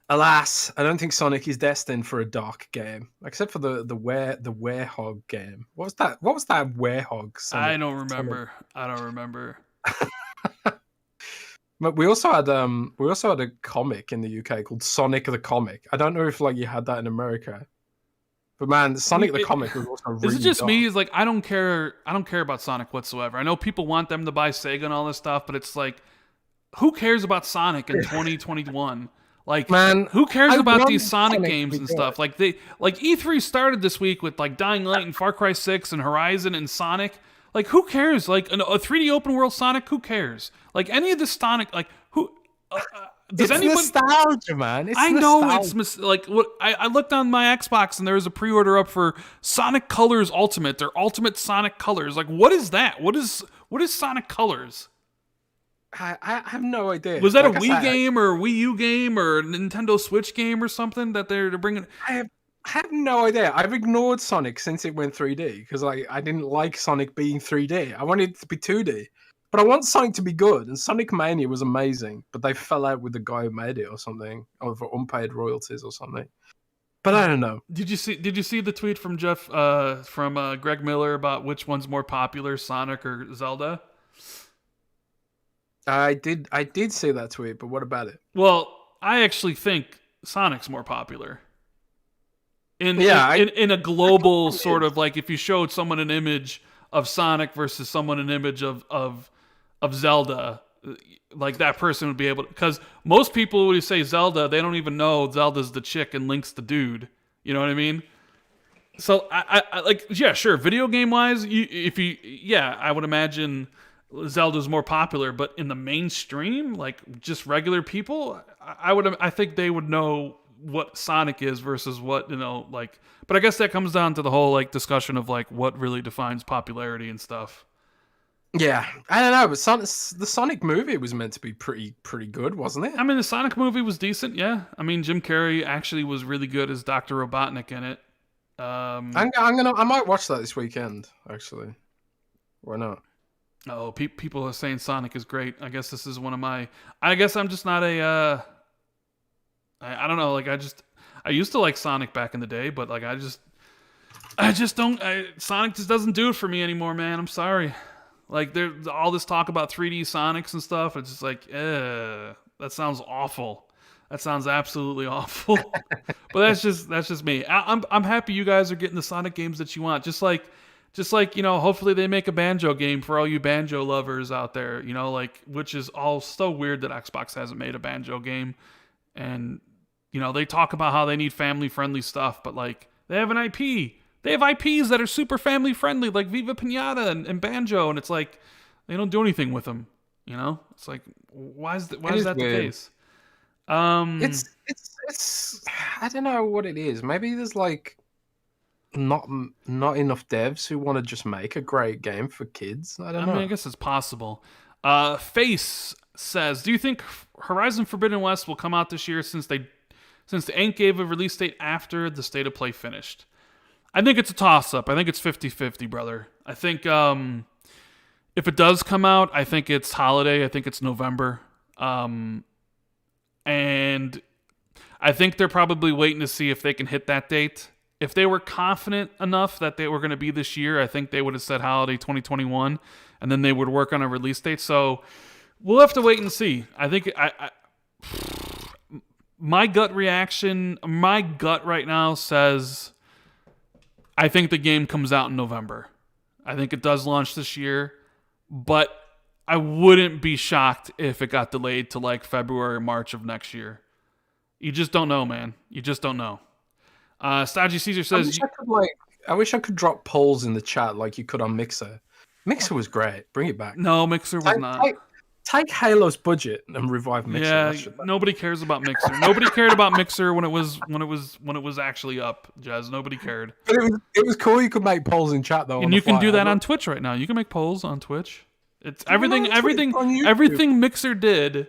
alas, I don't think Sonic is destined for a dark game, except for the Werehog game. What was that Werehog? Sonic? I don't remember. But we also had a comic in the UK called Sonic the Comic. I don't know if like you had that in America. But man, Sonic the Comic was also really Is it just dark. me? Is like I don't care about Sonic whatsoever. I know people want them to buy Sega and all this stuff, but it's like, who cares about Sonic in 2021? Like, man, who cares I about love these Sonic Sonic games and because- stuff? Like E3 started this week with like Dying Light and Far Cry 6 and Horizon and Sonic. Like, who cares? Like a 3D open world Sonic, who cares? Like any of the Sonic, like who does it's anybody? nostalgia, man. I know it's like what I looked on my Xbox and there was a pre-order up for Sonic Colors Ultimate or Ultimate Sonic Colors. Like, what is that? What is Sonic Colors? I have no idea. Was that a Like I Wii said, game or a Wii U game or a Nintendo Switch game or something that they're bringing? I have no idea. I've ignored Sonic since it went 3D because I didn't like Sonic being 3D. I wanted it to be 2D. But I want Sonic to be good, and Sonic Mania was amazing, but they fell out with the guy who made it or something, or for unpaid royalties or something. But I don't know. Did you see the tweet from Greg Miller about which one's more popular, Sonic or Zelda? I did see that tweet, but what about it? Well, I actually think Sonic's more popular. In a global sort of like, if you showed someone an image of Sonic versus someone an image of Zelda, like that person would be able to, because most people when you say Zelda, they don't even know Zelda's the chick and Link's the dude. You know what I mean? So I like, yeah, sure. Video game wise, I would imagine Zelda's more popular, but in the mainstream, like just regular people, I think they would know what Sonic is versus what, like, but I guess that comes down to the whole like discussion of like what really defines popularity and stuff. Yeah, I don't know, but the Sonic movie was meant to be pretty good, wasn't it? I mean, the Sonic movie was decent, yeah. I mean, Jim Carrey actually was really good as Dr. Robotnik in it. I might watch that this weekend, actually. Why not? Oh, people are saying Sonic is great. I guess this is one of my. I guess I'm just not a. I don't know. Like I used to like Sonic back in the day, but like I just don't. Sonic just doesn't do it for me anymore, man. I'm sorry. Like there's all this talk about 3D Sonics and stuff. It's just like, that sounds awful. That sounds absolutely awful. But that's just me. I'm happy you guys are getting the Sonic games that you want. Just like hopefully they make a Banjo game for all you Banjo lovers out there. Like, which is all so weird that Xbox hasn't made a Banjo game. And they talk about how they need family friendly stuff, but like they have an IP. They have IPs that are super family friendly, like Viva Pinata and Banjo, and it's like they don't do anything with them. It's like why is that the case? It's I don't know what it is. Maybe there's like not enough devs who want to just make a great game for kids. I don't know. I guess it's possible. Face says, do you think Horizon Forbidden West will come out this year since the Inc. gave a release date after the State of Play finished? I think it's a toss-up. I think it's 50-50, brother. I think if it does come out, I think it's holiday. I think it's November. And I think they're probably waiting to see if they can hit that date. If they were confident enough that they were going to be this year, I think they would have said holiday 2021, and then they would work on a release date. So we'll have to wait and see. I think my gut right now says I think the game comes out in November. I think it does launch this year, but I wouldn't be shocked if it got delayed to like February or March of next year. You just don't know, man. You just don't know. Stodgy Caesar says, I wish I could drop polls in the chat like you could on Mixer. Mixer was great. Bring it back. No, Mixer was not. Take Halo's budget and revive Mixer. Yeah, nobody cares about Mixer. Nobody cared about Mixer when it was actually up. Jez, nobody cared. But it was cool. You could make polls in chat though, and you can do that on Twitch right now. You can make polls on Twitch. It's everything Mixer did.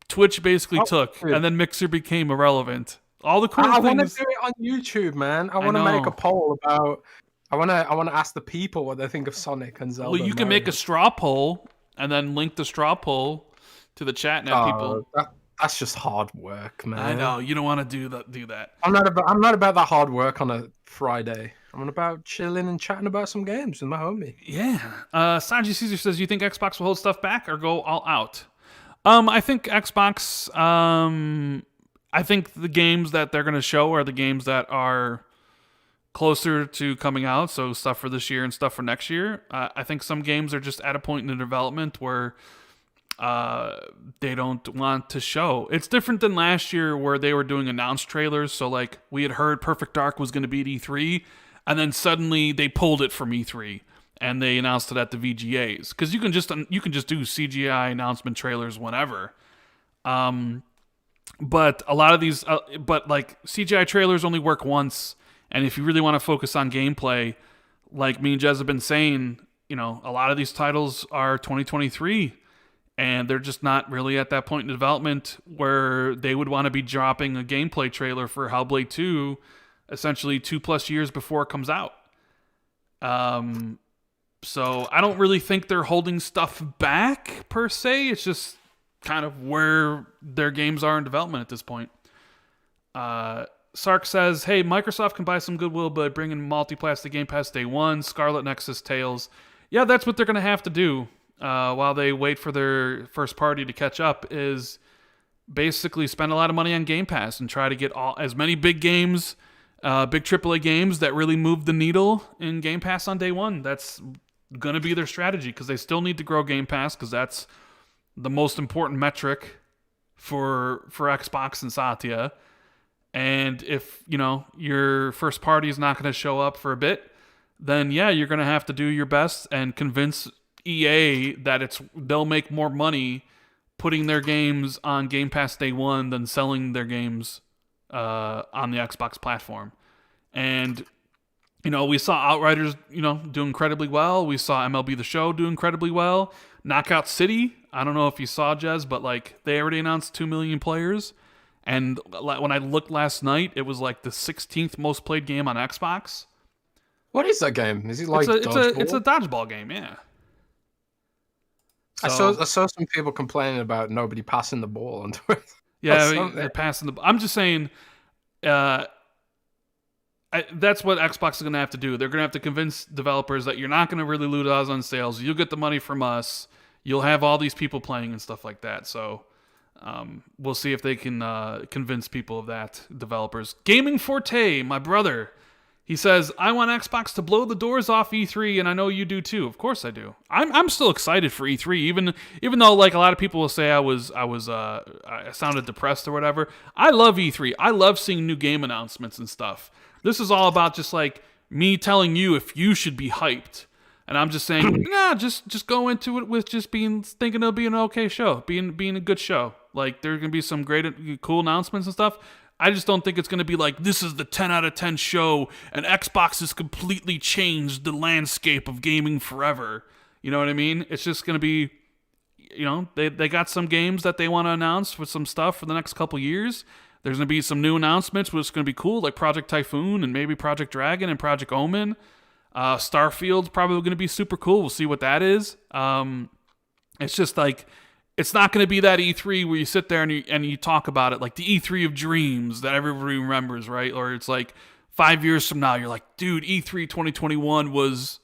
Twitch basically took, and then Mixer became irrelevant. All the cool things. I want to do it on YouTube, man. I want to make a poll about. I want to ask the people what they think of Sonic and Zelda. Well, you can make a straw poll and then link the straw poll to the chat. Now, people. That's just hard work, man. I know you don't want to do that. I'm not about that hard work on a Friday. I'm about chilling and chatting about some games with my homie. Yeah. Sanji Caesar says, you think Xbox will hold stuff back or go all out? I think Xbox. I think the games that they're going to show are the games that are closer to coming out, so stuff for this year and stuff for next year. I think some games are just at a point in the development where they don't want to show. It's different than last year where they were doing announced trailers, so like we had heard Perfect Dark was going to be at E3, and then suddenly they pulled it from E3 and they announced it at the VGAs, because you can just do CGI announcement trailers whenever. But a lot of these, but like CGI trailers only work once, and if you really want to focus on gameplay, like me and Jez have been saying, a lot of these titles are 2023, and they're just not really at that point in development where they would want to be dropping a gameplay trailer for Hellblade 2 essentially 2+ years before it comes out. So I don't really think they're holding stuff back per se. It's just kind of where their games are in development at this point. Sark says, hey, Microsoft can buy some goodwill by bringing multiplayer to Game Pass day one, Scarlet Nexus Tales. Yeah, that's what they're going to have to do while they wait for their first party to catch up, is basically spend a lot of money on Game Pass and try to get as many big games, big AAA games that really move the needle in Game Pass on day one. That's going to be their strategy, because they still need to grow Game Pass, because that's the most important metric for Xbox and Satya. And if, your first party is not going to show up for a bit, then yeah, you're going to have to do your best and convince EA that they'll make more money putting their games on Game Pass day one than selling their games on the Xbox platform. And, we saw Outriders, do incredibly well. We saw MLB The Show do incredibly well. Knockout City, I don't know if you saw, Jez, but they already announced 2 million players. And when I looked last night, it was the 16th most played game on Xbox. What is that game? Is it like dodgeball? It's a dodgeball game, yeah. So, I saw some people complaining about nobody passing the ball on Twitter. Yeah, they're passing the. I'm just saying, that's what Xbox is going to have to do. They're going to have to convince developers that you're not going to really lose us on sales. You'll get the money from us. You'll have all these people playing and stuff like that. So. We'll see if they can convince people of that, developers. Gaming Forte, my brother, he says, I want Xbox to blow the doors off E3, and I know you do too. Of course I do. I'm still excited for E3, even though a lot of people will say I sounded depressed or whatever. I love E3. I love seeing new game announcements and stuff. This is all about just me telling you if you should be hyped. And I'm just saying, nah, just go into it with just thinking it'll be an okay show, being a good show. There's gonna be some great, cool announcements and stuff. I just don't think it's gonna be this is the 10 out of 10 show, and Xbox has completely changed the landscape of gaming forever. You know what I mean? It's just gonna be, they got some games that they want to announce with some stuff for the next couple years. There's gonna be some new announcements, which is gonna be cool, like Project Typhoon and maybe Project Dragon and Project Omen. Starfield's probably going to be super cool. We'll see what that is. It's just it's not going to be that E3 where you sit there and you talk about it like the E3 of dreams that everybody remembers, right? Or it's 5 years from now, you're like, dude, E3 2021 was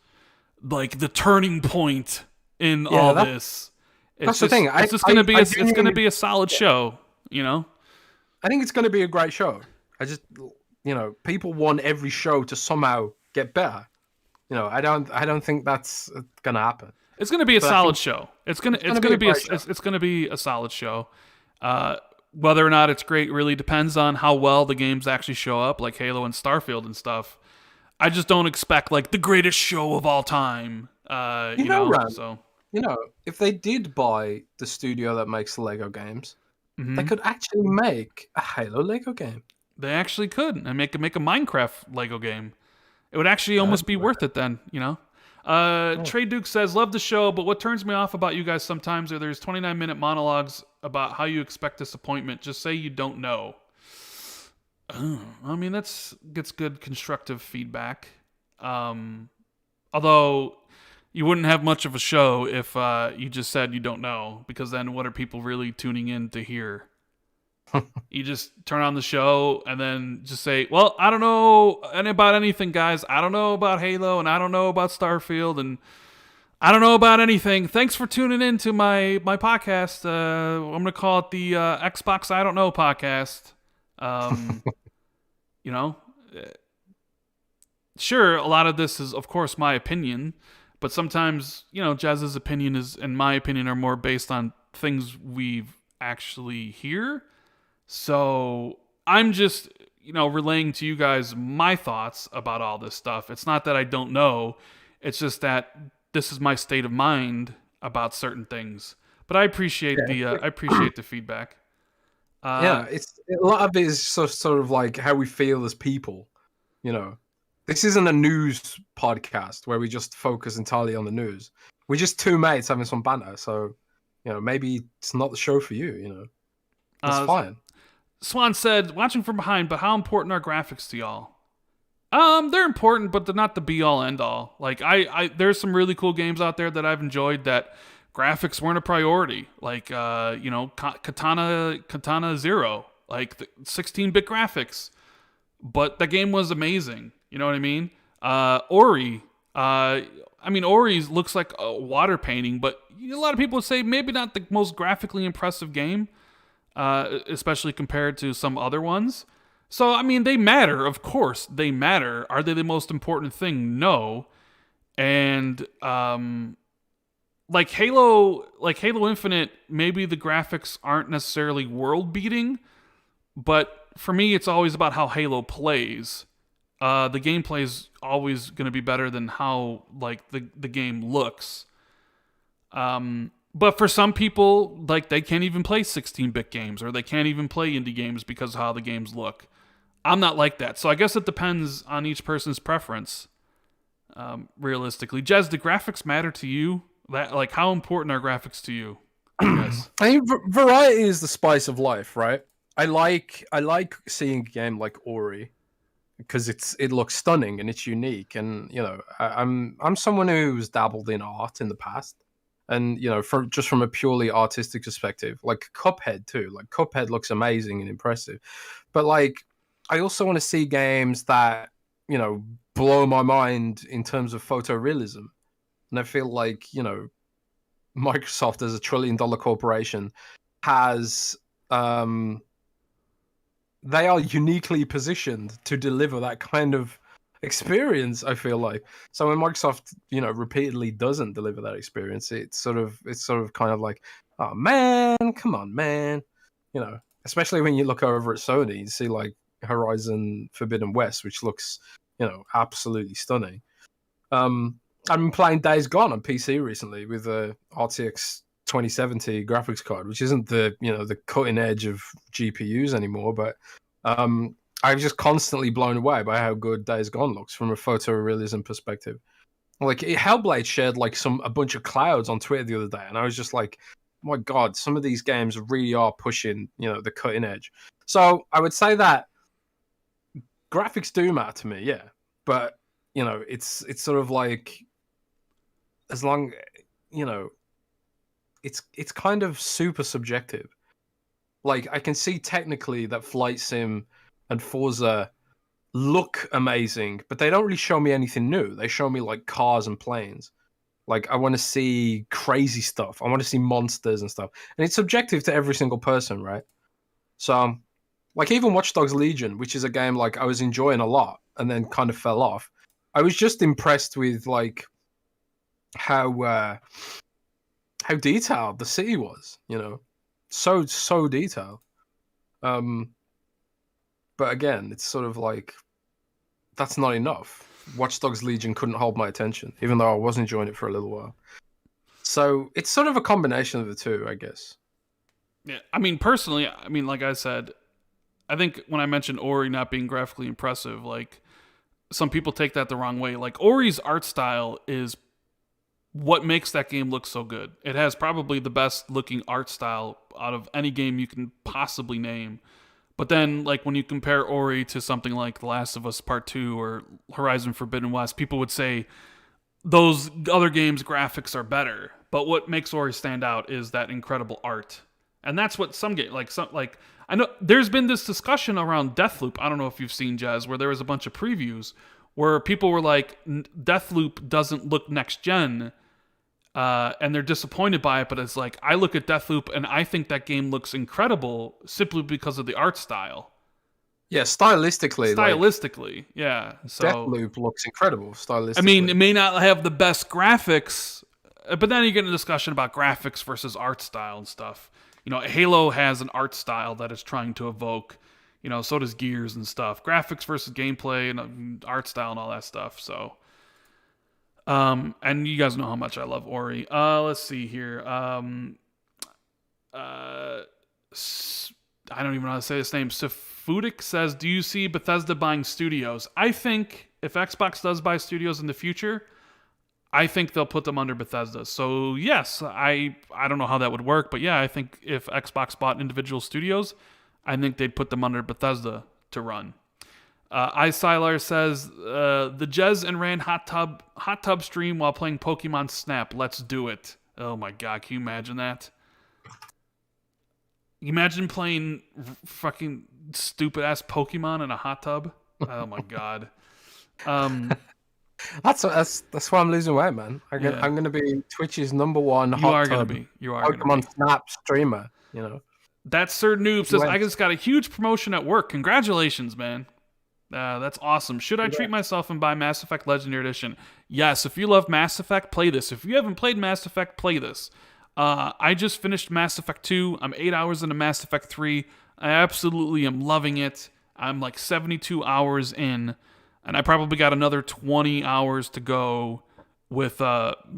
the turning point in all this. That's the thing. It's just going to be it's going to be a solid show, I think it's going to be a great show. I just, people want every show to somehow get better. I don't think that's gonna happen. It's gonna be a solid show. It's gonna be a solid show. Whether or not it's great really depends on how well the games actually show up, like Halo and Starfield and stuff. I just don't expect the greatest show of all time. Rand, so if they did buy the studio that makes Lego games, they could actually make a Halo Lego game. They actually could, and make a Minecraft Lego game. It would actually almost be worth it then, Trey Duke says, love the show, but what turns me off about you guys sometimes are there's 29-minute monologues about how you expect disappointment. Just say you don't know. I mean, gets good constructive feedback. Although you wouldn't have much of a show if you just said you don't know, because then what are people really tuning in to hear? You just turn on the show and then just say, well, I don't know about anything, guys. I don't know about Halo, and I don't know about Starfield, and I don't know about anything. Thanks for tuning in to my podcast. I'm going to call it the Xbox I Don't Know podcast. Sure, a lot of this is, of course, my opinion, but sometimes, Jazz's opinion and my opinion are more based on things we've actually hear. So I'm just, relaying to you guys my thoughts about all this stuff. It's not that I don't know. It's just that this is my state of mind about certain things. But I appreciate the feedback. It's a lot of it is sort of how we feel as people. This isn't a news podcast where we just focus entirely on the news. We're just two mates having some banter. So, maybe it's not the show for you. That's Uh, fine. Swan said, "Watching from behind, but how important are graphics to y'all?" They're important, but they're not the be all end all. Like there's some really cool games out there that I've enjoyed that graphics weren't a priority. Like Katana Zero, like the 16-bit graphics, but the game was amazing. You know what I mean? Ori. Ori looks like a water painting, but a lot of people would say maybe not the most graphically impressive game, especially compared to some other ones. So, I mean, they matter. Of course, they matter. Are they the most important thing? No. And like Halo Infinite, maybe the graphics aren't necessarily world beating, but for me, it's always about how Halo plays. The gameplay is always going to be better than how like the game looks. But for some people, like they can't even play 16-bit games or they can't even play indie games because of how the games look. I'm not like that. So I guess it depends on each person's preference. Realistically, Jez, do graphics matter to you? That like how important are graphics to you? Yes. I mean, variety is the spice of life, right? I like seeing a game like Ori because it looks stunning and it's unique, and I'm someone who's dabbled in art in the past, and from a purely artistic perspective, like Cuphead too. Like Cuphead looks amazing and impressive, but like I also want to see games that blow my mind in terms of photorealism, and I feel like Microsoft as a $1 trillion corporation has they are uniquely positioned to deliver that kind of experience. I feel like so when Microsoft repeatedly doesn't deliver that experience, it's sort of kind of like, oh man, come on man, especially when you look over at Sony, you see like Horizon Forbidden West, which looks absolutely stunning. I've been playing Days Gone on PC recently with a RTX 2070 graphics card, which isn't the cutting edge of GPUs anymore, but I'm just constantly blown away by how good Days Gone looks from a photorealism perspective. Like Hellblade shared like a bunch of clouds on Twitter the other day, and I was just like, oh my god, some of these games really are pushing the cutting edge. So I would say that graphics do matter to me, yeah, but it's sort of like, as long it's kind of super subjective. Like I can see technically that Flight Sim and Forza look amazing, but they don't really show me anything new. They show me like cars and planes. Like I want to see crazy stuff. I want to see monsters and stuff. And it's subjective to every single person, right? So like even Watch Dogs Legion, which is a game like I was enjoying a lot and then kind of fell off. I was just impressed with like how detailed the city was, so detailed. But again, it's sort of like that's not enough. Watch Dogs Legion couldn't hold my attention, even though I was enjoying it for a little while. So it's sort of a combination of the two, I guess. Yeah, I mean, personally, like I said, I think when I mentioned Ori not being graphically impressive, like some people take that the wrong way. Like Ori's art style is what makes that game look so good. It has probably the best looking art style out of any game you can possibly name. But then, like, when you compare Ori to something like The Last of Us Part 2 or Horizon Forbidden West, people would say those other games' graphics are better. But what makes Ori stand out is that incredible art. And that's what some games, I know there's been this discussion around Deathloop. I don't know if you've seen, Jez, where there was a bunch of previews where people were like, Deathloop doesn't look next gen, and they're disappointed by it. But it's like, I look at Deathloop and I think that game looks incredible simply because of the art style. Yeah, stylistically, yeah. So Deathloop looks incredible stylistically. I mean, it may not have the best graphics, but then you get a discussion about graphics versus art style and stuff. Halo has an art style that it's trying to evoke. So does Gears and stuff. Graphics versus gameplay and art style and all that stuff. So, and you guys know how much I love Ori. Let's see here. I don't even know how to say this name. Safudik says, do you see Bethesda buying studios? I think if Xbox does buy studios in the future, I think they'll put them under Bethesda. So yes, I don't know how that would work, but yeah, I think if Xbox bought individual studios, I think they'd put them under Bethesda to run. iSilar says the Jez and Rand hot tub stream while playing Pokemon Snap. Let's do it. Oh my god, can you imagine that? Imagine playing fucking stupid ass Pokemon in a hot tub. Oh my god. That's why I'm losing weight, man. Yeah. I'm gonna be Twitch's #1 You are hot gonna tub be. You are gonna Pokemon be. Snap streamer. You know. That Sir Noob says, Went. I just got a huge promotion at work. Congratulations, man. That's awesome. Should I treat myself and buy Mass Effect Legendary Edition? Yes, if you love Mass Effect, play this. If you haven't played Mass Effect, play this. I just finished Mass Effect 2. I'm 8 hours into Mass Effect 3. I absolutely am loving it. I'm like 72 hours in, and I probably got another 20 hours to go with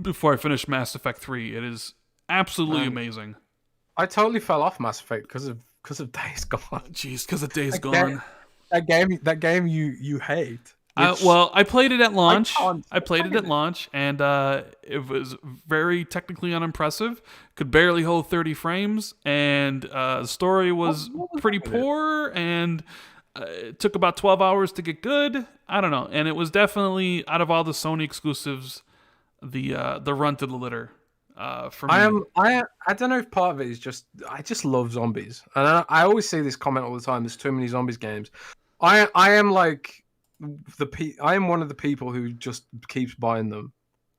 before I finish Mass Effect 3. It is absolutely amazing. I totally fell off Mass Effect because of Days Gone. Jeez, because of Days Gone. That game you hate. Well, I played it at launch. I played it at launch, and it was very technically unimpressive. Could barely hold 30 frames, and the story was pretty poor, and it took about 12 hours to get good. I don't know, and it was definitely, out of all the Sony exclusives, the runt of the litter. For me. I don't know if part of it is just I just love zombies, and I always see this comment all the time. There's too many zombies games. I am like I am one of the people who just keeps buying them.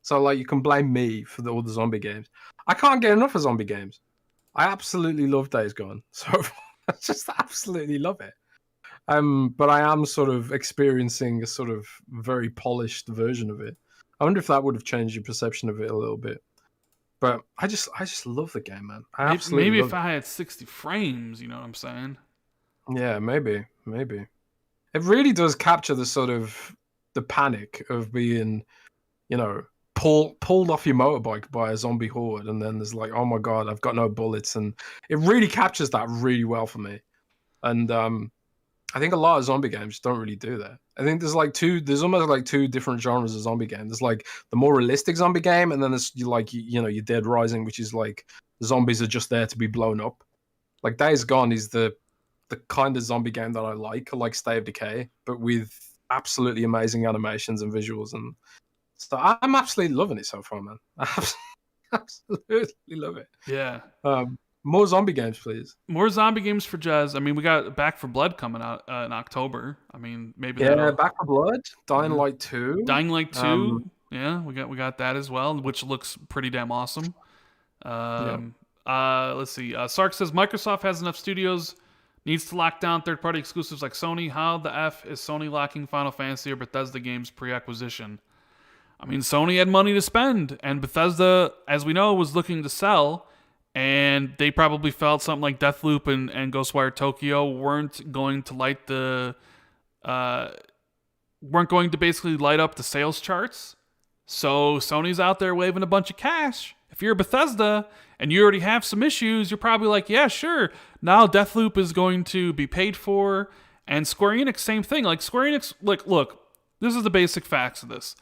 So like you can blame me for all the zombie games. I can't get enough of zombie games. I absolutely love Days Gone. So I just absolutely love it. But I am sort of experiencing a sort of very polished version of it. I wonder if that would have changed your perception of it a little bit. But I just love the game, man. I absolutely maybe love if I had 60 frames, you know what I'm saying? Yeah, maybe. It really does capture the sort of the panic of being, you know, pulled off your motorbike by a zombie horde, and then there's like, oh my god, I've got no bullets, and it really captures that really well for me. And I think a lot of zombie games don't really do that. I think there's almost like two different genres of zombie game. There's like the more realistic zombie game, and then there's your Dead Rising, which is like the zombies are just there to be blown up. Like Days Gone is the kind of zombie game that I like State of Decay, but with absolutely amazing animations and visuals, and so I'm absolutely loving it so far, man. I absolutely love it. Yeah. More zombie games, please. More zombie games for Jez. I mean, we got Back 4 Blood coming out in October. I mean, maybe Back 4 Blood, Dying Light 2. Dying Light 2. Yeah, we got that as well, which looks pretty damn awesome. Let's see. Sark says Microsoft has enough studios, needs to lock down third-party exclusives like Sony. How the F is Sony locking Final Fantasy or Bethesda games pre-acquisition? I mean, Sony had money to spend, and Bethesda, as we know, was looking to sell. And they probably felt something like Deathloop and Ghostwire Tokyo weren't going to basically light up the sales charts. So Sony's out there waving a bunch of cash. If you're Bethesda and you already have some issues, you're probably like, yeah, sure. Now Deathloop is going to be paid for. And Square Enix, same thing. Like Square Enix, look, this is the basic facts of this.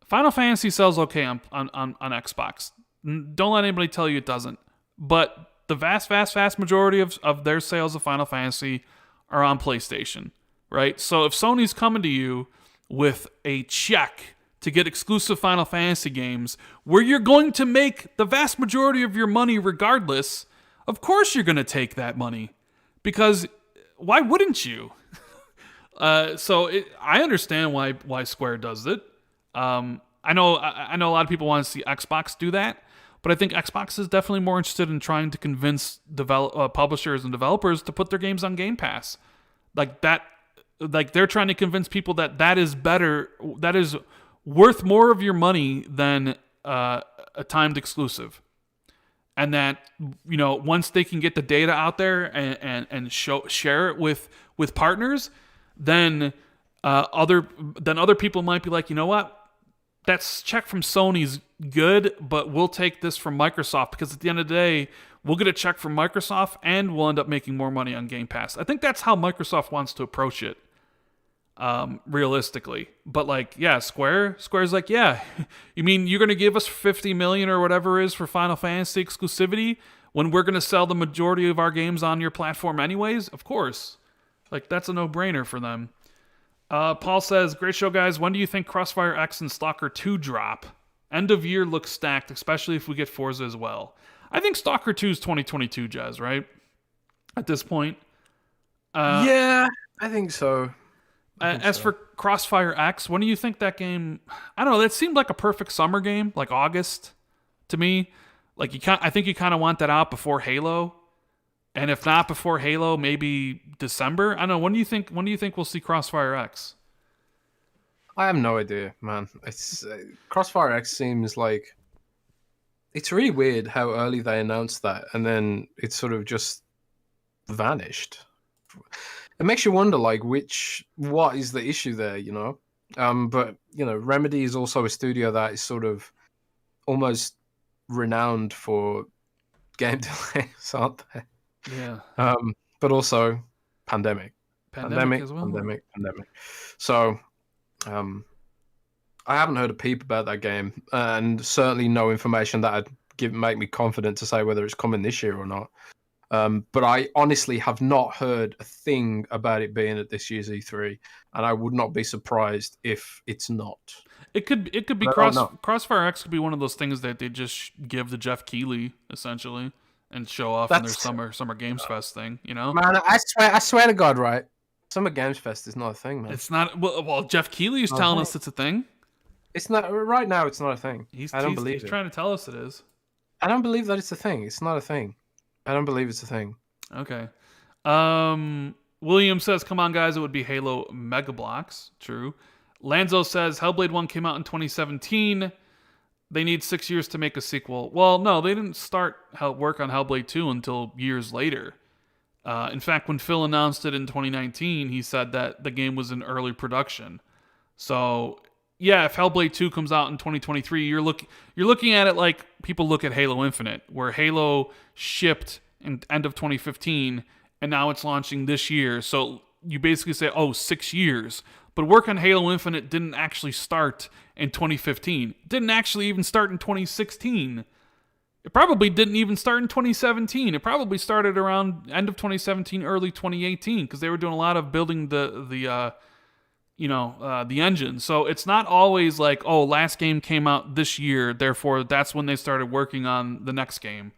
Final Fantasy sells okay on Xbox. Don't let anybody tell you it doesn't. But the vast majority of their sales of Final Fantasy are on PlayStation, right? So if Sony's coming to you with a check to get exclusive Final Fantasy games where you're going to make the vast majority of your money regardless, of course you're going to take that money. Because why wouldn't you? I understand why Square does it. I know a lot of people want to see Xbox do that. But I think Xbox is definitely more interested in trying to convince publishers and developers to put their games on Game Pass. Like they're trying to convince people that is better, that is worth more of your money than a timed exclusive. And that, you know, once they can get the data out there and share it with partners, then other people might be like, you know what? That check from Sony's good, but we'll take this from Microsoft because at the end of the day, we'll get a check from Microsoft and we'll end up making more money on Game Pass. I think that's how Microsoft wants to approach it. realistically. But like, yeah, Square's like, yeah, you mean you're gonna give us 50 million or whatever it is for Final Fantasy exclusivity when we're gonna sell the majority of our games on your platform anyways? Of course. Like, that's a no-brainer for them. Paul says, great show, guys. When do you think Crossfire X and Stalker 2 drop? End of year looks stacked, especially if we get Forza as well. I think Stalker 2 is 2022, Jez, right? At this point. Yeah, I think so. For Crossfire X, when do you think that game? I don't know. That seemed like a perfect summer game, like August, to me. Like I think you kind of want that out before Halo, and if not before Halo, maybe December. I don't know. When do you think? When do you think we'll see Crossfire X? I have no idea, man. It's Crossfire X seems like it's really weird how early they announced that, and then it sort of just vanished. It makes you wonder, like, what is the issue there, you know? But you know, Remedy is also a studio that is sort of almost renowned for game delays, aren't they? Yeah. But also pandemic As well. pandemic. So, I haven't heard a peep about that game, and certainly no information that would make me confident to say whether it's coming this year or not. But I honestly have not heard a thing about it being at this year's E3, and I would not be surprised if it's not. It could be Crossfire X could be one of those things that they just give to Jeff Keighley essentially and show off in their Summer Games Fest thing. You know, man, I swear to God, right? Summer Games Fest is not a thing, man. It's not. Well, Jeff Keighley is telling us it's a thing. It's not right now. It's not a thing. I don't believe it. He's trying to tell us it is. I don't believe that it's a thing. It's not a thing. I don't believe it's a thing. Okay. William says, come on, guys, it would be Halo Mega Bloks. True. Lanzo says, Hellblade 1 came out in 2017. They need 6 years to make a sequel. Well, no, they didn't start work on Hellblade 2 until years later. In fact, when Phil announced it in 2019, he said that the game was in early production. So, yeah, if Hellblade 2 comes out in 2023, you're looking at it like people look at Halo Infinite, where Halo shipped in end of 2015, and now it's launching this year. So you basically say, 6 years. But work on Halo Infinite didn't actually start in 2015. It didn't actually even start in 2016. It probably didn't even start in 2017. It probably started around end of 2017, early 2018, because they were doing a lot of building the engine. So it's not always like, last game came out this year, therefore that's when they started working on the next game.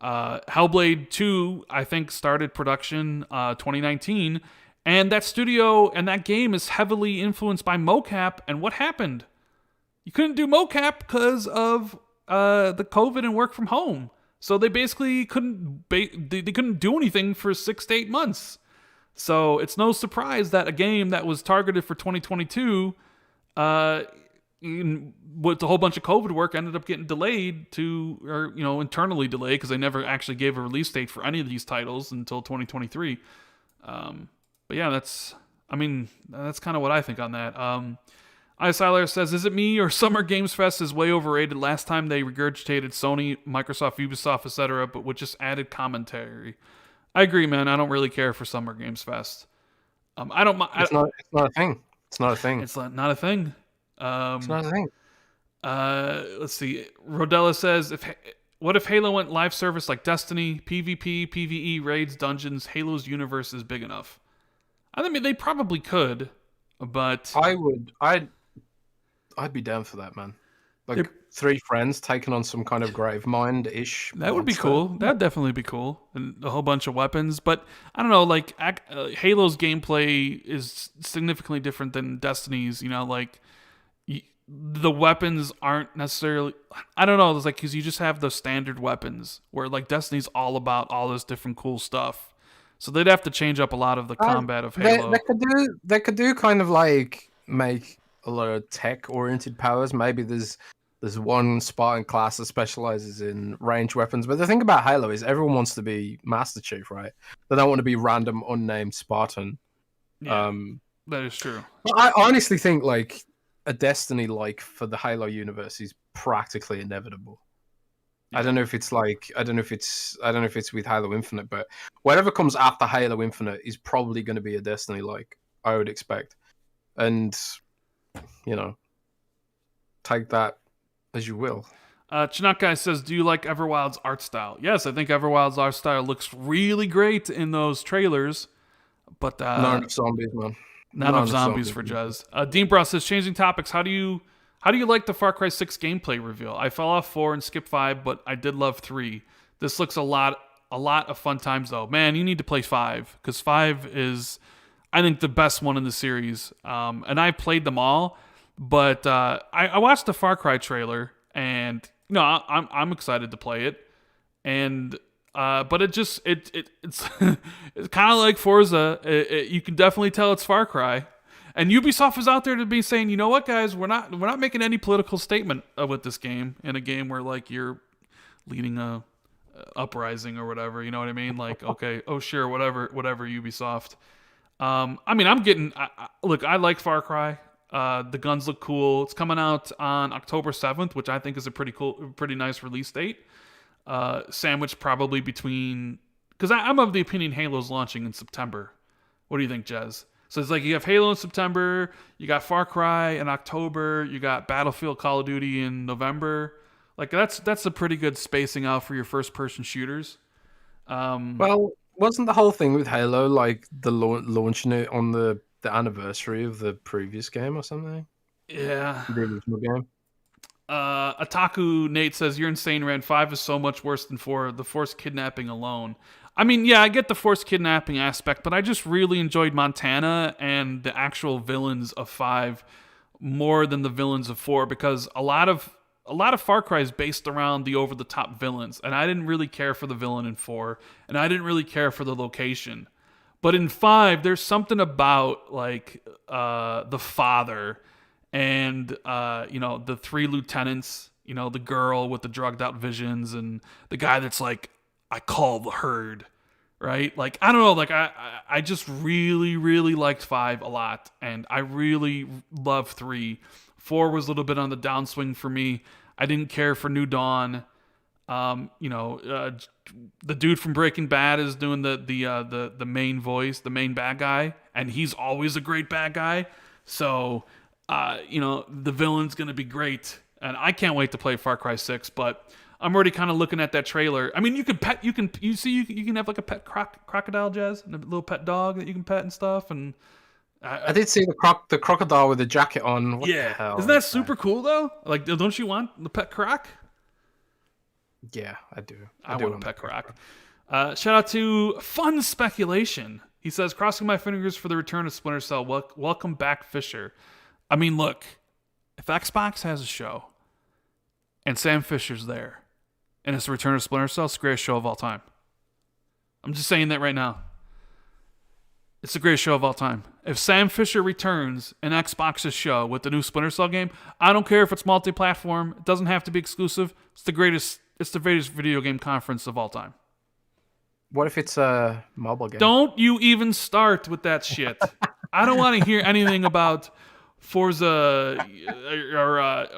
Hellblade 2, I think, started production 2019, and that studio and that game is heavily influenced by mocap. And what happened? You couldn't do mocap because of the COVID and work from home. So they basically couldn't do anything for 6 to 8 months. So it's no surprise that a game that was targeted for 2022, with a whole bunch of COVID work, ended up getting delayed internally delayed, because they never actually gave a release date for any of these titles until 2023. But yeah, that's kind of what I think on that. Isiler says, is it me or Summer Games Fest is way overrated? Last time they regurgitated Sony, Microsoft, Ubisoft, etc., but with just added commentary. I agree, man. I don't really care for Summer Games Fest. I don't mind. It's not a thing. It's not a thing. It's not a thing. It's not a thing. Let's see. Rodella says, what if Halo went live service like Destiny, PvP, PvE, raids, dungeons? Halo's universe is big enough. I mean, they probably could, but I'd be down for that, man. Like 3 friends taking on some kind of Gravemind-ish. That would be cool. That'd definitely be cool. And a whole bunch of weapons. But I don't know, like Halo's gameplay is significantly different than Destiny's. The weapons aren't necessarily, I don't know, it's like, because you just have the standard weapons, where like Destiny's all about all this different cool stuff. So they'd have to change up a lot of the combat of Halo. They could do kind of like make a lot of tech-oriented powers. Maybe there's one Spartan class that specializes in range weapons. But the thing about Halo is everyone wants to be Master Chief, right? They don't want to be random, unnamed Spartan. Yeah, that is true. I honestly think like a Destiny for the Halo universe is practically inevitable. Yeah. I don't know if it's with Halo Infinite, but whatever comes after Halo Infinite is probably going to be a Destiny I would expect. and take that as you will. Chinook Guy says, do you like Everwild's art style? Yes, I think Everwild's art style looks really great in those trailers, but Not enough zombies, man. not enough zombies for Jez. Dean Bros says, changing topics, how do you like the Far Cry 6 gameplay reveal? I fell off 4 and skipped 5, but I did love 3. This looks a lot of fun times, though. Man, you need to play 5, because 5 is, I think, the best one in the series. And I played them all, but I watched the Far Cry trailer, and I'm excited to play it, and but it's it's kind of like Forza. You can definitely tell it's Far Cry, and Ubisoft is out there to be saying, you know what, guys, we're not making any political statement with this game, in a game where like you're leading a uprising or whatever. You know what I mean? Like, okay, oh sure, whatever, Ubisoft. I mean, look, I like Far Cry. The guns look cool. It's coming out on October 7th, which I think is a pretty nice release date. Sandwiched probably between, because I'm of the opinion Halo's launching in September. What do you think, Jez? So it's like you have Halo in September, you got Far Cry in October, you got Battlefield, Call of Duty in November. Like that's a pretty good spacing out for your first-person shooters. Well, wasn't the whole thing with Halo like the launching it on the anniversary of the previous game or something? Yeah. The original game. Ataku Nate says, you're insane, Rand. 5 is so much worse than 4. The forced kidnapping alone. I mean, yeah, I get the forced kidnapping aspect, but I just really enjoyed Montana and the actual villains of 5 more than the villains of 4, because a lot of Far Cry is based around the over-the-top villains, and I didn't really care for the villain in 4, and I didn't really care for the location. But in 5, there's something about like the father and the 3 lieutenants, the girl with the drugged out visions, and the guy that's like, I call the herd, right? Like, I don't know, like I just really, really liked 5 a lot, and I really love 3. 4 was a little bit on the downswing for me. I didn't care for New Dawn. The dude from Breaking Bad is doing the main voice, the main bad guy, and he's always a great bad guy. So, the villain's gonna be great, and I can't wait to play Far Cry 6. But I'm already kind of looking at that trailer. I mean, you can have like a pet crocodile, Jez, and a little pet dog that you can pet and stuff. And I did see the crocodile with the jacket on. What the hell isn't that super cool though? Like, don't you want the pet croc? Yeah, I do. I want a pet croc. Shout out to Fun Speculation. He says, crossing my fingers for the return of Splinter Cell. Welcome back, Fisher. I mean, look, if Xbox has a show and Sam Fisher's there and it's the return of Splinter Cell, it's the greatest show of all time. I'm just saying that right now. It's the greatest show of all time. If Sam Fisher returns in Xbox's show with the new Splinter Cell game, I don't care if it's multi-platform. It doesn't have to be exclusive. It's the greatest video game conference of all time. What if it's a mobile game? Don't you even start with that shit. I don't want to hear anything about Forza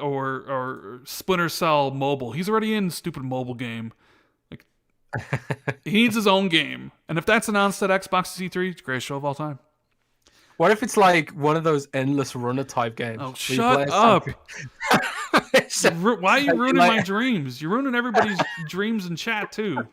or Splinter Cell mobile. He's already in stupid mobile game. Like, he needs his own game. And if that's announced at Xbox E3, it's the greatest show of all time. What if it's like one of those endless runner type games? Oh, shut up. Why are you ruining my dreams? You're ruining everybody's dreams in chat, too.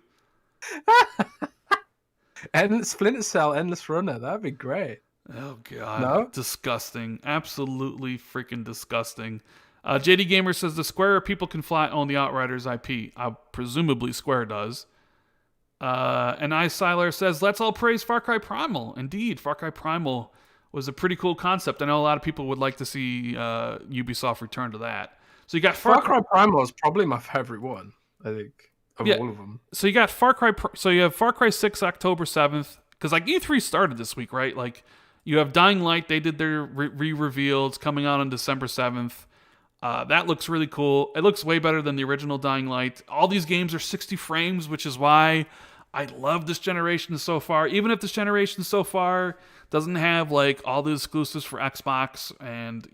And Splinter Cell Endless Runner. That'd be great. Oh, God. No? Disgusting. Absolutely freaking disgusting. JD Gamer says, the Square People Can Fly own the Outriders IP. Presumably Square does. And Siler says, let's all praise Far Cry Primal. Indeed, Far Cry Primal was a pretty cool concept. I know a lot of people would like to see Ubisoft return to that. So you got Far Cry Primal is probably my favorite one, I think, of all of them. So you got Far Cry. So you have Far Cry 6 October 7th, because like E3 started this week, right? Like you have Dying Light. They did their re-reveal. It's coming out on December 7th. That looks really cool. It looks way better than the original Dying Light. All these games are 60 frames, which is why I love this generation so far. Even if this generation so far doesn't have like all the exclusives for Xbox and,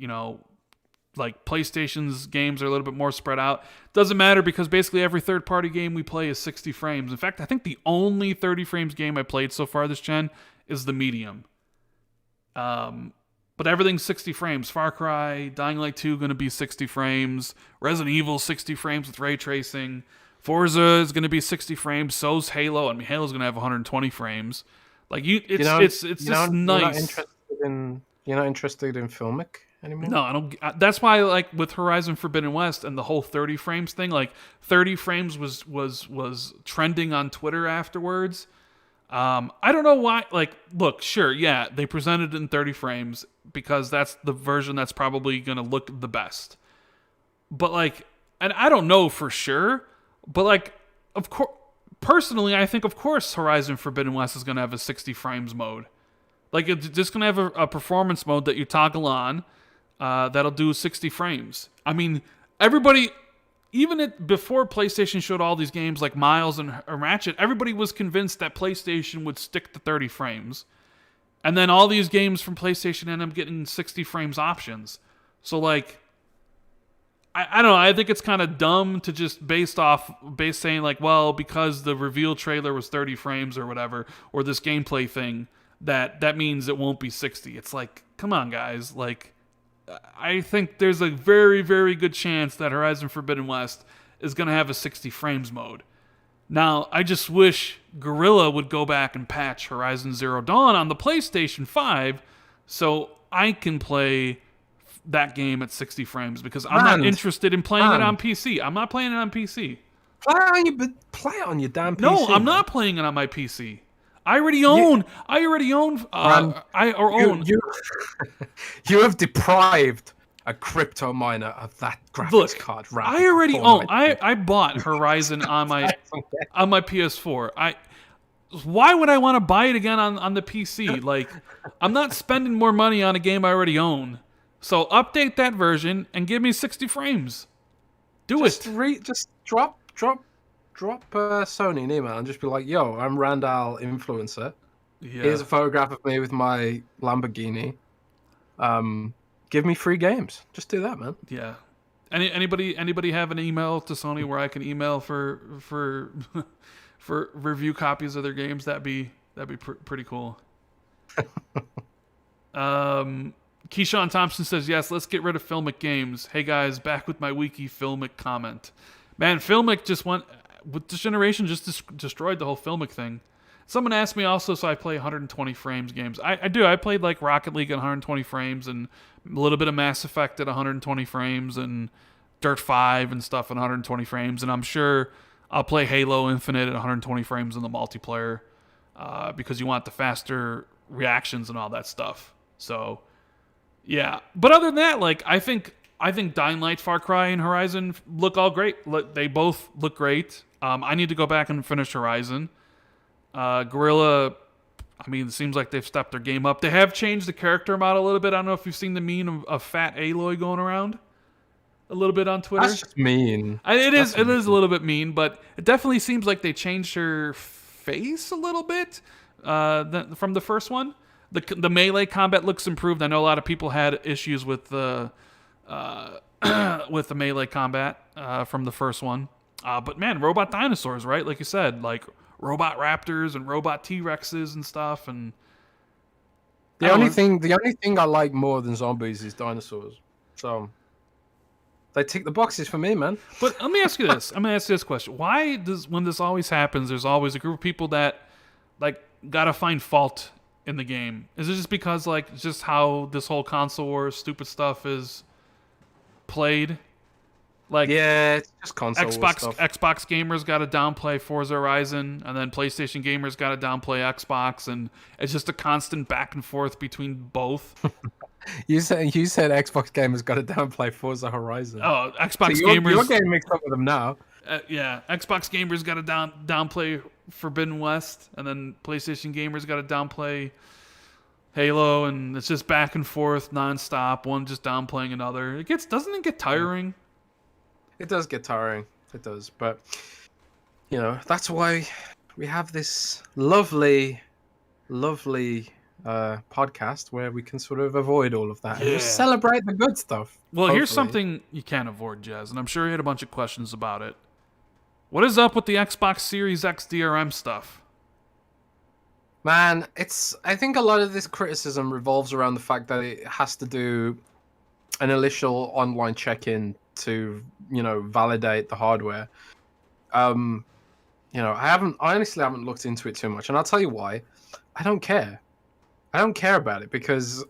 like PlayStation's games are a little bit more spread out. Doesn't matter, because basically every third-party game we play is 60 frames. In fact, I think the only 30 frames game I played so far this gen is the Medium. But everything's 60 frames. Far Cry, Dying Light 2 going to be 60 frames. Resident Evil 60 frames with ray tracing. Forza is going to be 60 frames. So's Halo. I mean, Halo's going to have 120 frames. Like it's just nice. You're not interested in Filmic anymore? No, I don't. That's why, like with Horizon Forbidden West and the whole 30 frames thing, like 30 frames was trending on Twitter afterwards. I don't know why. Like, look, sure, yeah, they presented it in 30 frames because that's the version that's probably gonna look the best. But like, and I don't know for sure, but like, of course, personally, I think of course Horizon Forbidden West is gonna have a 60 frames mode. Like, it's just gonna have a performance mode that you toggle on. That'll do 60 frames. I mean, everybody, even before PlayStation showed all these games like Miles and Ratchet, everybody was convinced that PlayStation would stick to 30 frames. And then all these games from PlayStation end up getting 60 frames options. So, like, I don't know. I think it's kind of dumb to just base saying, like, well, because the reveal trailer was 30 frames or whatever, or this gameplay thing, that means it won't be 60. It's like, come on, guys. Like, I think there's a very, very good chance that Horizon Forbidden West is going to have a 60 frames mode. Now, I just wish Guerrilla would go back and patch Horizon Zero Dawn on the PlayStation 5 so I can play that game at 60 frames because I'm not interested in playing it on PC. I'm not playing it on PC. Play it on your damn PC. No, I'm not playing it on my PC. I already own. You have deprived a crypto miner of that graphics card. I already own. I bought Horizon on my PS4. Why would I want to buy it again on the PC? Like, I'm not spending more money on a game I already own. So update that version and give me 60 frames. Just drop Sony an email and just be like, yo, I'm Randall Influencer. Yeah. Here's a photograph of me with my Lamborghini. Give me free games. Just do that, man. Yeah. Anybody have an email to Sony where I can email for for review copies of their games? That'd be pretty cool. Keyshawn Thompson says, yes, let's get rid of Filmic games. Hey guys, back with my wiki Filmic comment. Man, Filmic just went with this generation, just destroyed the whole Filmic thing. Someone asked me also, so I play 120 frames games. I do. I played like Rocket League at 120 frames and a little bit of Mass Effect at 120 frames and Dirt 5 and stuff at 120 frames. And I'm sure I'll play Halo Infinite at 120 frames in the multiplayer because you want the faster reactions and all that stuff. So, yeah. But other than that, like, I think Dying Light, Far Cry, and Horizon look all great. They both look great. I need to go back and finish Horizon. Guerrilla, I mean, it seems like they've stepped their game up. They have changed the character model a little bit. I don't know if you've seen the meme of Fat Aloy going around a little bit on Twitter. That's just mean. It is a little bit mean, but it definitely seems like they changed her face a little bit from the first one. The melee combat looks improved. I know a lot of people had issues with the melee combat from the first one. But man, robot dinosaurs, right? Like you said, like robot raptors and robot T-Rexes and stuff. And the only thing I like more than zombies is dinosaurs. So they tick the boxes for me, man. But let me ask you this. I'm gonna ask you this question: why when this always happens, there's always a group of people that like gotta find fault in the game? Is it just because like just how this whole console war stupid stuff is played? Like, yeah, it's just console stuff. Xbox gamers got to downplay Forza Horizon, and then PlayStation gamers got to downplay Xbox, and it's just a constant back and forth between both. You said Xbox gamers got to downplay Forza Horizon. Oh, Xbox gamers. You're getting mixed up with them now. Yeah, Xbox gamers got to downplay Forbidden West, and then PlayStation gamers got to downplay Halo, and it's just back and forth nonstop. One just downplaying another. Doesn't it get tiring? It does get tiring. It does, but you know that's why we have this lovely podcast where we can sort of avoid all of that and just celebrate the good stuff. Well, hopefully. Here's something you can't avoid, Jez, and I'm sure you had a bunch of questions about it. What is up with the Xbox Series X DRM stuff? Man, I think a lot of this criticism revolves around the fact that it has to do an initial online check-in to, validate the hardware. Um, I honestly haven't looked into it too much, and I'll tell you why. I don't care. I don't care about it because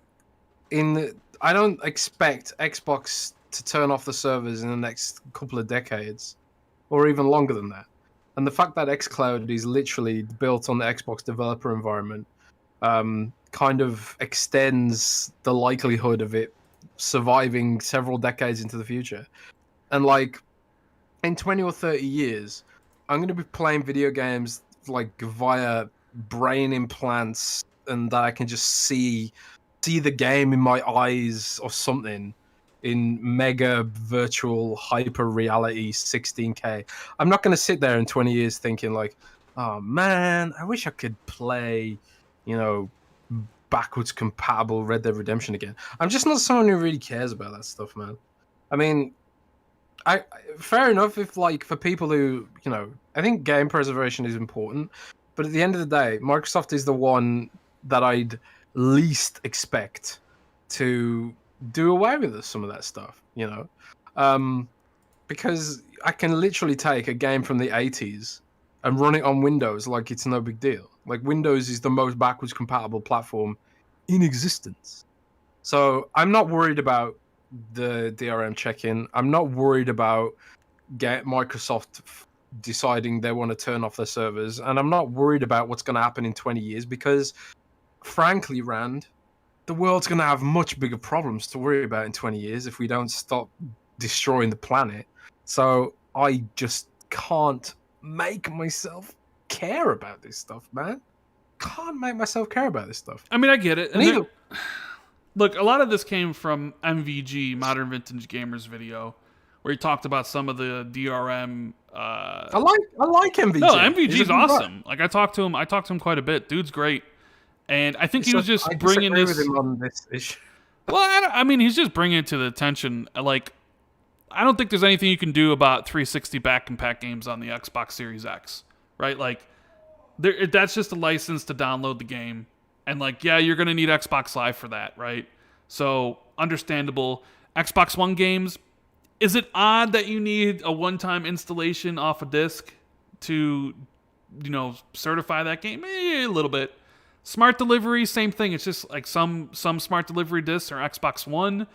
I don't expect Xbox to turn off the servers in the next couple of decades, or even longer than that. And the fact that xCloud is literally built on the Xbox developer environment kind of extends the likelihood of it surviving several decades into the future. And like in 20 or 30 years, I'm going to be playing video games like via brain implants, and that I can just see the game in my eyes or something in mega virtual hyper reality 16K. I'm not going to sit there in 20 years thinking like, oh man, I wish I could play, you know, backwards compatible Red Dead Redemption again. I'm just not someone who really cares about that stuff, man. I mean, I fair enough if like for people who, I think game preservation is important, but at the end of the day, Microsoft is the one that I'd least expect to do away with some of that stuff, because I can literally take a game from the 80s and run it on Windows like it's no big deal. Like Windows is the most backwards compatible platform in existence. So I'm not worried about the DRM check-in. I'm not worried about Microsoft deciding they want to turn off their servers, and I'm not worried about what's going to happen in 20 years because, frankly, Rand, the world's going to have much bigger problems to worry about in 20 years if we don't stop destroying the planet. So I just can't make myself care about this stuff, man. Can't make myself care about this stuff. I mean, I get it. And Look, a lot of this came from MVG, Modern Vintage Gamers video, where he talked about some of the DRM. I like MVG. No, MVG's awesome. Like I talked to him quite a bit. Dude's great, and I think he was just bringing this. With him on this issue. Well, I mean, he's just bringing it to the attention. Like, I don't think there's anything you can do about 360 back compat games on the Xbox Series X, right? Like, that's just a license to download the game. And like, yeah, you're going to need Xbox Live for that, right? So, understandable. Xbox One games, is it odd that you need a one-time installation off a disc to, certify that game? A little bit. Smart delivery, same thing. It's just like some smart delivery discs are Xbox One,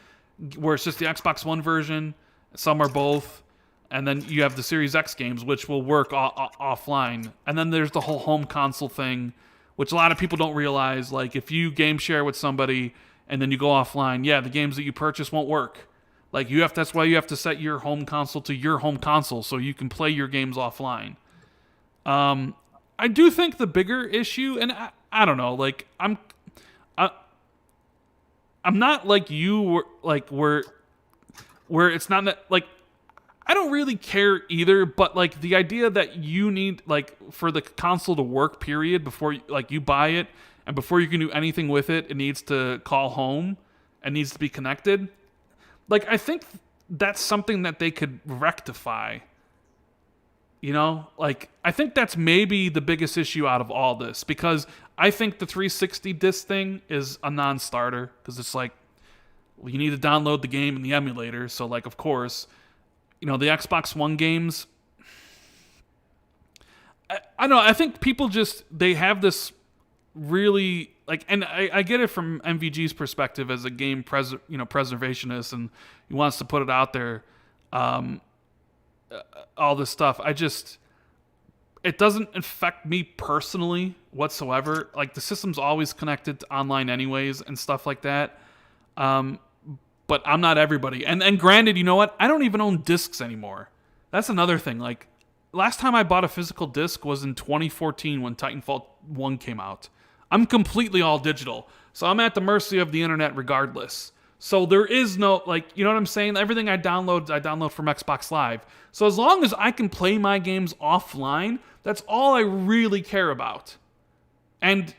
where it's just the Xbox One version. Some are both. And then you have the Series X games, which will work offline. And then there's the whole home console thing, which a lot of people don't realize. Like, if you game share with somebody and then you go offline, yeah, the games that you purchase won't work. Like, that's why you have to set your home console to your home console so you can play your games offline. I do think the bigger issue, and I don't know, like, I'm not like you, like, where it's not that, like, I don't really care either, but like the idea that you need like for the console to work, period, before like you buy it and before you can do anything with it, it needs to call home and needs to be connected. Like, I think that's something that they could rectify. Like, I think that's maybe the biggest issue out of all this, because I think the 360 disc thing is a non-starter, because it's like, well, you need to download the game in the emulator, so like, of course. The Xbox One games, I don't know, I think people they have this really, like, and I get it from MVG's perspective as a game preservationist, and he wants to put it out there, all this stuff. It doesn't affect me personally whatsoever. Like, the system's always connected to online anyways and stuff like that. But I'm not everybody. And granted, you know what? I don't even own discs anymore. That's another thing. Like, last time I bought a physical disc was in 2014 when Titanfall 1 came out. I'm completely all digital. So I'm at the mercy of the internet regardless. So there is no, like, you know what I'm saying? Everything I download from Xbox Live. So as long as I can play my games offline, that's all I really care about. And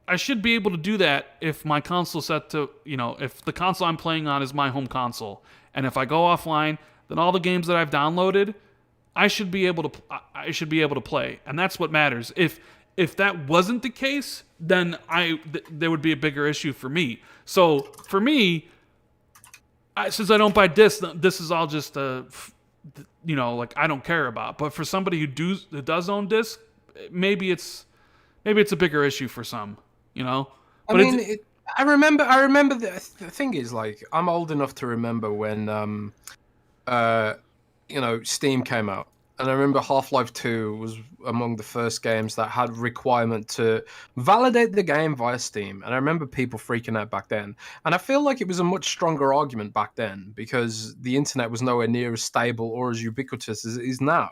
I should be able to do that if my console set to, if the console I'm playing on is my home console. And if I go offline, then all the games that I've downloaded, I should be able to play. And that's what matters. If If that wasn't the case, then there would be a bigger issue for me. So for me, since I don't buy discs, this is all just like I don't care about. But for somebody who does own discs, maybe it's a bigger issue for some, you know. I But mean, it, I remember the thing is, like, I'm old enough to remember when uh Steam came out, and I remember Half-Life 2 was among the first games that had requirement to validate the game via Steam, and I remember people freaking out back then. And I feel like it was a much stronger argument back then because the internet was nowhere near as stable or as ubiquitous as it is now.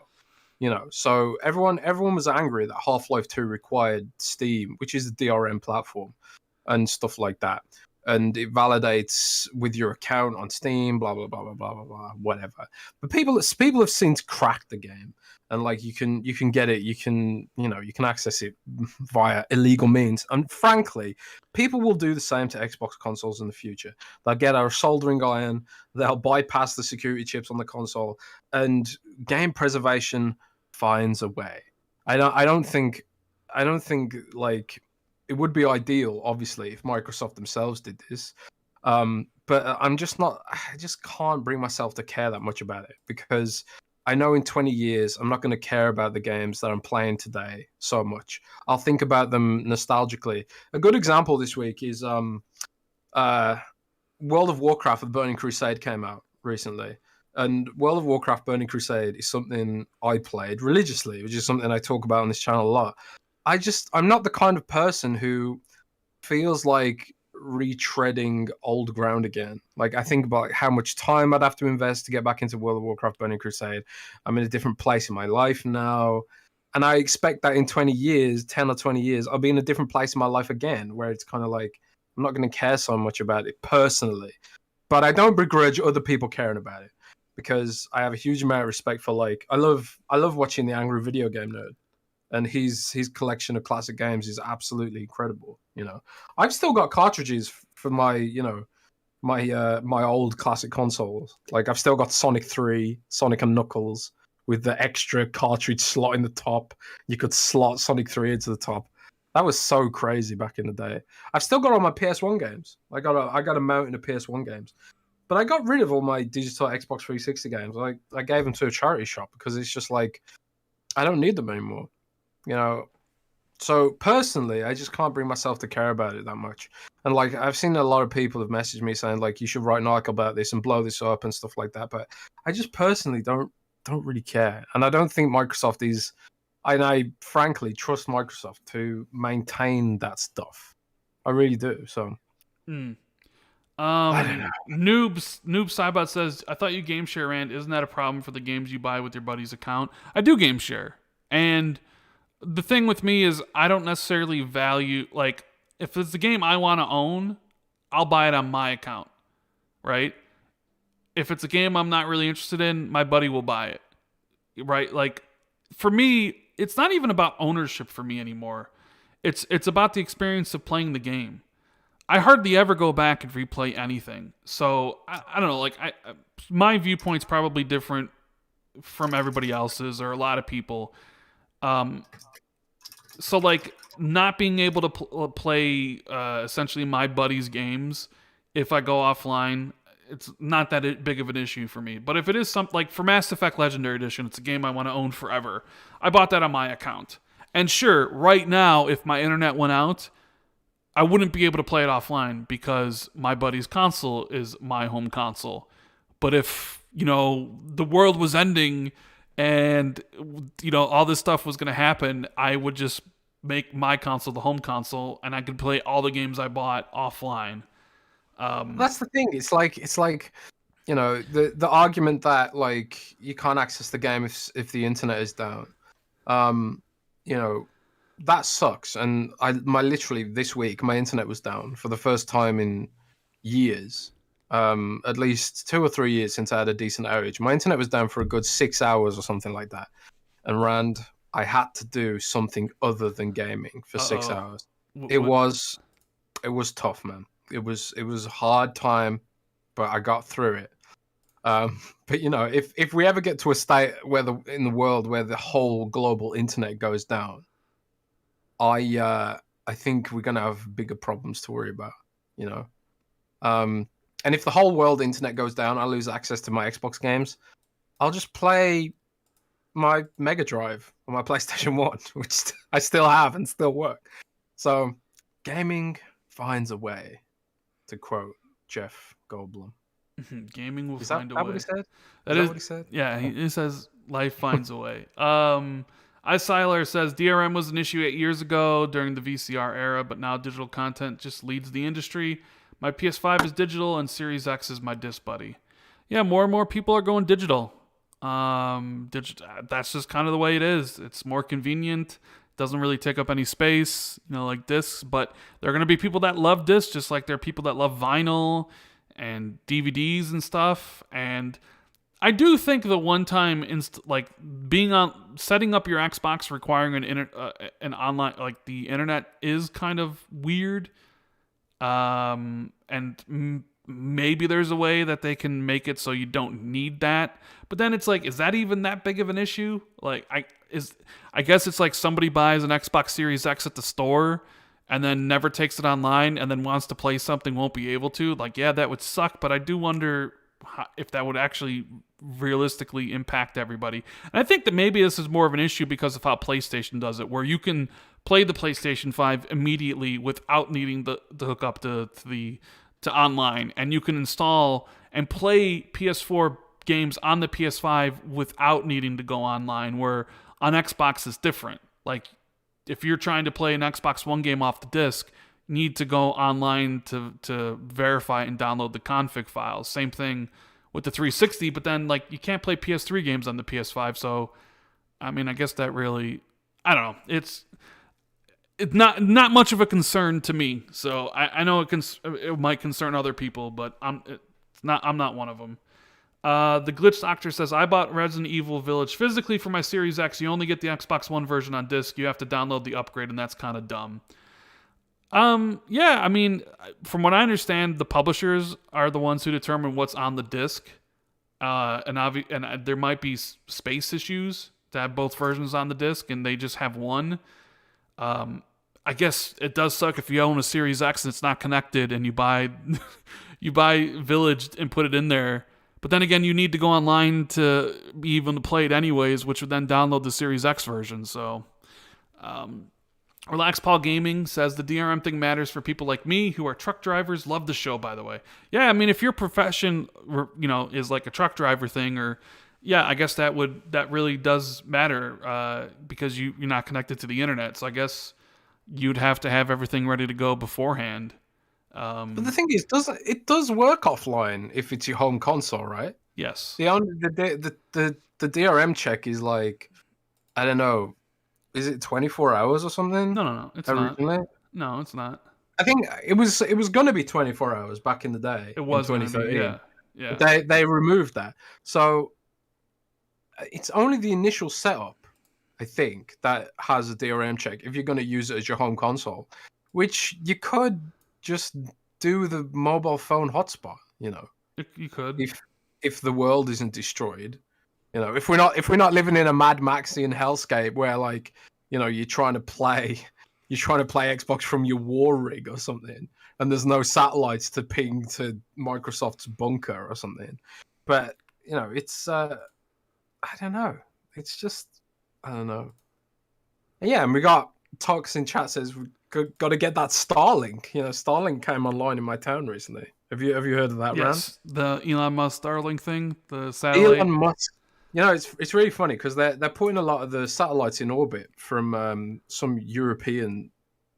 So everyone was angry that Half-Life 2 required Steam, which is the DRM platform, and stuff like that. And it validates with your account on Steam, blah blah blah blah blah blah blah, whatever. But people have since cracked the game, and like you can get it, you can access it via illegal means. And frankly, people will do the same to Xbox consoles in the future. They'll get a soldering iron, they'll bypass the security chips on the console, and game preservation finds a way. I don't think like it would be ideal, obviously, if Microsoft themselves did this. But I'm just not. I just can't bring myself to care that much about it because I know in 20 years I'm not going to care about the games that I'm playing today so much. I'll think about them nostalgically. A good example this week is uh, World of Warcraft: The Burning Crusade came out recently. And World of Warcraft Burning Crusade is something I played religiously, which is something I talk about on this channel a lot. I'm not the kind of person who feels like retreading old ground again. Like, I think about how much time I'd have to invest to get back into World of Warcraft Burning Crusade. I'm in a different place in my life now. And I expect that in 20 years, 10 or 20 years, I'll be in a different place in my life again, where it's kind of like, I'm not going to care so much about it personally. But I don't begrudge other people caring about it because I have a huge amount of respect for, like, I love watching the Angry Video Game Nerd, and his collection of classic games is absolutely incredible. I've still got cartridges for my my old classic consoles. Like, I've still got Sonic 3, Sonic and Knuckles with the extra cartridge slot in the top. You could slot Sonic 3 into the top. That was so crazy back in the day. I've still got all my PS1 games. I got a mountain of PS1 games. But I got rid of all my digital Xbox 360 games. I gave them to a charity shop because it's just like I don't need them anymore. So personally, I just can't bring myself to care about it that much. And like, I've seen a lot of people have messaged me saying like, you should write an article about this and blow this up and stuff like that. But I just personally don't really care. And I don't think Microsoft is, and I frankly trust Microsoft to maintain that stuff. I really do. So I don't know. Noob Cybot says, I thought you game share, Rand. Isn't that a problem for the games you buy with your buddy's account? I do game share. And the thing with me is I don't necessarily value, like, if it's a game I want to own, I'll buy it on my account, right? If it's a game I'm not really interested in, my buddy will buy it, right? Like, for me, it's not even about ownership for me anymore. It's about the experience of playing the game. I hardly ever go back and replay anything. So, I don't know, like, my viewpoint's probably different from everybody else's or a lot of people. So, like, not being able to play essentially my buddy's games if I go offline, it's not that big of an issue for me. But if it is something like for Mass Effect Legendary Edition, it's a game I want to own forever. I bought that on my account. And sure, right now, if my internet went out, I wouldn't be able to play it offline because my buddy's console is my home console. But if, the world was ending and, all this stuff was going to happen, I would just make my console the home console and I could play all the games I bought offline. That's the thing. It's like the argument that like you can't access the game if the internet is down. You know that sucks. And literally this week my internet was down for the first time in years. At least 2 or 3 years since I had a decent outage. My internet was down for a good 6 hours or something like that. And Rand, I had to do something other than gaming for 6 hours. It was tough, man. It was a hard time, but I got through it. But if we ever get to a state in the world where the whole global internet goes down, I think we're gonna have bigger problems to worry about. You know, and if the whole world internet goes down, I lose access to my Xbox games. I'll just play my Mega Drive on my PlayStation 1, which I still have and still work. So, gaming finds a way, to quote Jeff Goldblum. Gaming will Is find a that what way. he said? That That is, what he said? yeah. He says life finds a way. Isiler says DRM was an issue 8 years ago during the VCR era, but now digital content just leads the industry. My PS5 is digital and Series X is my disc buddy. Yeah, more and more people are going digital. That's just kind of the way it is. It's more convenient. Doesn't really take up any space, like discs. But there are going to be people that love discs, just like there are people that love vinyl and DVDs and stuff. And I do think the one time setting up your Xbox requiring an online, like the internet, is kind of weird. Maybe there's a way that they can make it so you don't need that. But then it's like, is that even that big of an issue? Like, I guess it's like somebody buys an Xbox Series X at the store and then never takes it online and then wants to play something, won't be able to. Like, yeah, that would suck, but I do wonder if that would actually realistically impact everybody. And I think that maybe this is more of an issue because of how PlayStation does it, where you can play the PlayStation 5 immediately without needing to hook up to online, and you can install and play PS4 games on the PS5 without needing to go online, where on Xbox is different. Like, if you're trying to play an Xbox One game off the disc, you need to go online to verify and download the config files. Same thing with the 360, but then like you can't play PS3 games on the PS5, so I mean, I guess that really, I don't know. It's not much of a concern to me. So I know it might concern other people, but I'm not one of them. The Glitch Doctor says, I bought Resident Evil Village physically for my Series X. You only get the Xbox One version on disc. You have to download the upgrade, and that's kind of dumb. Yeah, I mean, from what I understand, the publishers are the ones who determine what's on the disc. And there might be space issues to have both versions on the disc, and they just have one. I guess it does suck if you own a Series X and it's not connected, and you buy Village and put it in there. But then again, you need to go online to be even to play it anyways, which would then download the Series X version. So, Relax Paul Gaming says the DRM thing matters for people like me who are truck drivers. Love the show, by the way. Yeah, I mean, if your profession, is like a truck driver thing, or yeah, I guess that really does matter because you're not connected to the internet. So I guess you'd have to have everything ready to go beforehand. But the thing is, it does work offline if it's your home console, right? Yes. The DRM check is like, I don't know, is it 24 hours or something? No, it's originally? not. No, it's not. I think it was going to be 24 hours back in the day. It was in 2013. Yeah. But they removed that, so it's only the initial setup, I think, that has a DRM check if you're going to use it as your home console, which you could just do the mobile phone hotspot. You could, if the world isn't destroyed. If we're not living in a Mad Maxian hellscape where you're trying to play Xbox from your war rig or something, and there's no satellites to ping to Microsoft's bunker or something. But it's I don't know. It's just I don't know. Yeah, and we got Tox in chat says we got to get that Starlink. Starlink came online in my town recently. Have you heard of that? Yes, Rand? The Elon Musk Starlink thing, the satellite. Elon Musk. It's really funny because they're putting a lot of the satellites in orbit from some European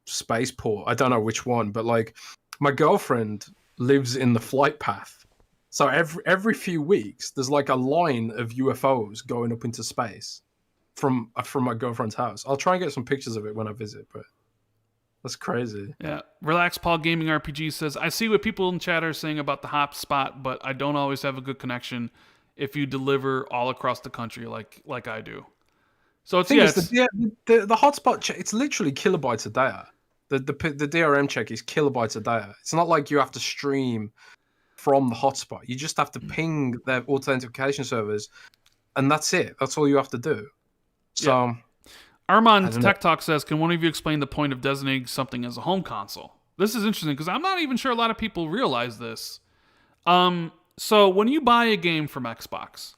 spaceport. I don't know which one, but like my girlfriend lives in the flight path, so every few weeks there's like a line of UFOs going up into space from my girlfriend's house. I'll try and get some pictures of it when I visit, but that's crazy. Yeah. Relax Paul Gaming RPG says, I see what people in chat are saying about the hotspot, but I don't always have a good connection if you deliver all across the country like I do. So the hotspot check, it's literally kilobytes of data. The DRM check is kilobytes of data. It's not like you have to stream from the hotspot. You just have to ping their authentication servers, and that's it. That's all you have to do. So I Armand don't know. Tech Talk says, can one of you explain the point of designating something as a home console? This is interesting because I'm not even sure a lot of people realize this. So when you buy a game from Xbox,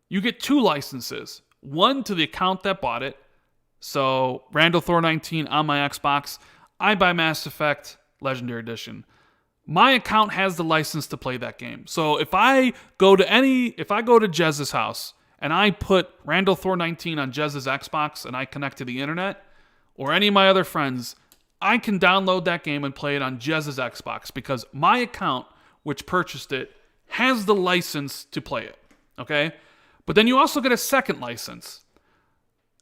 you get 2 licenses. One to the account that bought it. So Randall Thor 19 on my Xbox, I buy Mass Effect Legendary Edition. My account has the license to play that game. So if I go to Jez's house and I put Randall Thor 19 on Jez's Xbox and I connect to the internet, or any of my other friends, I can download that game and play it on Jez's Xbox because my account, which purchased it, has the license to play it. Okay? But then you also get a second license.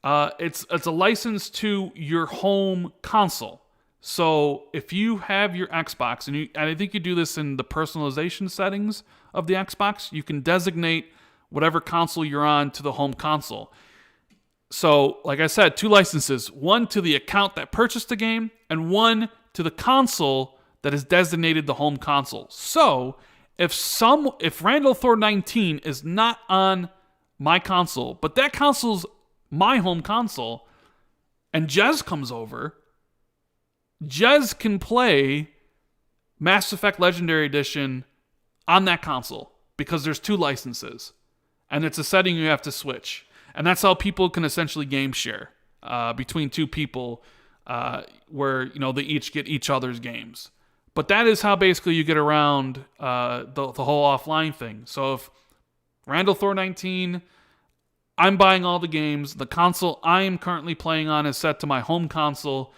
It's a license to your home console. So if you have your Xbox, and I think you do this in the personalization settings of the Xbox, you can designate whatever console you're on to the home console. So, like I said, 2 licenses. One to the account that purchased the game, and one to the console that is designated the home console. So, if Randall Thor 19 is not on my console, but that console's my home console, and Jez comes over, Jez can play Mass Effect Legendary Edition on that console because there's 2 licenses. And it's a setting you have to switch. And that's how people can essentially game share between 2 people where, they each get each other's games. But that is how basically you get around the whole offline thing. So if Randall Thor 19, I'm buying all the games. The console I am currently playing on is set to my home console.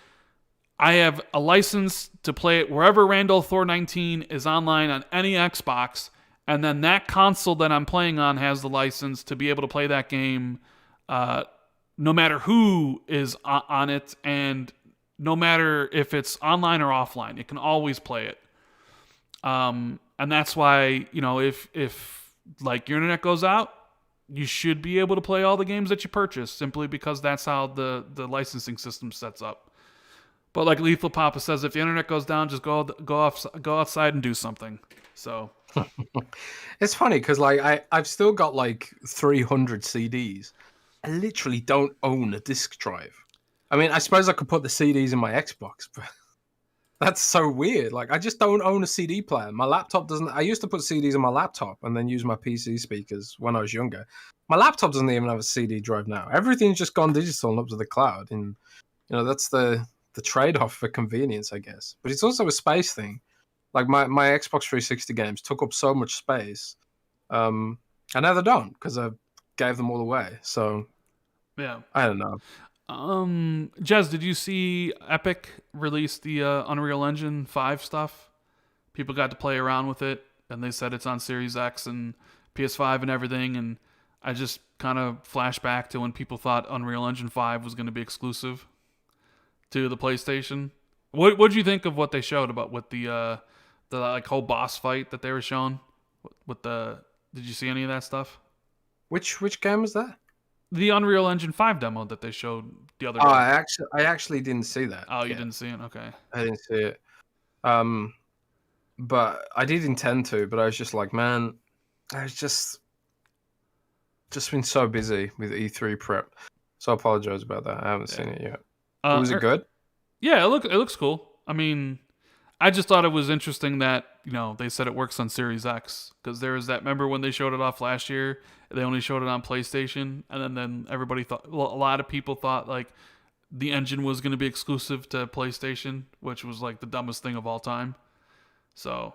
I have a license to play it wherever Randall Thor 19 is online on any Xbox, and then that console that I'm playing on has the license to be able to play that game no matter who is on it, and no matter if it's online or offline. It can always play it. And that's why, if like your internet goes out, you should be able to play all the games that you purchase simply because that's how the licensing system sets up. But like Lethal Papa says, if the internet goes down, just go outside and do something. So It's funny because I've still got like 300 CDs. I literally don't own a disc drive. I mean, I suppose I could put the CDs in my Xbox, but that's so weird. Like, I just don't own a CD player. My laptop doesn't. I used to put CDs in my laptop and then use my PC speakers when I was younger. My laptop doesn't even have a CD drive now. Everything's just gone digital and up to the cloud, and that's the trade-off for convenience, I guess. But it's also a space thing. Like my Xbox 360 games took up so much space, and now they don't because I gave them all away. So yeah, I don't know. Jez, did you see Epic release the Unreal Engine 5 stuff? People got to play around with it, and they said it's on Series X and PS5 and everything. And I just kind of flashed back to when people thought Unreal Engine 5 was going to be exclusive to the PlayStation. What did you think of what they showed about with the like whole boss fight that they were showing? Did you see any of that stuff? Which game was that? The Unreal Engine 5 demo that they showed the other day. Oh, I actually didn't see that. Oh, you didn't see it? Okay. I didn't see it. But I did intend to, but I was just like, man, I was just been so busy with E3 prep. So I apologize about that. I haven't seen it yet. Was it good? Yeah, it looks cool. I mean, I just thought it was interesting that, they said it works on Series X. Because there was that, remember when they showed it off last year? They only showed it on PlayStation. And then everybody thought, well, a lot of people thought like the engine was going to be exclusive to PlayStation, which was like the dumbest thing of all time. So,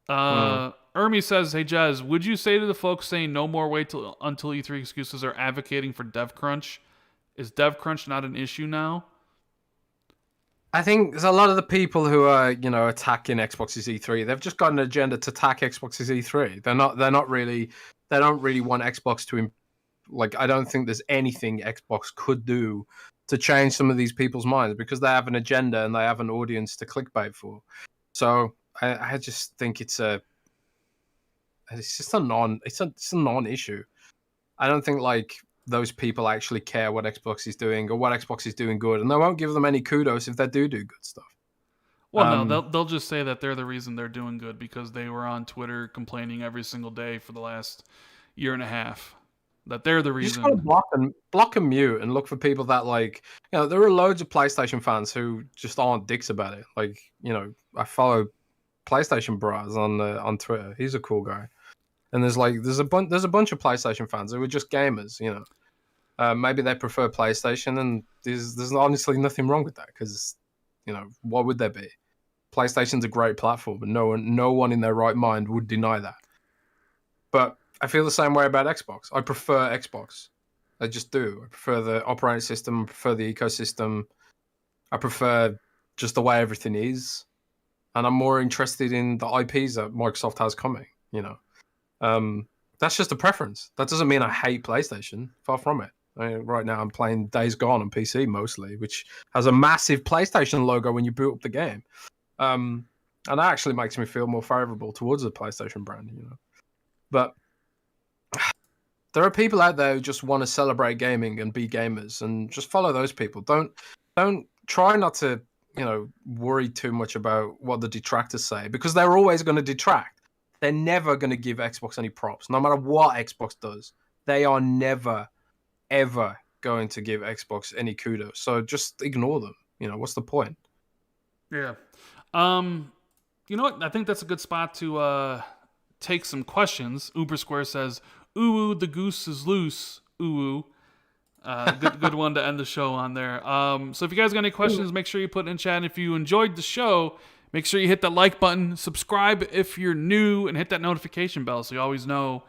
Ermi says, hey, Jez, would you say to the folks saying no more wait until E3 excuses are advocating for dev crunch? Is dev crunch not an issue now? I think there's a lot of the people who are, attacking Xbox's E3. They've just got an agenda to attack Xbox's E3. They don't really want Xbox to, I don't think there's anything Xbox could do to change some of these people's minds because they have an agenda and they have an audience to clickbait for. So I just think it's a non-issue. I don't think those people actually care what Xbox is doing or what Xbox is doing good, and they won't give them any kudos if they do good stuff. Well, no, they'll just say that they're the reason they're doing good because they were on Twitter complaining every single day for the last year and a half. that they're the You just gotta reason. block and mute and look for people that like. There are loads of PlayStation fans who just aren't dicks about it. Like, I follow PlayStation Bras on Twitter. He's a cool guy. And there's a bunch of PlayStation fans who are just gamers. Maybe they prefer PlayStation, and there's honestly nothing wrong with that because, what would there be? PlayStation's a great platform, and no one in their right mind would deny that. But I feel the same way about Xbox. I prefer Xbox. I just do. I prefer the operating system. I prefer the ecosystem. I prefer just the way everything is, and I'm more interested in the IPs that Microsoft has coming. That's just a preference. That doesn't mean I hate PlayStation. Far from it. Right now, I'm playing Days Gone on PC mostly, which has a massive PlayStation logo when you boot up the game. And that actually makes me feel more favorable towards the PlayStation brand. But there are people out there who just want to celebrate gaming and be gamers, and just follow those people. Don't try not to, worry too much about what the detractors say, because they're always going to detract. They're never going to give Xbox any props, no matter what Xbox does. They are never, ever going to give Xbox any kudos. So just ignore them. What's the point? Yeah. You know what? I think that's a good spot to take some questions. Uber Square says, "Ooh, the goose is loose." Ooh. Good one to end the show on there. So if you guys got any questions, make sure you put it in chat. And if you enjoyed the show, make sure you hit that like button, subscribe if you're new, and hit that notification bell so you always know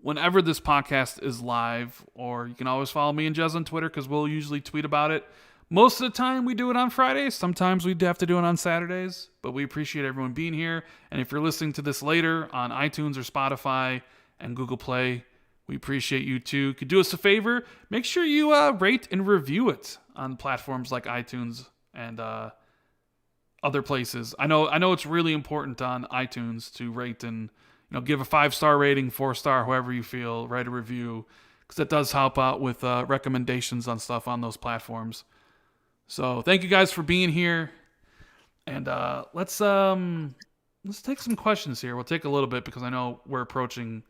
whenever this podcast is live. Or you can always follow me and Jez on Twitter because we'll usually tweet about it. Most of the time we do it on Fridays. Sometimes we have to do it on Saturdays. But we appreciate everyone being here. And if you're listening to this later on iTunes or Spotify and Google Play, we appreciate you too. Could do us a favor, make sure you rate and review it on platforms like iTunes and other places. I know it's really important on iTunes to rate and give a 5-star rating, 4-star, however you feel. Write a review because that does help out with recommendations on stuff on those platforms. So thank you guys for being here, and let's take some questions here. We'll take a little bit because I know we're approaching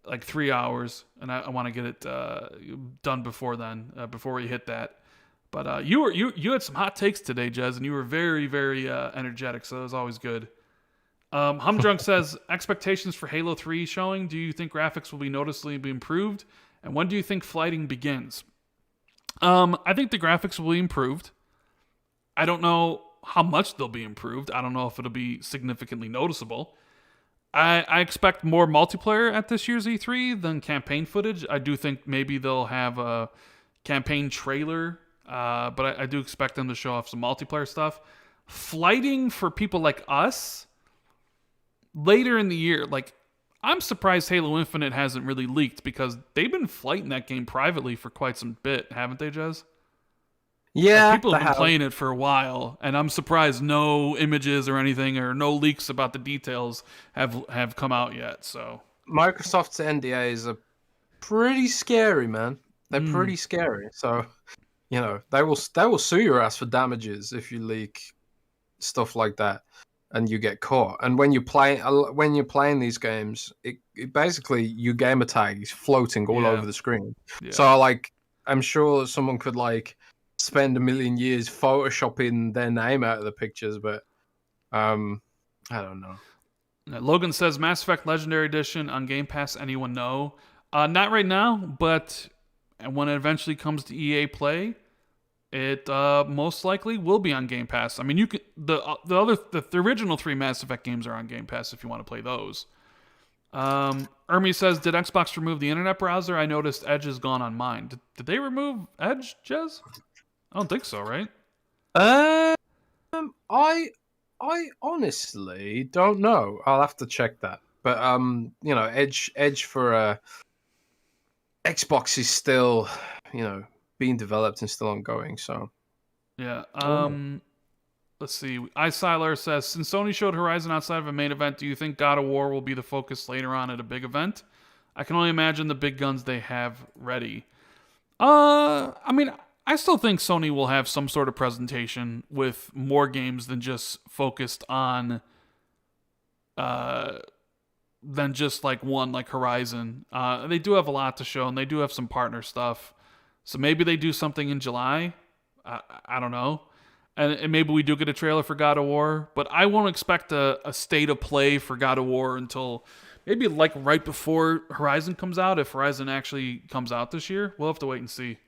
like 3 hours, and I want to get it done before then, before we hit that. But you had some hot takes today, Jez, and you were very, very energetic, so it was always good. Humdrunk says, expectations for Halo 3 showing. Do you think graphics will be noticeably improved? And when do you think flighting begins? I think the graphics will be improved. I don't know how much they'll be improved. I don't know if it'll be significantly noticeable. I expect more multiplayer at this year's E3 than campaign footage. I do think maybe they'll have a campaign trailer, but I do expect them to show off some multiplayer stuff. Flighting for people like us later in the year, like I'm surprised Halo Infinite hasn't really leaked because they've been flighting that game privately for quite some bit, haven't they, Jez? Yeah, People have been playing it for a while, and I'm surprised no images or anything or no leaks about the details have come out yet. So Microsoft's NDAs are pretty scary, man. They're pretty scary. So they will sue your ass for damages if you leak stuff like that and you get caught. And when you're playing these games, it basically your gamer tag is floating all over the screen. Yeah. So I'm sure someone could spend a million years photoshopping their name out of the pictures, but I don't know. Logan says Mass Effect Legendary Edition on Game Pass. Anyone know? Not right now, but when it eventually comes to EA Play, it most likely will be on Game Pass. I mean, you can the original 3 Mass Effect games are on Game Pass if you want to play those. Ermi says, did Xbox remove the internet browser? I noticed Edge is gone on mine. Did they remove Edge, Jez? I don't think so, right? I honestly don't know. I'll have to check that. But Edge for Xbox is still, being developed and still ongoing. So yeah. Let's see. iSiler says, since Sony showed Horizon outside of a main event, do you think God of War will be the focus later on at a big event? I can only imagine the big guns they have ready. I mean, I still think Sony will have some sort of presentation with more games than just focused on than just like one like Horizon. They do have a lot to show, and they do have some partner stuff. So maybe they do something in July. I don't know. And maybe we do get a trailer for God of War, but I won't expect a state of play for God of War until maybe like right before Horizon comes out. If Horizon actually comes out this year, we'll have to wait and see.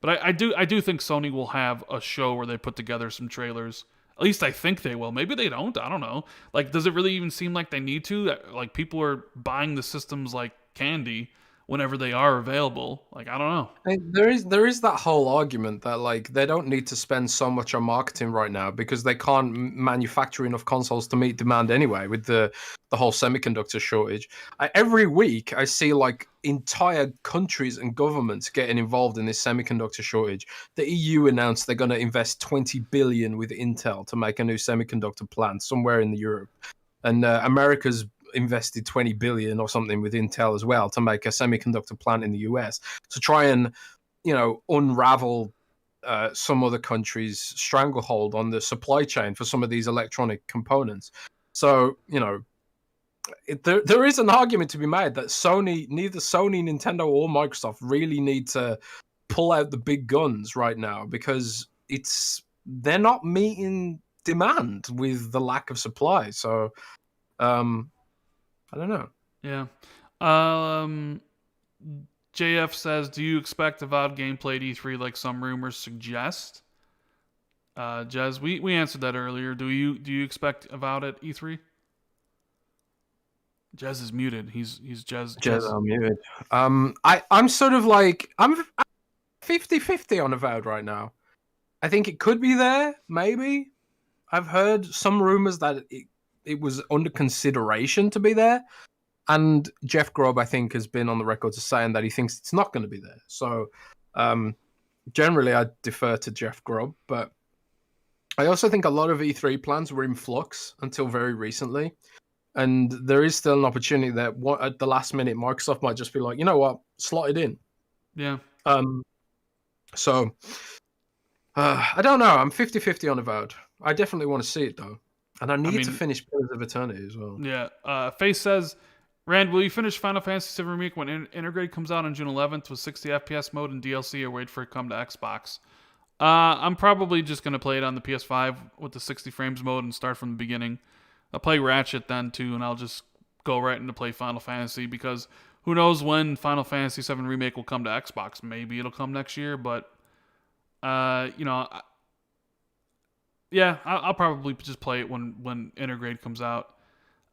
But I do think Sony will have a show where they put together some trailers. At least I think they will. Maybe they don't. I don't know. Like, does it really even seem like they need to? Like, people are buying the systems like candy whenever they are available. Like, I don't know. There is that whole argument that like they don't need to spend so much on marketing right now because they can't manufacture enough consoles to meet demand anyway with the whole semiconductor shortage. Every week I see like entire countries and governments getting involved in this semiconductor shortage. The EU announced they're going to invest 20 billion with Intel to make a new semiconductor plant somewhere in Europe, and America's invested 20 billion or something with Intel as well to make a semiconductor plant in the US to try and unravel some other countries' stranglehold on the supply chain for some of these electronic components. So there is an argument to be made that neither Sony, Nintendo, or Microsoft really need to pull out the big guns right now because they're not meeting demand with the lack of supply. So I don't know. Yeah. JF says, "Do you expect Avowed gameplay at E3 like some rumors suggest?" Jez, we answered that earlier. Do you expect Avowed at E3? Jez is muted. He's Jez. Jez, I'm muted. I'm sort of like I'm 50-50 on Avowed right now. I think it could be there, maybe. I've heard some rumors that it was under consideration to be there. And Jeff Grubb, I think, has been on the record as saying that he thinks it's not going to be there. So generally, I defer to Jeff Grubb. But I also think a lot of E3 plans were in flux until very recently. And there is still an opportunity that at the last minute, Microsoft might just be like, you know what, slot it in. Yeah. So I don't know. I'm 50-50 on Avowed. I definitely want to see it, though. And I need to finish Pillars of Eternity as well. Yeah. Face says, Rand, will you finish Final Fantasy VII Remake when Intergrade comes out on June 11th with 60 FPS mode and DLC, or wait for it to come to Xbox? I'm probably just going to play it on the PS5 with the 60 frames mode and start from the beginning. I'll play Ratchet then, too, and I'll just go right into play Final Fantasy, because who knows when Final Fantasy VII Remake will come to Xbox. Maybe it'll come next year, but, yeah, I'll probably just play it when Intergrade comes out.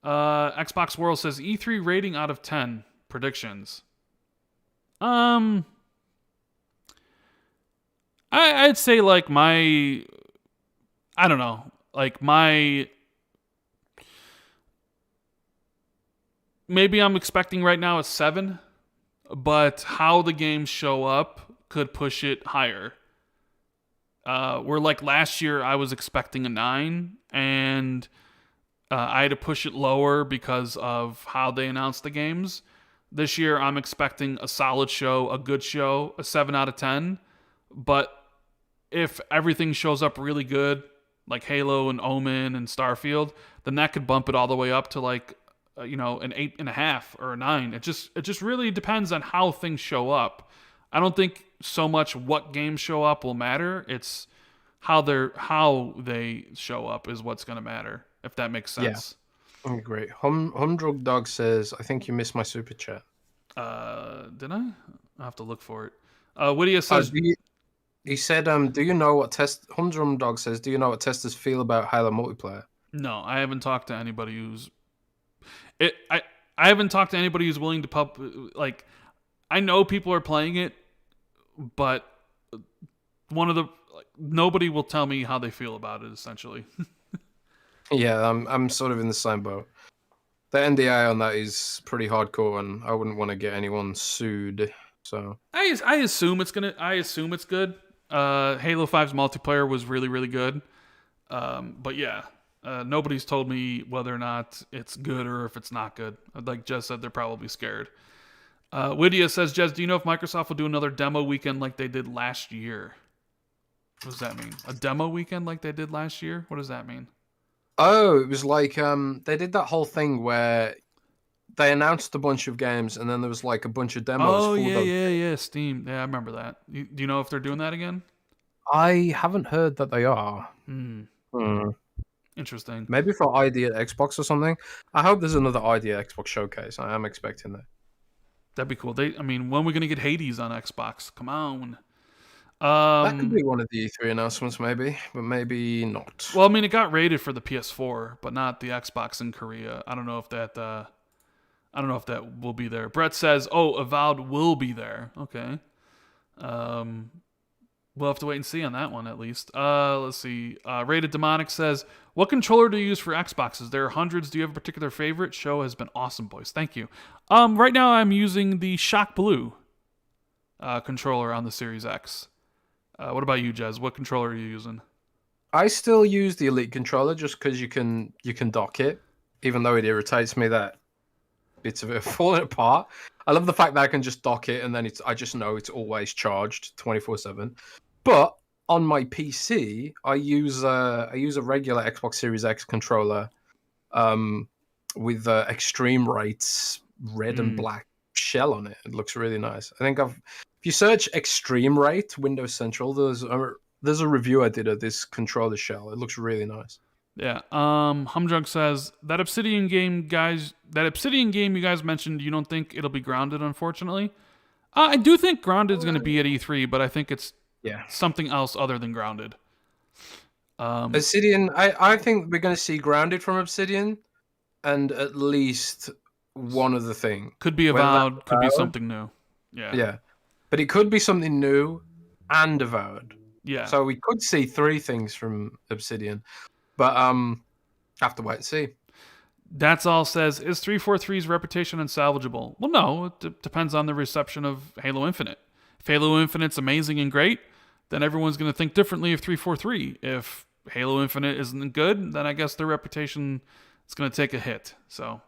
Xbox World says E3 rating out of 10 predictions. I'd say like I don't know, like maybe I'm expecting right now a 7, but how the games show up could push it higher. Where like last year I was expecting a 9, and I had to push it lower because of how they announced the games. This year, I'm expecting a solid show, a good show, a 7 out of 10. But if everything shows up really good, like Halo and Omen and Starfield, then that could bump it all the way up to like, an 8.5 or a 9. It just really depends on how things show up. I don't think so much what games show up will matter. It's how they show up is what's going to matter. If that makes sense. Yeah, great. Humdrug Dog says, I think you missed my super chat. Did I? I'll have to look for it. Whittier says... he said, do you know what Humdrum Dog says, do you know what testers feel about Halo multiplayer? No, I haven't talked to anybody who's... I haven't talked to anybody who's willing to like, I know people are playing it, but nobody will tell me how they feel about it, essentially. Yeah, I'm sort of in the same boat. The NDA on that is pretty hardcore, and I wouldn't want to get anyone sued. So I assume it's good. Halo 5's multiplayer was really, really good. But yeah, nobody's told me whether or not it's good or if it's not good. Like Jez said, they're probably scared. Whittier says, Jez, do you know if Microsoft will do another demo weekend like they did last year? What does that mean? A demo weekend like they did last year? What does that mean? Oh, it was like they did that whole thing where they announced a bunch of games, and then there was like a bunch of demos Oh for yeah, those. yeah, yeah. Steam. Yeah, I remember that. Do you know if they're doing that again? I haven't heard that they are. Hmm. Hmm. Interesting. Maybe for ID at Xbox or something. I hope there's another ID at Xbox showcase. I am expecting that. That'd be cool. I mean, when are we gonna get Hades on Xbox? Come on. That could be one of the E3 announcements, maybe, but maybe not. Well, I mean, it got rated for the PS4, but not the Xbox in Korea. I don't know if that. I don't know if that will be there. Brett says, "Oh, Avowed will be there." Okay. Um, we'll have to wait and see on that one at least. Let's see. Rated Demonic says, "What controller do you use for Xboxes? There are hundreds. Do you have a particular favorite? Show has been awesome, boys. Thank you." Right now I'm using the Shock Blue controller on the Series X. What about you, Jez? What controller are you using? I still use the Elite controller just because you can dock it, even though it irritates me that bits of it are falling apart. I love the fact that I can just dock it and then I just know it's always charged 24/7. But on my PC, I use a regular Xbox Series X controller um, with Extreme Rates red and Mm, black shell on it. It looks really nice. I think if you search Extreme Rate Windows Central, there's a review I did of this controller shell. It looks really nice. yeah. Humdrunk says that Obsidian game, guys. That Obsidian game you guys mentioned. You don't think it'll be grounded? Unfortunately, I do think grounded is going to be at E3, but I think it's Yeah. something else other than grounded. Um, Obsidian, I think we're going to see Grounded from Obsidian and at least one other thing. could be Whether that's Avowed. Could be Avowed, something new. Yeah. yeah. But it could be something new and Avowed. Yeah. So we could see three things from Obsidian. But have to wait and see. That's all says, is 343's reputation unsalvageable? Well, no. It depends on the reception of Halo Infinite. If Halo Infinite's amazing and great, then everyone's going to think differently of 343. If Halo Infinite isn't good, then I guess their reputation is going to take a hit. So,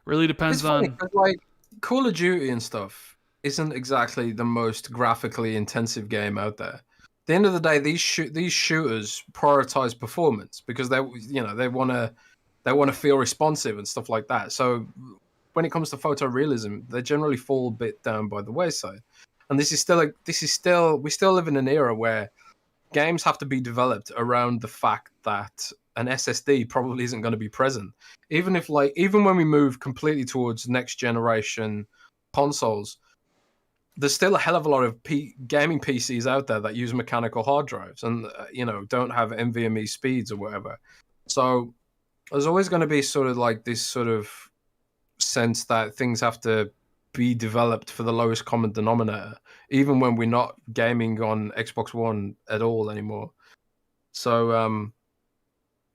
really It's depends funny on. because like Call of Duty and stuff isn't exactly the most graphically intensive game out there. At the end of the day, these shooters prioritize performance because they want to feel responsive and stuff like that. So when it comes to photorealism, they generally fall a bit down by the wayside. And we still live in an era where games have to be developed around the fact that an SSD probably isn't going to be present. Even when we move completely towards next generation consoles, there's still a hell of a lot of gaming PCs out there that use mechanical hard drives and don't have NVMe speeds or whatever. So there's always going to be sort of like this sort of sense that things have to be developed for the lowest common denominator, even when we're not gaming on Xbox One at all anymore. So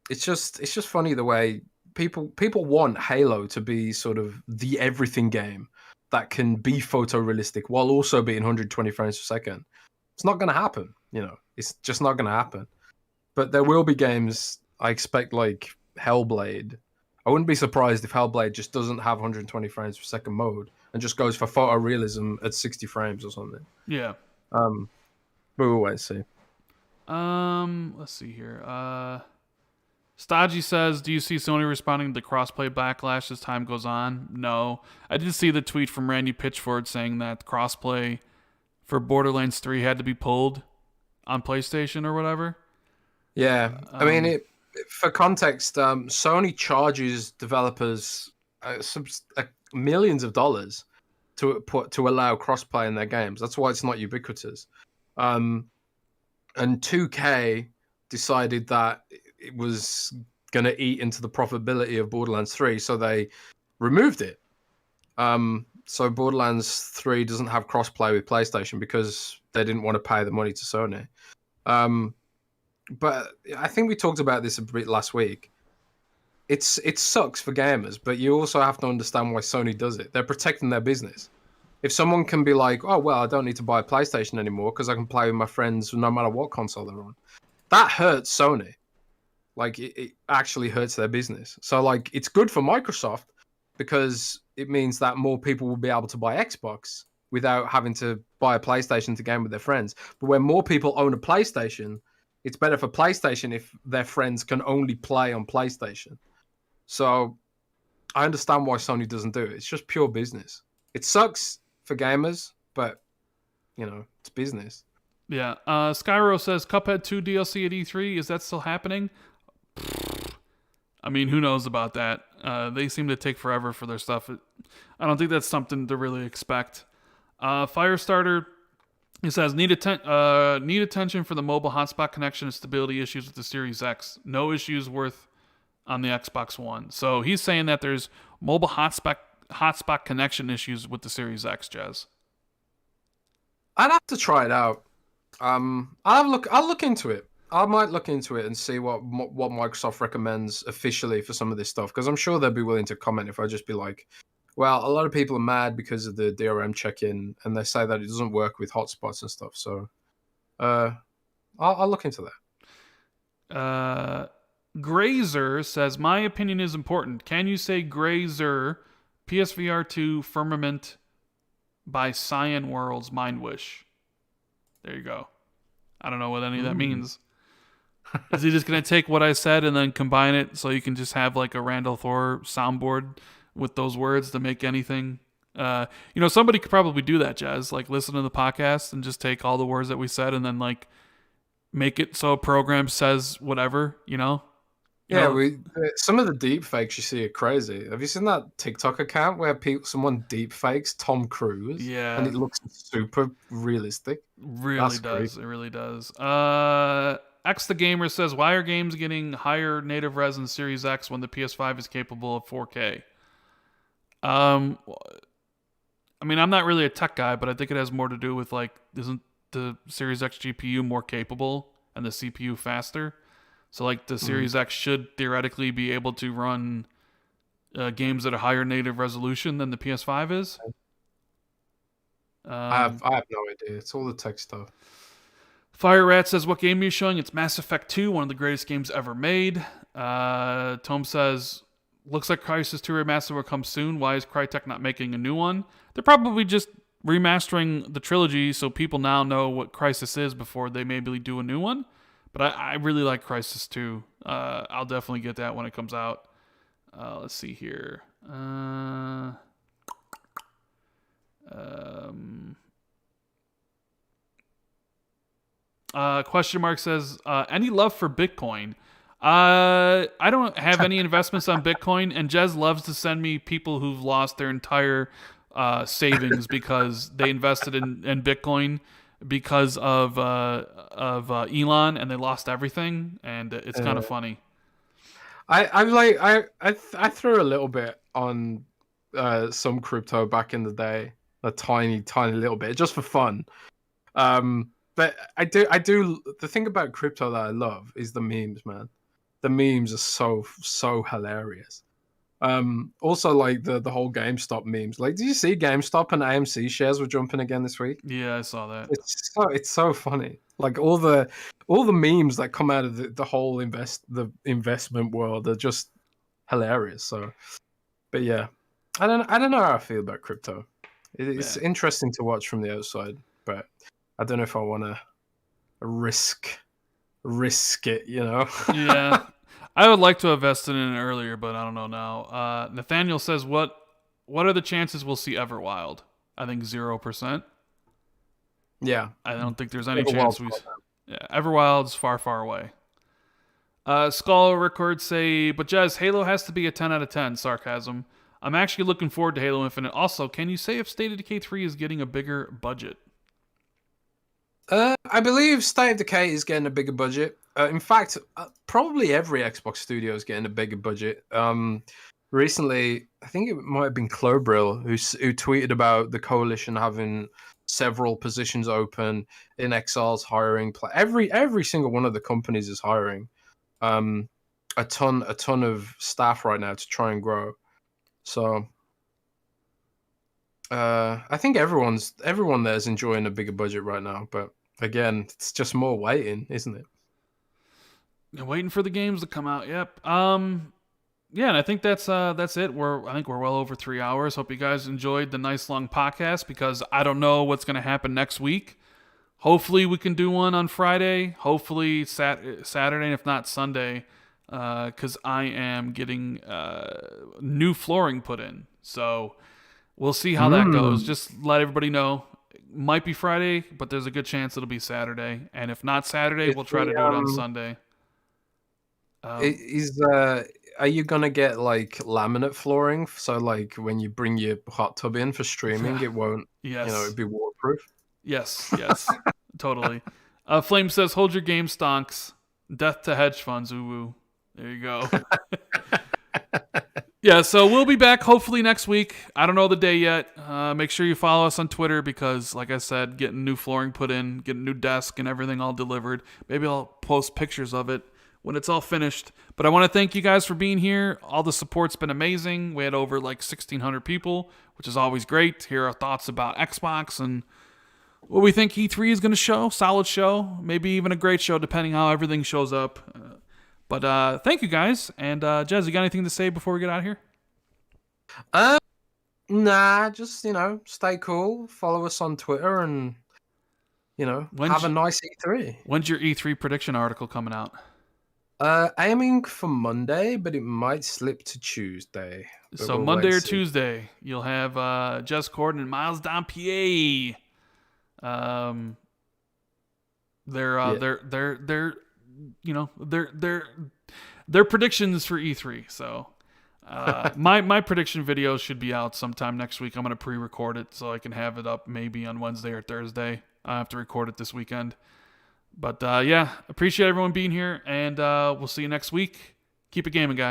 it's just funny the way people want Halo to be sort of the everything game that can be photorealistic while also being 120 frames per second. It's not going to happen, It's just not going to happen. But there will be games I expect like Hellblade. I wouldn't be surprised if Hellblade just doesn't have 120 frames per second mode and just goes for photorealism at 60 frames or something. Yeah. Um, but we'll wait and see. Let's see here. Stodgy says, do you see Sony responding to the crossplay backlash as time goes on? No. I did see the tweet from Randy Pitchford saying that crossplay for Borderlands 3 had to be pulled on PlayStation or whatever. Yeah, I mean, for context, Sony charges developers millions of dollars to allow crossplay in their games. That's why it's not ubiquitous. And 2K decided that it was going to eat into the profitability of Borderlands 3, so they removed it. So Borderlands 3 doesn't have crossplay with PlayStation because they didn't want to pay the money to Sony. But I think we talked about this a bit last week. It sucks for gamers, but you also have to understand why Sony does it. They're protecting their business. If someone can be like, oh, well, I don't need to buy a PlayStation anymore because I can play with my friends no matter what console they're on, that hurts Sony. Like, it actually hurts their business. So, like, it's good for Microsoft because it means that more people will be able to buy Xbox without having to buy a PlayStation to game with their friends. But when more people own a PlayStation, it's better for PlayStation if their friends can only play on PlayStation. So I understand why Sony doesn't do it. It's just pure business. It sucks for gamers, but it's business. Yeah. Skyro says Cuphead 2 DLC at E3. Is that still happening? I mean, who knows about that? They seem to take forever for their stuff. I don't think that's something to really expect. Firestarter, he says, need attention for the mobile hotspot connection and stability issues with the Series X. No issues worth on the Xbox One. So he's saying that there's mobile hotspot connection issues with the Series X, Jez. I'd have to try it out. I'll look into it. I might look into it and see what Microsoft recommends officially for some of this stuff, because I'm sure they'll be willing to comment if I just be like, well, a lot of people are mad because of the DRM check-in, and they say that it doesn't work with hotspots and stuff. So, I'll look into that. Grazer says, my opinion is important. Can you say Grazer, PSVR 2 Firmament by Cyan Worlds Mind Wish? There you go. I don't know what any of that means. Is he just going to take what I said and then combine it so you can just have a Randall Thor soundboard with those words to make anything? Somebody could probably do that, Jez. Listen to the podcast and just take all the words that we said and then make it so a program says whatever, Yeah, some of the deep fakes you see are crazy. Have you seen that TikTok account where someone deep fakes Tom Cruise? Yeah. And it looks super realistic. Really does. It really does. X the Gamer says, why are games getting higher native res in Series X when the PS5 is capable of 4K? I mean, I'm not really a tech guy, but I think it has more to do with isn't the Series X GPU more capable and the CPU faster? So the Series X should theoretically be able to run games at a higher native resolution than the PS5 is. I have no idea. It's all the tech stuff. Fire Rat says, what game are you showing? It's Mass Effect 2, one of the greatest games ever made. Tome says, looks like Crysis 2 Remastered will come soon. Why is Crytek not making a new one? They're probably just remastering the trilogy so people now know what Crysis is before they maybe do a new one. But I really like Crysis 2. I'll definitely get that when it comes out. Let's see here. Question mark says, any love for Bitcoin? I don't have any investments on Bitcoin, and Jez loves to send me people who've lost their entire savings because they invested in Bitcoin because of Elon, and they lost everything, and it's kind of funny. I threw a little bit on some crypto back in the day, a tiny little bit, just for fun. But I do. The thing about crypto that I love is the memes, man. The memes are so hilarious. Also, the whole GameStop memes. Did you see GameStop and AMC shares were jumping again this week? Yeah, I saw that. It's so funny. All the memes that come out of the whole investment world are just hilarious. So, but yeah, I don't know how I feel about crypto. It's interesting to watch from the outside, but I don't know if I want to risk it. Yeah. I would like to have invested in it earlier, but I don't know now. Nathaniel says, what are the chances we'll see Everwild? I think 0%. Yeah. I don't think there's any chance Everwild's far, far away. Skull Records say, but Jez, Halo has to be a 10 out of 10. Sarcasm. I'm actually looking forward to Halo Infinite. Also, can you say if State of Decay 3 is getting a bigger budget? I believe State of Decay is getting a bigger budget. In fact, probably every Xbox studio is getting a bigger budget. Recently, I think it might have been Clobril who tweeted about the Coalition having several positions open, in Exile's hiring. Every single one of the companies is hiring a ton of staff right now to try and grow. So I think everyone there is enjoying a bigger budget right now, but again, it's just more waiting, isn't it? You're waiting for the games to come out. Yep. Yeah, and I think that's it. I think we're well over 3 hours. Hope you guys enjoyed the nice long podcast, because I don't know what's going to happen next week. Hopefully we can do one on Friday. Hopefully Saturday, and if not Sunday. because I am getting new flooring put in. So we'll see how that goes. Just let everybody know. Might be Friday, but there's a good chance it'll be Saturday. And if not Saturday, we'll try to do it on Sunday. Are you gonna get like laminate flooring? So like when you bring your hot tub in for streaming, it won't. Yes. It'd be waterproof. Yes. Totally. Flame says, "Hold your game stonks. Death to hedge funds. Ooh woo." There you go. Yeah, so we'll be back hopefully next week. I don't know the day yet. Make sure you follow us on Twitter because, like I said, getting new flooring put in, getting a new desk and everything all delivered. Maybe I'll post pictures of it when it's all finished. But I want to thank you guys for being here. All the support's been amazing. We had over like 1,600 people, which is always great to hear our thoughts about Xbox and what we think E3 is going to show. Solid show, maybe even a great show depending how everything shows up. But thank you guys. And Jez, you got anything to say before we get out of here? Nah, just stay cool. Follow us on Twitter and have a nice E3. When's your E3 prediction article coming out? Aiming for Monday, but it might slip to Tuesday. So Monday or Tuesday, you'll have Jez Corden and Miles Dampier. They're predictions for E3. So my prediction video should be out sometime next week. I'm gonna pre-record it so I can have it up maybe on Wednesday or Thursday. I have to record it this weekend. But yeah, appreciate everyone being here, and we'll see you next week. Keep it gaming, guys.